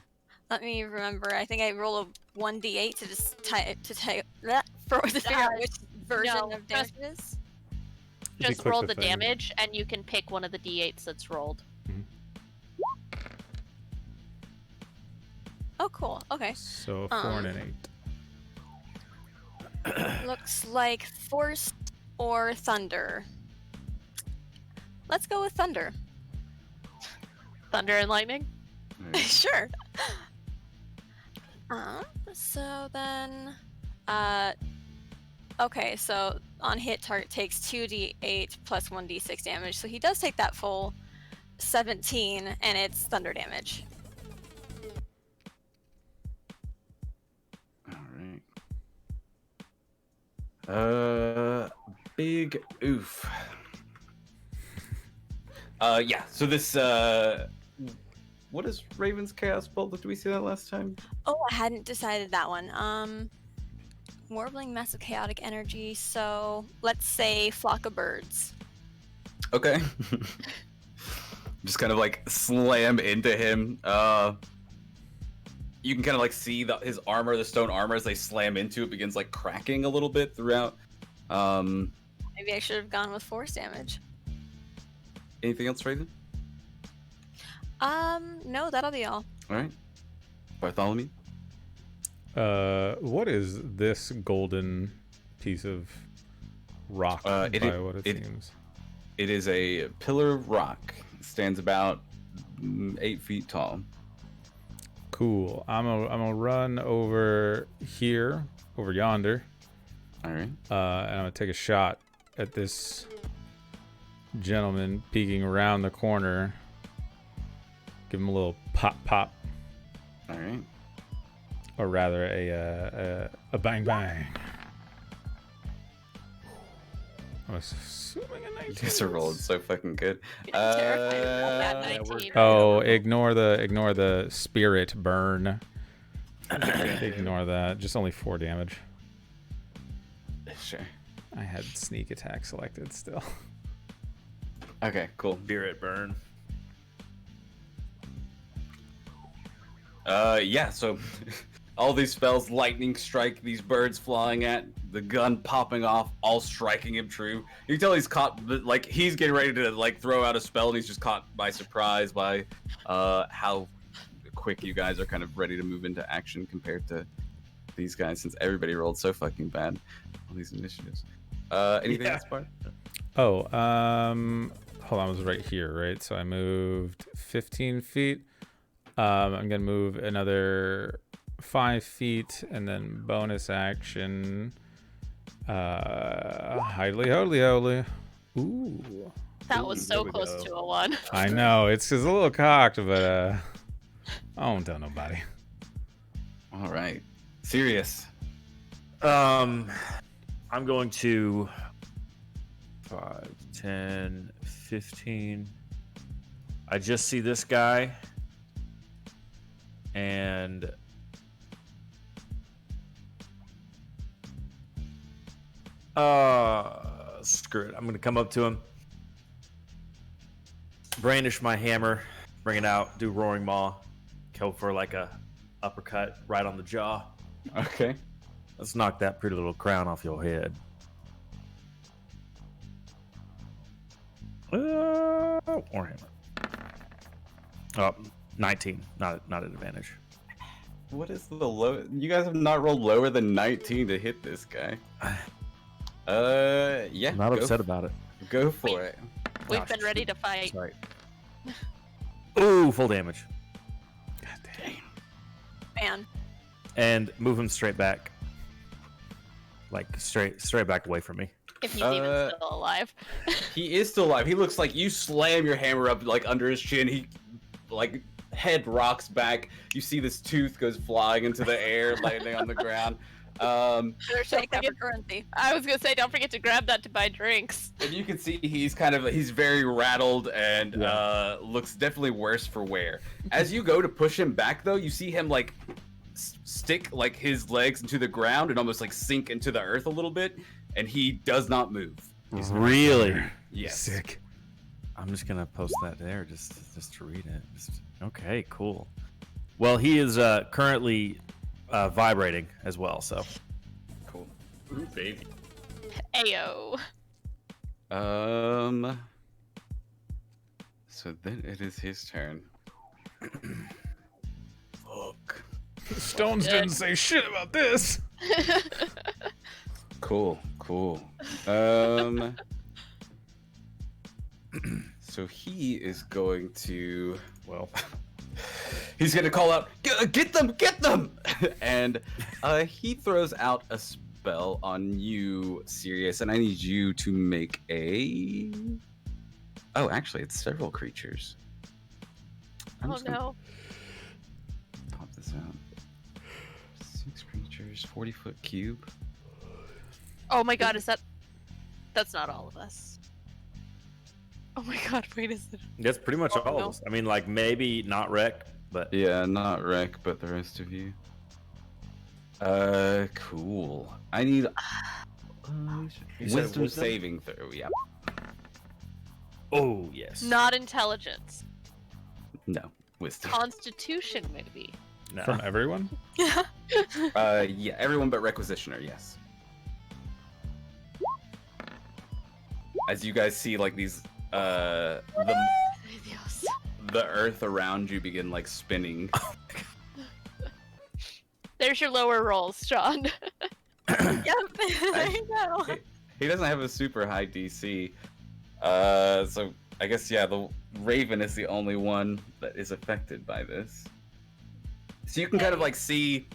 Let me remember. I think I roll a 1d8 to just figure out which version of damage it is. Just roll the damage, and you can pick one of the d8s that's rolled. Mm-hmm. Oh, cool. Okay. So 4 and an 8. Looks like force or thunder. Let's go with thunder. Thunder and lightning? Sure. So then, okay, so on hit, target takes 2d8 plus 1d6 damage. So he does take that full 17, and it's thunder damage. Alright. Big oof. Yeah, so this, what is Raven's Chaos Bolt? Did we see that last time? Oh, I hadn't decided that one. Warbling, massive chaotic energy. So let's say flock of birds. Okay. Just kind of like slam into him. You can kind of like see his armor, the stone armor, as they slam into it, begins like cracking a little bit throughout. Maybe I should have gone with force damage. Anything else, Raven? No, that'll be all. All right. Bartholomew? What is this golden piece of rock by what it seems? It is a pillar of rock. It stands about 8 feet tall. Cool. I'm gonna run over here, over yonder. All right. And I'm gonna take a shot at this gentleman peeking around the corner. Give him a little pop. All right. Or rather, a bang. I'm assuming a 19. You guys are rolling so fucking good. Terrified about that 19. Oh, ignore the spirit burn. Ignore that. Just only 4 damage. Sure. I had sneak attack selected still. Okay, cool. Spirit burn. Yeah, so all these spells, lightning strike, these birds flying at, the gun popping off, all striking him true. You can tell he's caught, like, he's getting ready to, like, throw out a spell, and he's just caught by surprise by how quick you guys are kind of ready to move into action compared to these guys, since everybody rolled so fucking bad on these initiatives. Anything else, Bart? Oh, hold on, I was right here, right? So I moved 15 feet. I'm gonna move another 5 feet, and then bonus action. Holy. Ooh. That was so close to a 1. I know, it's just a little cocked, but I won't tell nobody. All right. Serious. I'm going to 5, 10, 15. I just see this guy. And screw it. I'm gonna come up to him, brandish my hammer, bring it out, do roaring maw, go for like a uppercut right on the jaw. Okay. Let's knock that pretty little crown off your head. Warhammer. Oh, 19. Not an advantage. What is the low? You guys have not rolled lower than 19 to hit this guy. Yeah. I'm not upset about it. Go for it. We've been ready to fight. Sorry. Ooh, full damage. God damn. Man. And move him straight back. Like straight back away from me. If he's even still alive. He is still alive. He looks like you slam your hammer up like under his chin. He like head rocks back. You see this tooth goes flying into the air, landing on the ground. Take that for currency. I was gonna say, don't forget to grab that to buy drinks. And you can see he's very rattled and looks definitely worse for wear. As you go to push him back, though, you see him like stick like his legs into the ground and almost like sink into the earth a little bit, and he does not move. He's really? Yes. Sick. I'm just gonna post that there just to read it. Okay, cool. Well, he is currently vibrating as well, so Cool. Ooh, baby. Ayo. So then it is his turn. Fuck. Stones didn't say shit about this. Cool. So he is going to, well, he's going to call out, get them! And he throws out a spell on you, Sirius, and I need you to make a... Oh, actually, it's several creatures. I'm Oh just gonna no. pop this out. 6 creatures, 40-foot cube. Oh my god, that's not all of us. Oh my god, wait a second. that's pretty much all no. of us. I mean, like maybe not Wreck, but Yeah, not Rek, but the rest of you. Cool. I need You said wisdom saving throw. Yeah. Oh yes. Not intelligence. No, wisdom. Constitution, maybe. No. From everyone? Yeah, everyone but Requisitioner, yes. As you guys see, like these, the earth around you begin like spinning. There's your lower rolls, Sean. Yep, there you go. He doesn't have a super high DC, so I guess yeah, the Raven is the only one that is affected by this. So you can kind of like see,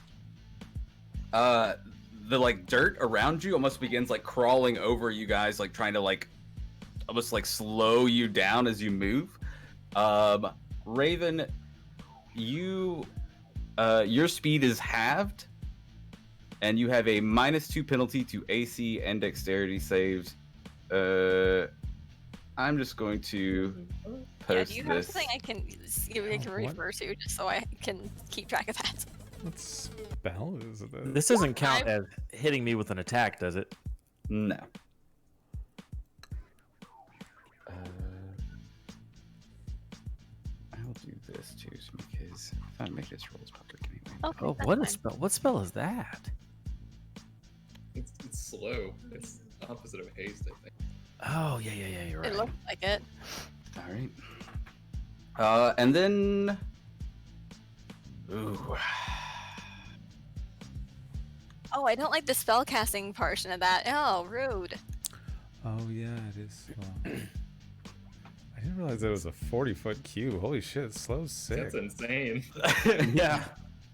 the like dirt around you almost begins like crawling over you guys, like trying to like almost like slow you down as you move. Raven, you your speed is halved, and you have a -2 penalty to AC and dexterity saves. I'm just going to post Do you have this. something I can refer to just so I can keep track of that? What spell is this? This doesn't count as hitting me with an attack, does it? No. I'll do this too, because if I make this rolls public anyway. Okay, Oh, that's what a fine. spell! What spell is that? It's slow. It's the opposite of haste, I think. Oh yeah, you're right. It looks like it. All right. And then, ooh, Oh, I don't like the spell casting portion of that. Oh, rude. Oh yeah, it is slow. I didn't realize it was a 40-foot cube. Holy shit, slow's sick. That's insane. yeah.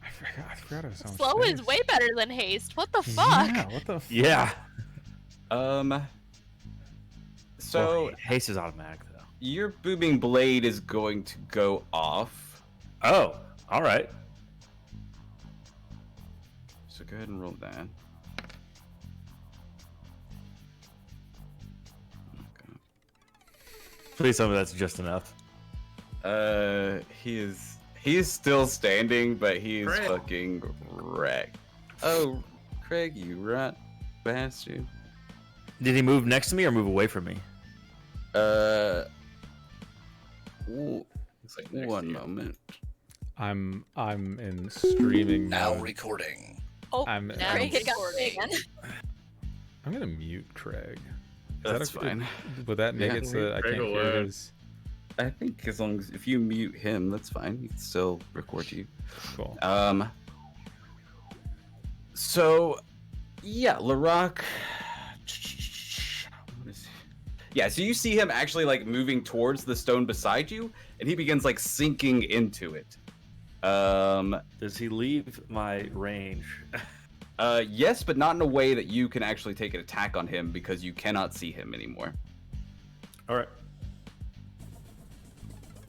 I forgot it was so much Slow is space. way better than haste. What the fuck? Yeah, what the fuck? Yeah. So Well, haste is automatic though. your booming blade is going to go off. Oh, all right. So go ahead and roll that. Please tell me that's just enough. He is still standing, but he is Craig. fucking wrecked. Oh, Craig, you rat bastard. Did he move next to me or move away from me? Ooh, Looks like next one to you. moment. I'm in streaming Now mode. recording. Oh, I'm Craig had got me again. I'm gonna mute Craig. Is That's okay? fine. Would that make Yeah. it so that I Craig can't will, hear his? I think as long as if you mute him, that's fine. He can still record you. Cool. So, yeah, Larock. Yeah, so you see him actually like moving towards the stone beside you, and he begins like sinking into it. Does he leave my range? Yes, but not in a way that you can actually take an attack on him because you cannot see him anymore. All right.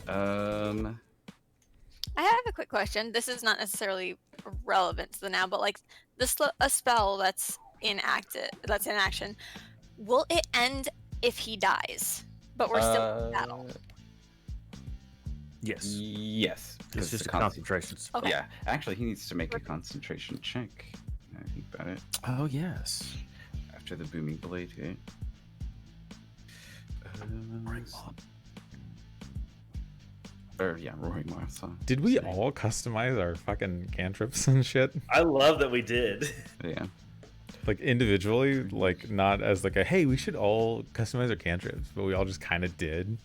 I have a quick question. This is not necessarily relevant to the now, but like a spell that's in action, will it end if he dies? But we're still in battle. Yes. Yes. It's just a con- concentration spell. Okay. Yeah, actually, he needs to make a concentration check. Now I think about it. Oh yes. After the booming blade hit. Roaring Moth. Did we all customize our fucking cantrips and shit? I love that we did. Yeah. Like individually, like not as like a hey, we should all customize our cantrips, but we all just kind of did.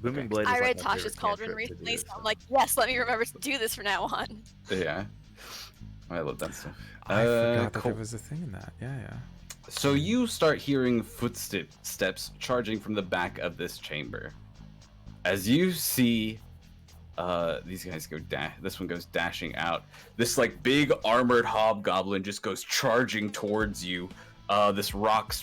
Booming blade. I is read like my Tasha's favorite Cauldron cantrip to recently, do, so I'm like, yes, let me remember to do this from now on. Yeah. I love that stuff. I forgot that cool. there was a thing in that. Yeah. So you start hearing footsteps charging from the back of this chamber. As you see these guys go this one goes dashing out. This like big armored hobgoblin just goes charging towards you. This rock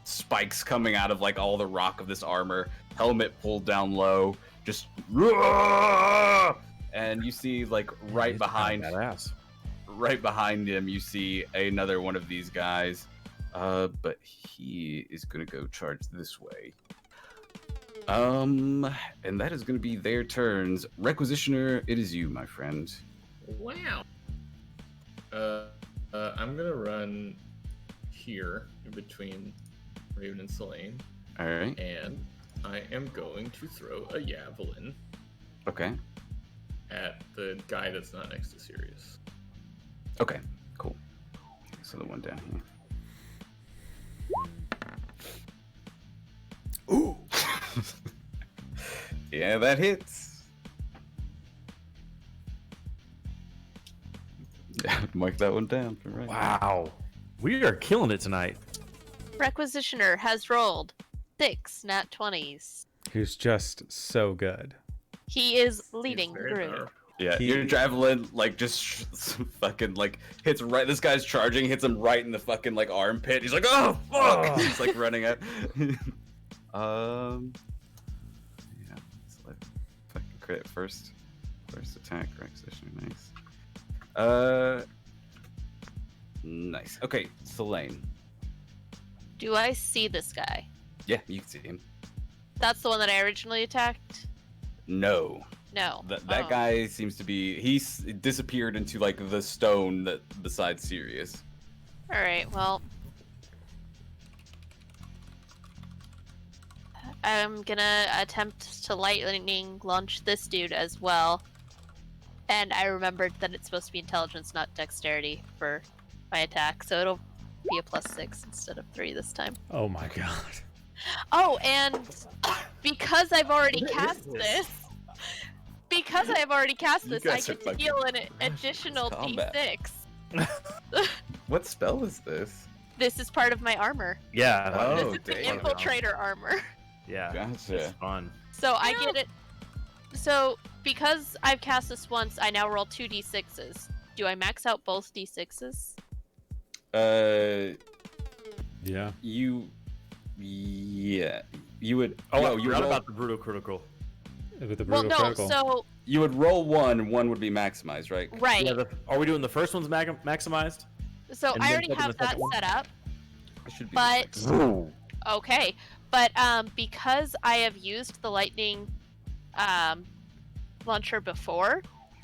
spikes coming out of like all the rock of this armor, helmet pulled down low, just and you see like right behind him you see another one of these guys. But he is gonna go charge this way. And that is gonna be their turns. Requisitioner, it is you, my friend. Wow. I'm gonna run here in between Raven and Selene, All right. and I am going to throw a javelin Okay. at the guy that's not next to Sirius. Okay. Cool. So the one down here. Ooh. Yeah, that hits. Yeah, mark that one down for right. Wow. We are killing it tonight. Requisitioner has rolled 6 nat 20s. He's just so good. He is He's leading the very group. powerful. Yeah, He- your javelin like just fucking like hits right. This guy's charging, hits him right in the fucking like armpit. He's like, oh fuck! He's like running out. Yeah, it's like fucking crit first attack, requisition, nice. Nice. Okay, Selene. Do I see this guy? Yeah, you can see him. That's the one that I originally attacked? No, No. that Oh. guy seems to be. He's disappeared into like the stone that beside Sirius. Alright, well. I'm gonna attempt to lightning launch this dude as well. And I remembered that it's supposed to be intelligence, not dexterity for my attack, so it'll be a +6 instead of 3 this time. Oh my god. Oh, and because I've already cast this, I You guys get are to fucking deal an additional combat. d6. What spell is this? This is part of my armor. Yeah. Oh, This is the damn. infiltrator armor. Yeah. Gotcha. It's fun. So I get it. So because I've cast this once, I now roll 2 d6s. Do I max out both d6s? Yeah. Yeah, you would. Oh, no, I you forgot roll, about the brutal critical. With the Well, brutal no. critical. So you would roll one would be maximized, right? right. Yeah. Are we doing the first one's maximized? So and I then already open have the that second one? set up. It should be But maximized. okay, but because I have used the lightning launcher before,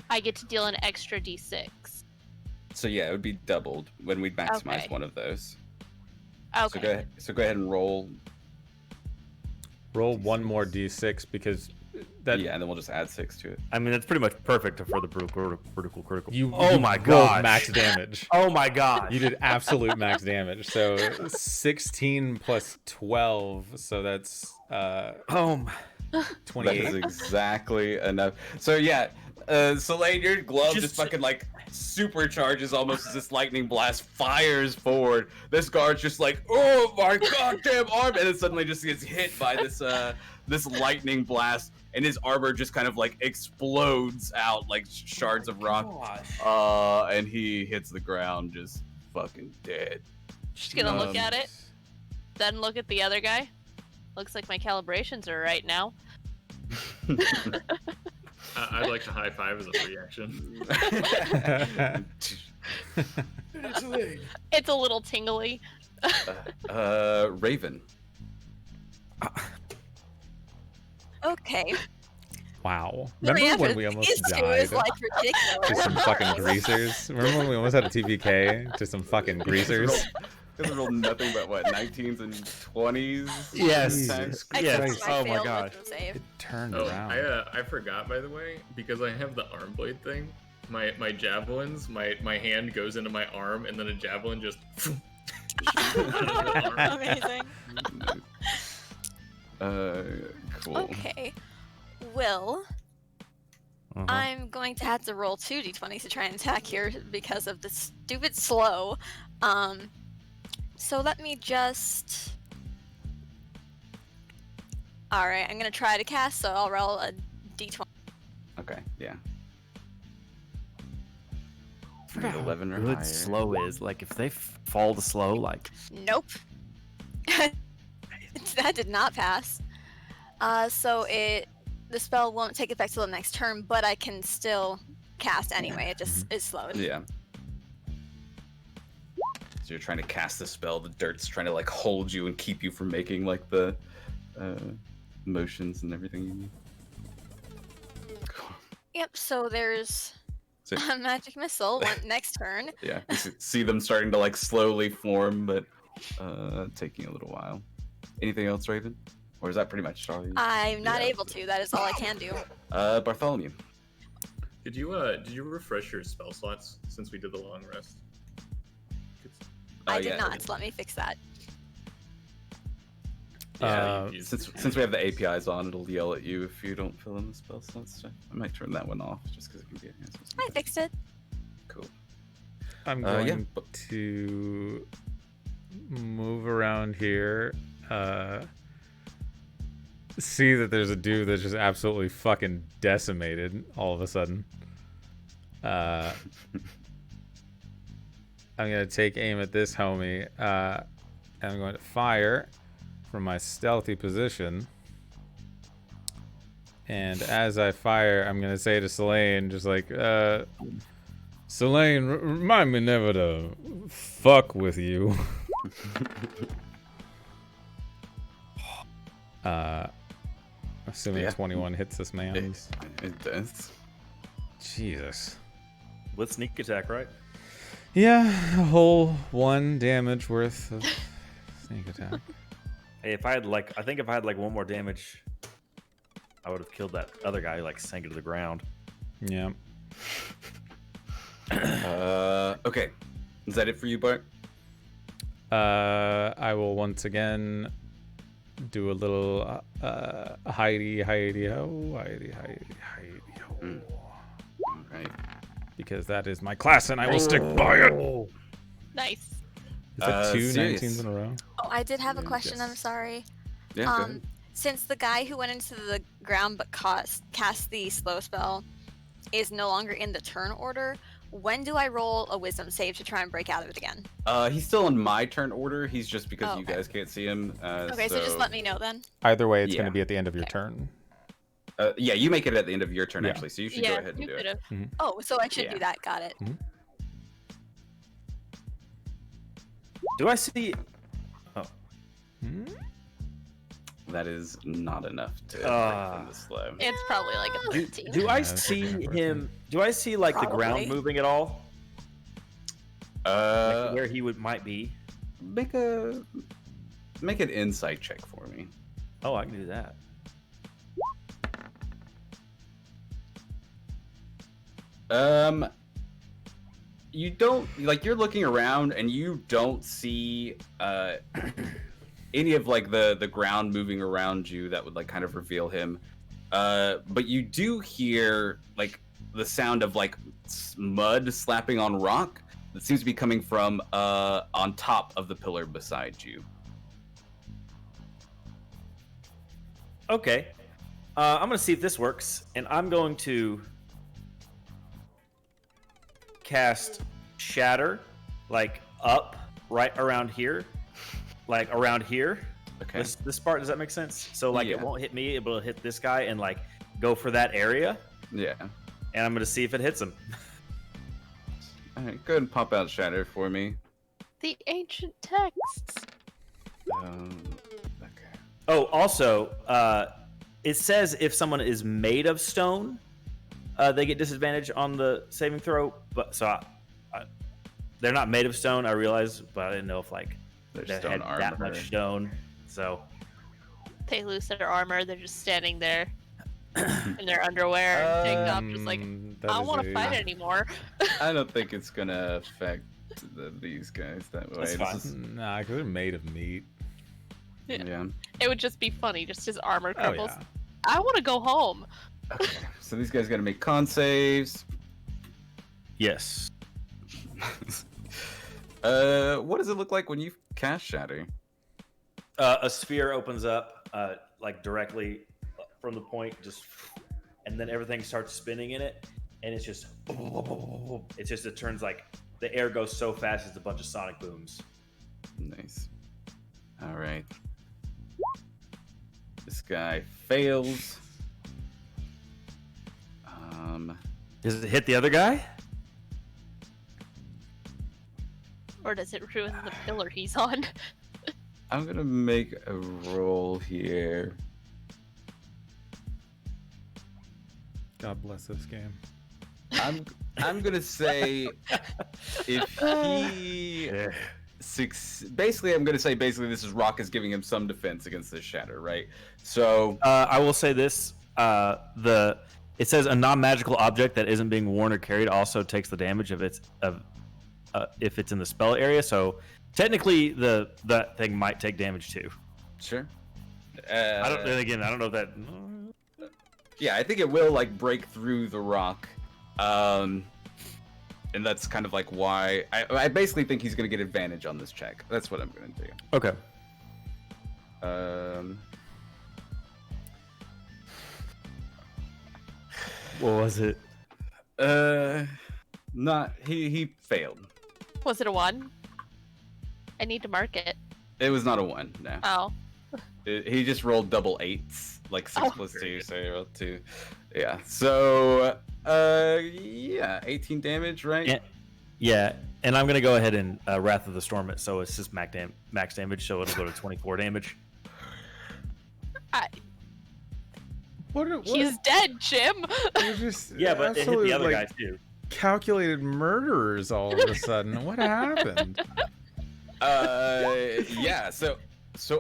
I get to deal an extra d6. So yeah, it would be doubled when we'd maximize Okay. one of those. Okay. So go ahead and roll. Roll one more d6 because that Yeah, and then we'll just add 6 to it. I mean, that's pretty much perfect for the brutal critical. you. Oh you my rolled god. max damage. Oh my god. You did absolute max damage. So 16 plus 12. So that's Oh my. That 28. is exactly enough. So yeah, Selene, your glove just fucking like supercharges almost as this lightning blast fires forward. This guard's just like, oh my goddamn arm, and then suddenly just gets hit by this this lightning blast, and his armor just kind of like explodes out like shards of rock. And he hits the ground just fucking dead. Just gonna look at it, then look at the other guy. Looks like my calibrations are right now. I'd like to high five as a free action. It's a little tingly. Raven. Okay. Wow. The Remember when answer we almost is to died is like to ridiculous. some fucking greasers? Remember when we almost had a TPK to some fucking greasers? This is nothing but what, 19s and 20s? Yes. Times? I Yes. think I Oh my failed gosh. wisdom save. It turned Oh, around. I forgot, by the way, because I have the arm blade thing. My javelins, my hand goes into my arm, and then a javelin just shoots out of the arm. Amazing. Cool. Okay. Will, Uh-huh. I'm going to have to roll 2 d20s to try and attack here because of the stupid slow. So let me just. Alright, I'm gonna try to cast, so I'll roll a d20. Okay, yeah. forgot how 11 or good higher. slow is. Like if they fall to slow, like Nope. That did not pass. So the spell won't take effect till the next turn, but I can still cast anyway. It just is slowed. Yeah. So you're trying to cast the spell, the dirt's trying to like hold you and keep you from making like the motions and everything you need. Cool. Yep. So there's So, Magic missile. Next turn. yeah, you see them starting to like slowly form, but taking a little while. Anything else, Raven? Or is that pretty much all you? I'm not Yeah. able to. That is all I can do. Bartholomew. Did you refresh your spell slots since we did the long rest? I did yeah. not. So let me fix that. Yeah, you used Since we have the APIs on, it'll yell at you if you don't fill in the spell slots. So I might turn that one off just because it can be enhanced. I fixed it. Cool. I'm going to move around here. See that there's a dude that's just absolutely fucking decimated all of a sudden. I'm gonna take aim at this homie. And I'm going to fire from my stealthy position. And as I fire, I'm gonna say to Selene, just like, Selene, remind me never to fuck with you. Assuming 21 hits this man. It does. Jesus. With sneak attack, right? Yeah, a whole 1 damage worth of sneak attack. Hey, if I had one more damage, I would have killed that other guy who like sank to the ground. Yeah. Okay. Is that it for you, Bart? I will once again do a little hidey ho. All right. Because that is my class and I will stick by it. Nice. Is that 2 Sirius. 19s in a row? Oh, I did have a Yes. question. I'm sorry. Yeah. go ahead. Since the guy who went into the ground but cast the slow spell is no longer in the turn order, when do I roll a wisdom save to try and break out of it again? He's still in my turn order. He's just because Oh, you okay. guys can't see him. Okay, so just let me know then. Either way, it's going Yeah. to be at the end of your Okay. turn. Yeah, you make it at the end of your turn Yeah. actually, so you should Yeah, go ahead and you do could it. have. Oh, so I should Yeah. do that. Got it. Do I see? Hmm? That is not enough to break from the slow. It's probably like a 13. Do I Yeah, that's see pretty him? Do I see like the ground Probably. moving at all? Like where he might be? Make an insight check for me. Oh, I can do that. You don't like you're looking around and you don't see any of like the ground moving around you that would like kind of reveal him. But you do hear like the sound of like mud slapping on rock that seems to be coming from on top of the pillar beside you. Okay. I'm gonna see if this works, and I'm going to cast Shatter, like up, right around here, like around here. Okay. This part, does that make sense? So like Yeah. it won't hit me, it'll hit this guy and like go for that area, Yeah. and I'm gonna see if it hits him. All right. Go ahead and pop out Shatter for me. The ancient texts. Okay. Oh, also, it says if someone is made of stone, they get disadvantage on the saving throw. But so they're not made of stone, I realize, but I didn't know if like There's they stone had that armor. much stone. So They lose their armor. They're just standing there in their underwear and tank top, just like, That I don't is want to fight anymore. I don't think it's gonna affect these guys that way. That's This fine. is- Nah, because they're made of meat. yeah. It would just be funny, just his armor Oh, cripples. yeah. I want to go home. Okay. So these guys gotta make con saves. yes, What does it look like when you cast Shatter? a sphere opens up like directly from the point, just and then everything starts spinning in it, and it's just it turns like the air goes so fast it's a bunch of sonic booms. Nice. All right. This guy fails. Does it hit the other guy? Or does it ruin the pillar he's on? I'm gonna make a roll here. God bless this game. I'm gonna say if he basically, I'm gonna say this is Rock is giving him some defense against this shatter, right? So I will say this: it says a non-magical object that isn't being worn or carried also takes the damage if it's in the spell area. So technically, that thing might take damage too. sure. I don't know if that. Yeah, I think it will like break through the rock, and that's kind of like why I basically think he's gonna get advantage on this check. That's what I'm gonna do. Okay. What was it? Not he failed. Was it a 1? I need to mark it. It was not a 1. No. Oh. He just rolled double 8s, like 6 plus 2, so he rolled 2. Yeah. So, 18 damage, right? Yeah. And I'm gonna go ahead and Wrath of the Storm it, so it's just max damage, so it'll go to 24 damage. He's dead, Jim. Yeah, but it hit the other guy too. Calculated murderers all of a sudden. What happened? Yeah. So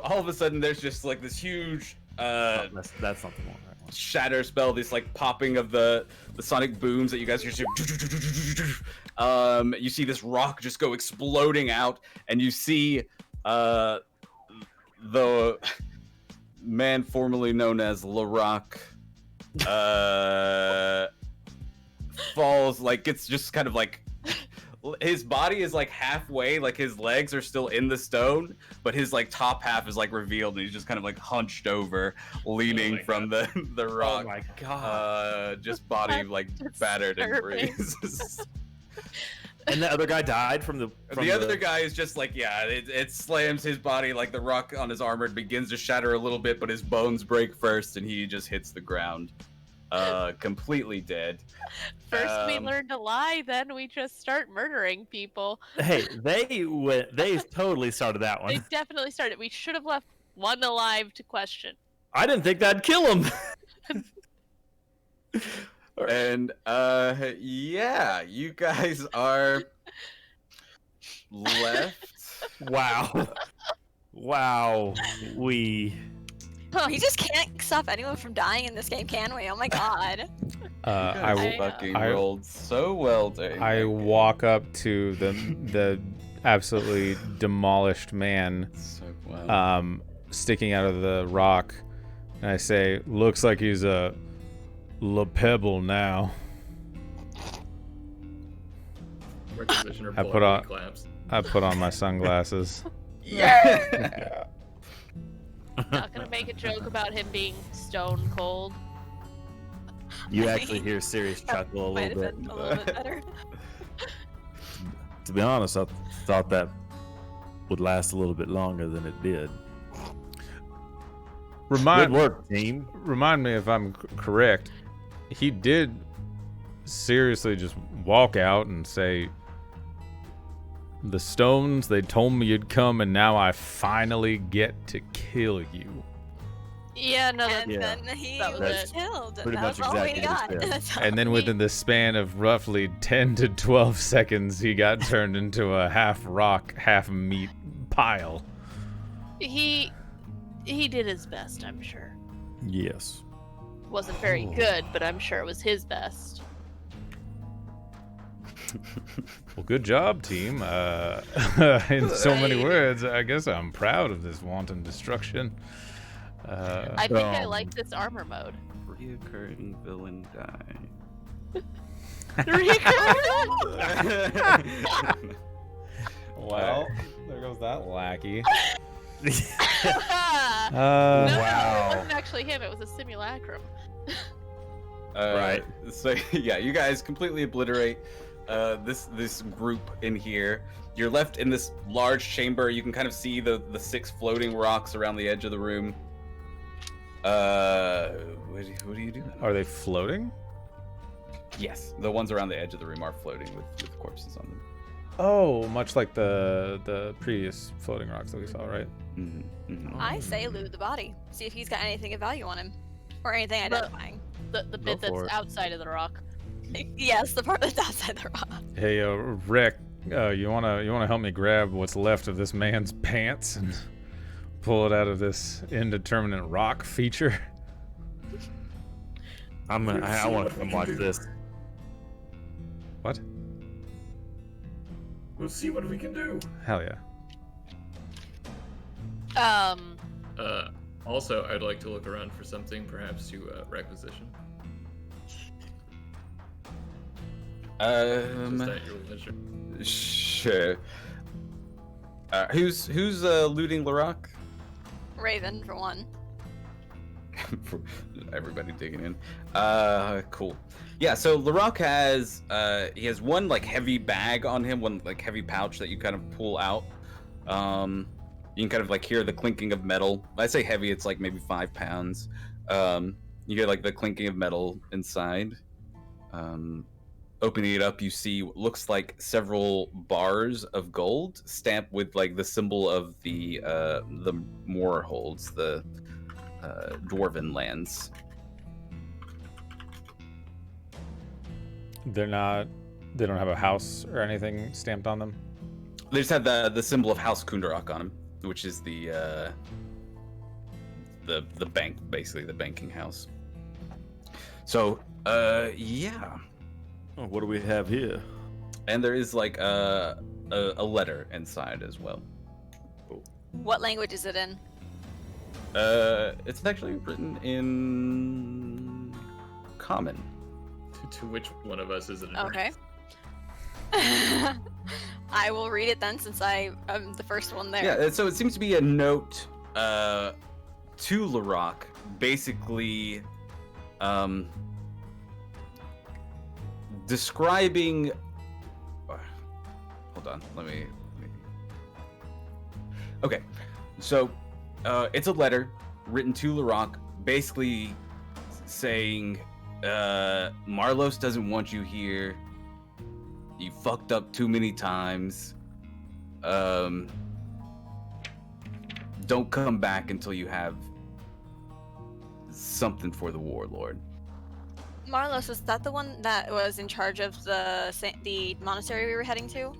all of a sudden, there's just like this huge That's something more. Right? shatter spell, this like popping of the sonic booms that you guys hear. You see this rock just go exploding out, and you see the man formerly known as LaRock falls, like it's just kind of like his body is like halfway, like his legs are still in the stone, but his like top half is like revealed, and he's just kind of like hunched over, leaning from the rock. Oh my god! Just body like battered and disturbing. bruised. And the other guy died from the other guy is just like, it slams his body, like the rock on his armor begins to shatter a little bit, but his bones break first, and he just hits the ground, completely dead. First we learn to lie, then we just start murdering people. Hey, they totally started that one. They definitely started. We should have left one alive to question. I didn't think that'd kill him. And you guys are left. Wow. We just can't stop anyone from dying in this game, can we? Oh my god. I fucking rolled so well, Dave. I walk up to the absolutely demolished man, so well. sticking out of the rock, and I say, "Looks like he's a La Pebble now." Requisitioner I put on my sunglasses. Yeah. Not gonna make a joke about him being stone cold. You actually hear Sirius chuckle a Might little have bit. been a little bit better. To be honest, I thought that would last a little bit longer than it did. Good work, team. Remind me if I'm correct. He did seriously just walk out and say, "The stones, they told me you'd come, and now I finally get to kill you." Yeah, no, And Yeah. then he That was was it. killed. Pretty That was much all we exactly what got. he said. That's all And then we- within the span of roughly 10 to 12 seconds, he got turned into a half rock, half meat pile. he did his best, I'm sure. Yes. Wasn't very good, but I'm sure it was his best. Well, good job, team. In so many words, I guess I'm proud of this wanton destruction. I think I like this armor mode. Reoccurring villain die. Well, there goes that lackey. No, Wow. it wasn't actually him. It was a simulacrum. Right. So yeah, you guys completely obliterate this group in here. You're left in this large chamber. You can kind of see the 6 floating rocks around the edge of the room. What do you do? Are they floating? Yes, the ones around the edge of the room are floating with corpses on them. Oh, much like the previous floating rocks that we saw, right? Mm-hmm, mm-hmm. I say loot the body. See if he's got anything of value on him. Or anything But- identifying. The bit for that's it. outside of the rock. Yes, the part that's outside the rock. Hey, Rick, you wanna help me grab what's left of this man's pants and pull it out of this indeterminate rock feature? I want to come watch this. What? We'll see what we can do. Hell yeah. Also, I'd like to look around for something, perhaps to requisition. Just at your leisure. Sure. Who's looting Larock? Raven, for one. For everybody digging in. Cool. Yeah, so Larock has he has one like heavy bag on him, one like heavy pouch that you kind of pull out. You can kind of like hear the clinking of metal. I say heavy, it's like maybe 5 pounds. You hear like the clinking of metal inside. Opening it up, you see what looks like several bars of gold stamped with like the symbol of the Moorholds, the dwarven lands. They don't have a house or anything stamped on them? They just have the symbol of House Kundarak on them, which is the bank, basically the banking house. So, yeah. Oh, what do we have here? And there is like a letter inside as well. What language is it in? It's actually written in Common. To which one of us is it? Okay. I will read it then, since I am the first one there. Yeah, so it seems to be a note to Larock, basically describing. Hold on, let me. Okay, so it's a letter written to Larock, basically saying, Marlos doesn't want you here. You fucked up too many times. Don't come back until you have something for the warlord. Marlos, was that the one that was in charge of the monastery we were heading to?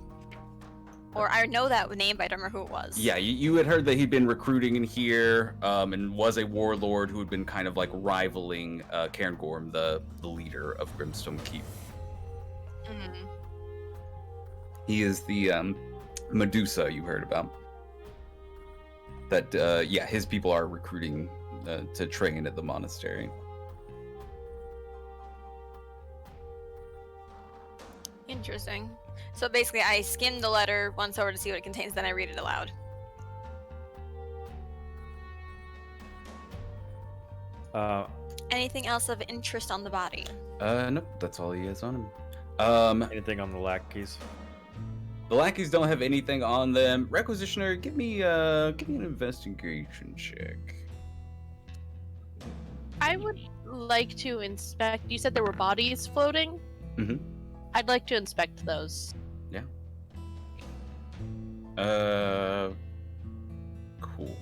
Or I know that name, but I don't remember who it was. Yeah, you had heard that he'd been recruiting in here, and was a warlord who had been kind of like rivaling Cairngorm, the leader of Grimstone Keep. Mm-hmm. He is the Medusa you heard about. That, yeah, his people are recruiting to train at the monastery. Interesting. So basically, I skim the letter once over to see what it contains, then I read it aloud. Anything else of interest on the body? Nope, that's all he has on him. Anything on the lackeys? The lackeys don't have anything on them. Requisitioner, give me an investigation check. I would like to inspect. You said there were bodies floating? Mm-hmm. I'd like to inspect those. Yeah. Cool.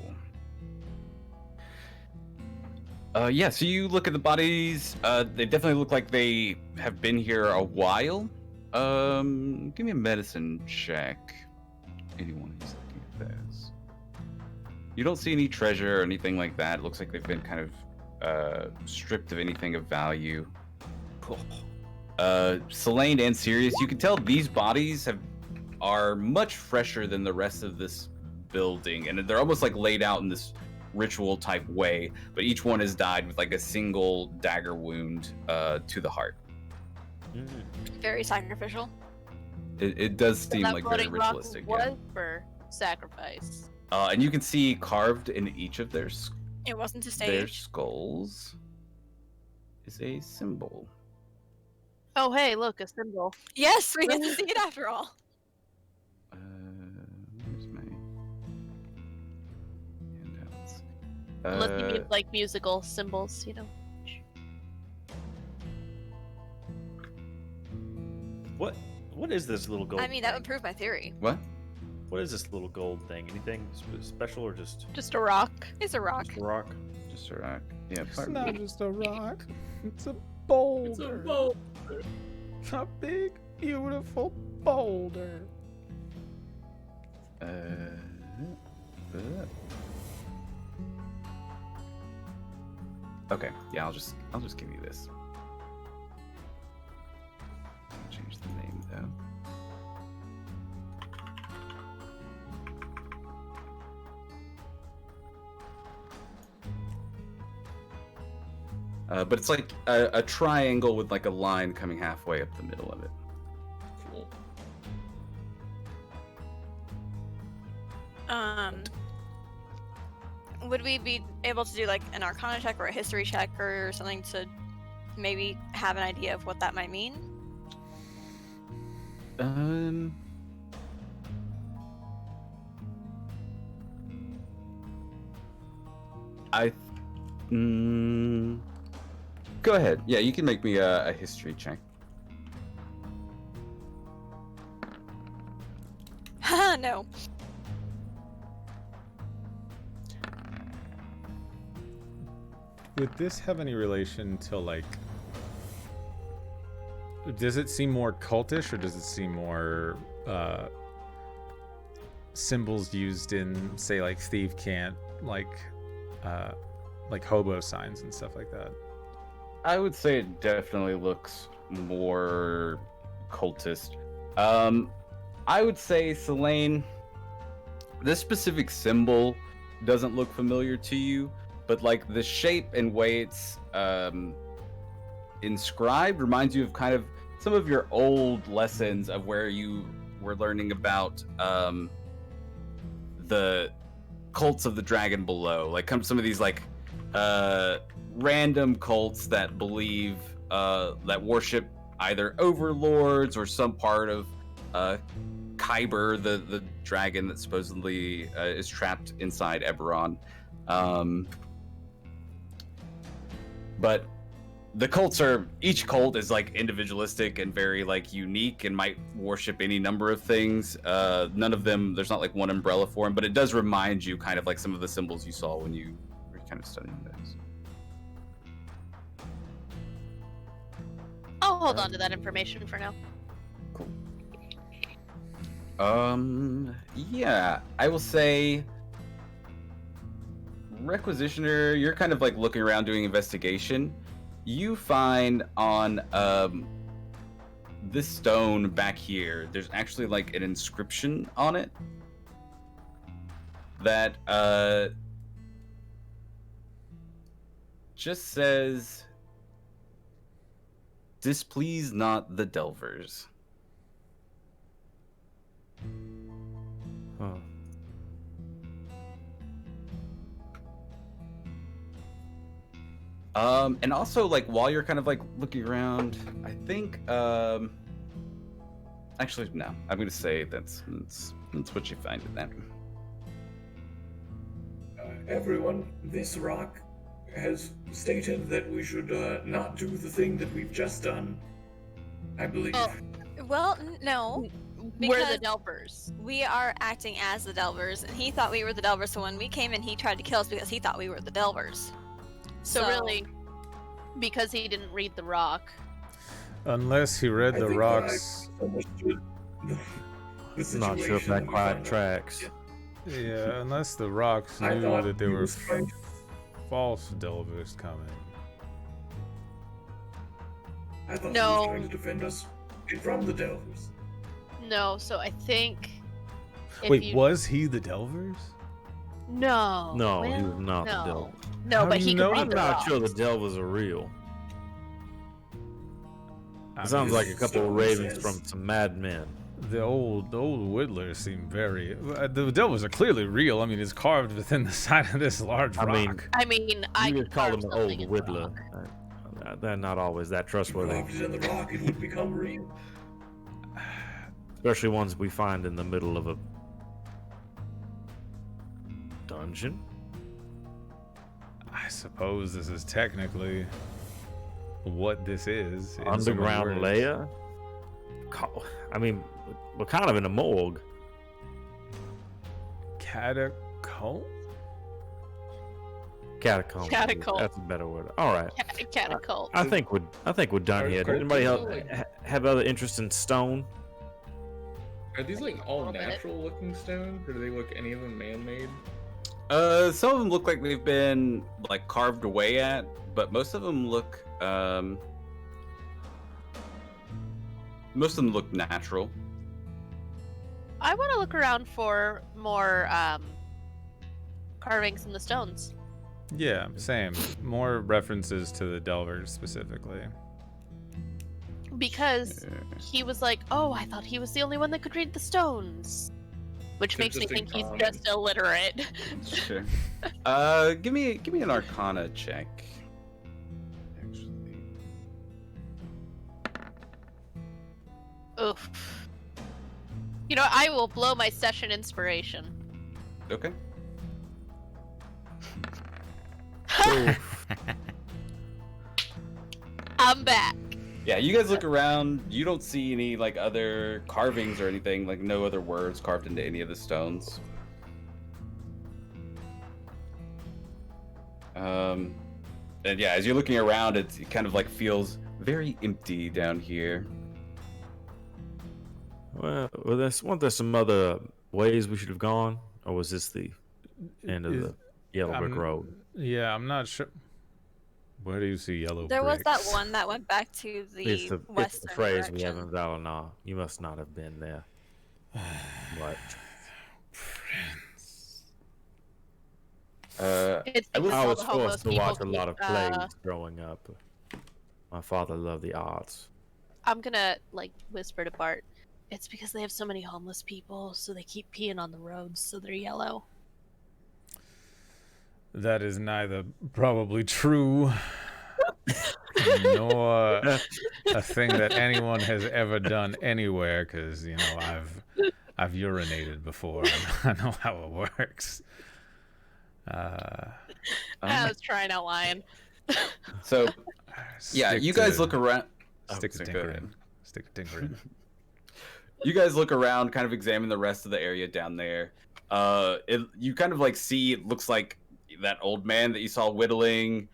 Yeah, so you look at the bodies, they definitely look like they have been here a while. Give me a medicine check. Anyone who's looking at this. You don't see any treasure or anything like that. It looks like they've been kind of stripped of anything of value. Selene and Sirius, you can tell these bodies are much fresher than the rest of this building, and they're almost like laid out in this ritual type way, but each one has died with like a single dagger wound to the heart. Very sacrificial. It does seem That like very floating rock ritualistic. was Yeah. for sacrifice. And you can see carved in each of their It wasn't a their stage. skulls is a symbol. Oh, hey, look, a symbol. Yes, we get to see it after all. Where's my handouts? Unless you mean like musical symbols, you know. What is this little gold? I mean, that would prove my theory. What? What is this little gold thing? Anything special or just Just a rock. It's a rock. a rock? Just a rock. Yeah, It's part- not just a rock. It's a It's a boulder. bowl. A big, beautiful boulder. Okay, yeah, I'll just give you this. I'll change the name though. But it's like a triangle with like a line coming halfway up the middle of it. Cool. Would we be able to do like an Arcana check or a History check or something to maybe have an idea of what that might mean? Go ahead. Yeah, you can make me a history check. Haha, no. Would this have any relation to, like... Does it seem more cultish, or does it seem more symbols used in, say, like thief can't, like hobo signs and stuff like that? I would say it definitely looks more cultist. I would say, Selene, this specific symbol doesn't look familiar to you, but like the shape and way it's inscribed reminds you of kind of some of your old lessons of where you were learning about the cults of the dragon below. Like some of these like random cults that believe that worship either overlords or some part of Kyber, the dragon that supposedly is trapped inside Eberron. But the cults each cult is like individualistic and very like unique and might worship any number of things. None of them, there's not like one umbrella for them, but it does remind you kind of like some of the symbols you saw when you were kind of studying those. I'll hold on to that information for now. Cool. Yeah, I will say, Requisitioner, you're kind of like looking around doing investigation. You find on this stone back here, there's actually like an inscription on it that just says, "Displease not the Delvers." Huh. And also, like, while you're kind of like looking around, I think, actually, no, I'm gonna say that's what you find in that. Everyone, this rock has stated that we should not do the thing that we've just done. I believe. Oh, well, no. We're Because the Delvers. we are acting as the Delvers, and he thought we were the Delvers, so when we came in, he tried to kill us because he thought we were the Delvers. So really, because he didn't read the rock. Unless he read I the think rocks. that I understood the Not sure if situation that we quite found. tracks. Yeah, unless the rocks I knew thought that they he were was trying to- false Delvers coming. I thought he No. was trying to defend us from the Delvers. No, so I think. If Wait, you... was he the Delvers? No. No, he well, was not no. the Delver. No, How but do he you could know read I'm the not rock. sure the Delvers are real. I It sounds mean, like a couple of Stone ravens says- from some madmen. the old whittlers seem very. The Delvers are clearly real. I mean, it's carved within the side of this large I rock. mean, I mean, I You could could call carve them an something old in the whittler. rock. They're not always that If you trustworthy, carved it in the rock, it would become real. especially ones we find in the middle of a dungeon. I suppose this is technically what this is. in so many Underground words. layer. I mean, we're kind of in a morgue. Catacomb? Catacomb. Catacomb. That's a better word. All right. Catacomb. I think we're done here. Does anybody else have other interest in stone? Are these like A all little bit. natural looking stone, or do they look any of them man-made? Some of them look like they've been like carved away at, but most of them look natural. I want to look around for more carvings in the stones. Yeah, same. More references to the Delvers specifically. Because he was like, oh, I thought he was the only one that could read the stones. Which They're makes me just in think he's common. just illiterate. Sure. Give me an Arcana check. Actually. Oof. You know, I will blow my session inspiration. Okay. I'm back. Yeah, you guys look around. You don't see any like other carvings or anything, like no other words carved into any of the stones. And yeah, as you're looking around, it kind of like feels very empty down here. Well, weren't there some other ways we should have gone, or was this the end of the yellow brick road? Yeah, I'm not sure. Where do you see yellow There was that bricks? one that went back to the It's the western phrase we direction. have in Valinor. You must not have been there. What? It's I because I all was the homeless forced to people watch a lot of keep, plays growing up. My father loved the arts. I'm gonna like whisper to Bart. It's because they have so many homeless people, so they keep peeing on the roads, so they're yellow. That is neither probably true nor a thing that anyone has ever done anywhere, because you know I've urinated before and I know how it works. I was trying out lying. So yeah, Stick you guys to- look around. Stick to so go tinkering. ahead. Stick to tinkering. You guys look around, kind of examine the rest of the area down there. You kind of like see, it looks like that old man that you saw whittling.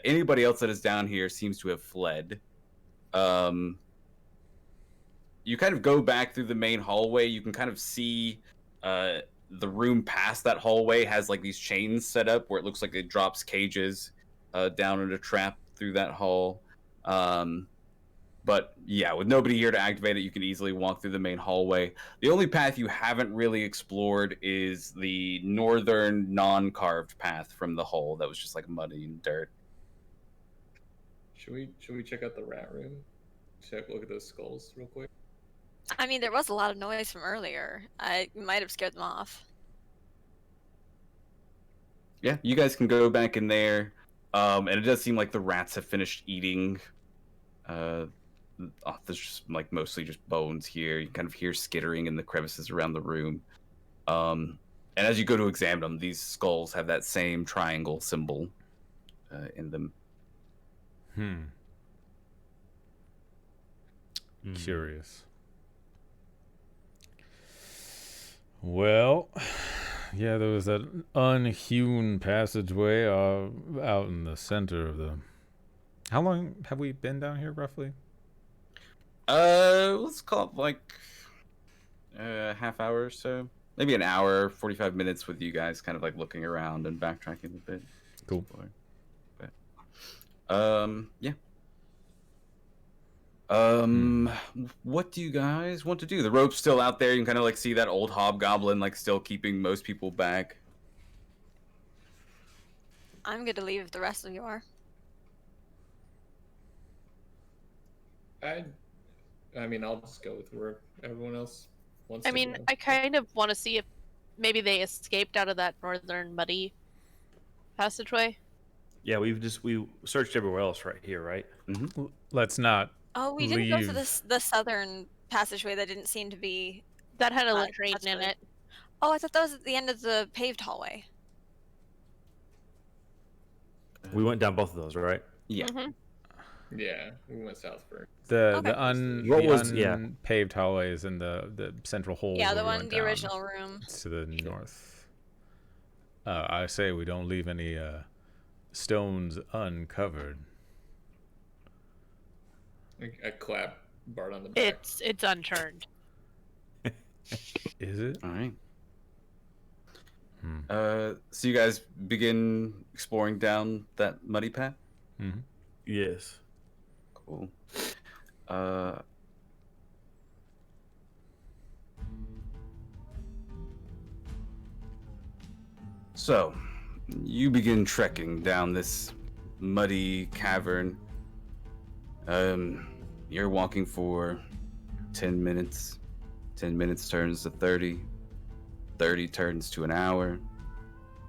Anybody else that is down here seems to have fled. You kind of go back through the main hallway. You can kind of see the room past that hallway has like these chains set up where it looks like it drops cages down in a trap through that hall. But yeah, with nobody here to activate it, you can easily walk through the main hallway. The only path you haven't really explored is the northern non-carved path from the hole that was just like muddy and dirt. Should we check out the rat room? Look at those skulls real quick. I mean, there was a lot of noise from earlier. I might have scared them off. Yeah, you guys can go back in there. And it does seem like the rats have finished eating. There's just like mostly just bones here. You kind of hear skittering in the crevices around the room. And as you go to examine them, these skulls have that same triangle symbol in them. Curious. Well, yeah, there was that unhewn passageway out in the center of the... How long have we been down here, roughly? Let's call it like a half hour or so. Maybe an hour, 45 minutes with you guys kind of like looking around and backtracking a bit. Cool. But, yeah. What do you guys want to do? The rope's still out there. You can kind of like see that old hobgoblin like still keeping most people back. I'm good to leave if the rest of you are. I mean, I'll just go with where everyone else wants I to mean, go. I kind of want to see if maybe they escaped out of that northern muddy passageway. Yeah, we searched everywhere else right here, right? Let's not Oh, we didn't go to leave. the southern passageway that didn't seem to be... That had a Uh, latrine that's in right. it. Oh, I thought that was at the end of the paved hallway. We went down both of those, right? Yeah. Yeah, we went south first. The Okay. What the was- yeah. unpaved hallways in the central hole. Yeah, where the we one, went the down. original room. It's to the north. I say we don't leave any stones uncovered. I clap Bart on the back. It's unturned. Is it? All right. So you guys begin exploring down that muddy path? Mm-hmm. Yes. Cool. So, you begin trekking down this muddy cavern. You're walking for 10 minutes. 10 minutes turns to 30. 30 turns to an hour.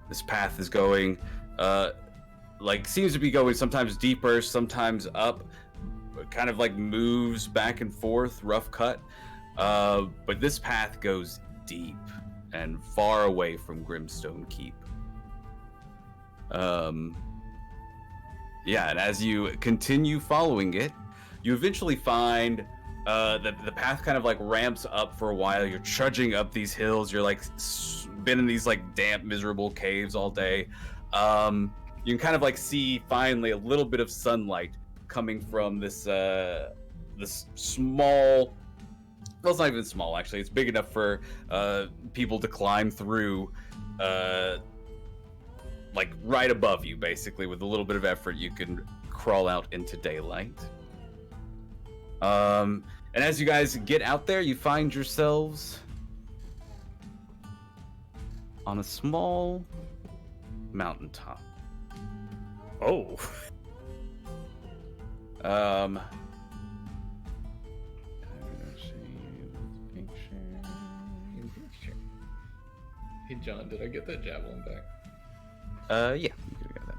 This path is going, seems to be going sometimes deeper, sometimes up. Kind of like moves back and forth, rough cut. But this path goes deep and far away from Grimstone Keep. And as you continue following it, you eventually find the path kind of like ramps up for a while. You're trudging up these hills. You're like been in these like damp, miserable caves all day. You can kind of like see finally a little bit of sunlight coming from this small. Well, it's not even small actually. It's big enough for people to climb through. Like right above you, basically, with a little bit of effort, you can crawl out into daylight. And as you guys get out there, you find yourselves on a small mountaintop. Oh. Hey John, did I get that javelin back? Yeah, you could have got that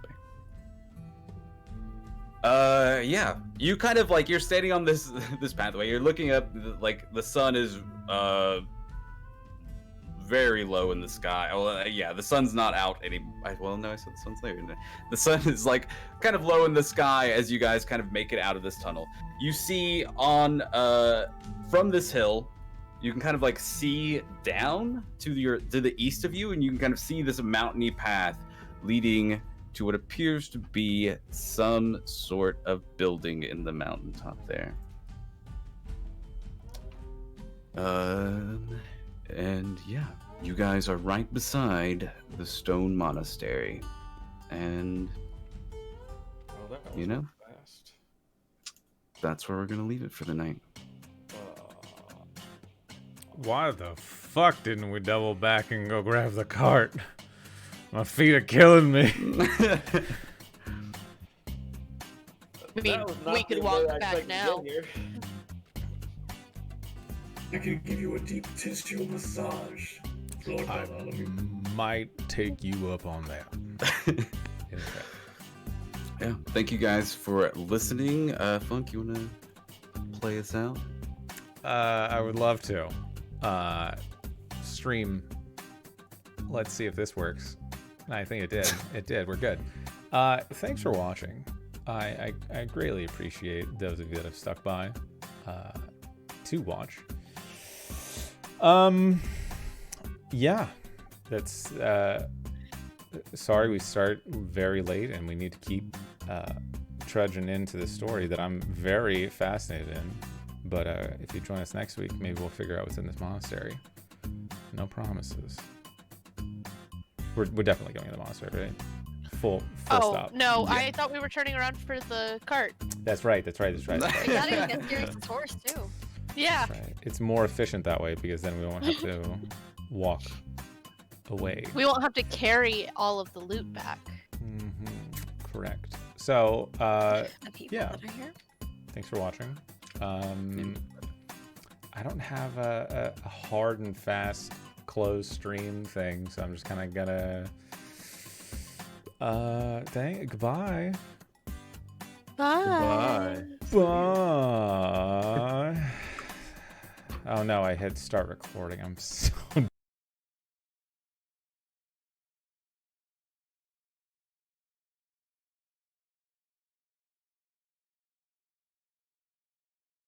back. Yeah. You kind of like you're standing on this pathway. You're looking up, like the sun is very low in the sky. Well, yeah, the sun's not out any. Well, no, I said the sun's there. Isn't it? The sun is like kind of low in the sky as you guys kind of make it out of this tunnel. You see on from this hill. You can kind of like see down to the east of you, and you can kind of see this mountainy path leading to what appears to be some sort of building in the mountaintop there. And yeah, you guys are right beside the stone monastery, and you know, that's where we're gonna leave it for the night. Why the fuck didn't we double back and go grab the cart? My feet are killing me. I mean, we could walk back now. I can give you a deep tissue massage. Lord, I might take you up on that. Yeah, thank you guys for listening. Funk, you wanna play us out? I would love to. Stream. Let's see if this works. I think it did. It did. We're good. Thanks for watching. I greatly appreciate those of you that have stuck by to watch. Yeah, that's sorry we start very late and we need to keep trudging into the story that I'm very fascinated in. But if you join us next week, maybe we'll figure out what's in this monastery. No promises. We're definitely going to the monastery, right? Full stop. No, Yeah. I thought we were turning around for the cart. That's right. We gotta get Sirius' horse too. Yeah. That's right. It's more efficient that way because then we won't have to walk away. We won't have to carry all of the loot back. Correct. So, The people yeah. that are here. Thanks for watching. I don't have a hard and fast close stream thing, so I'm just kind of gonna goodbye. Bye. Bye. Oh no, I hit start recording. I'm so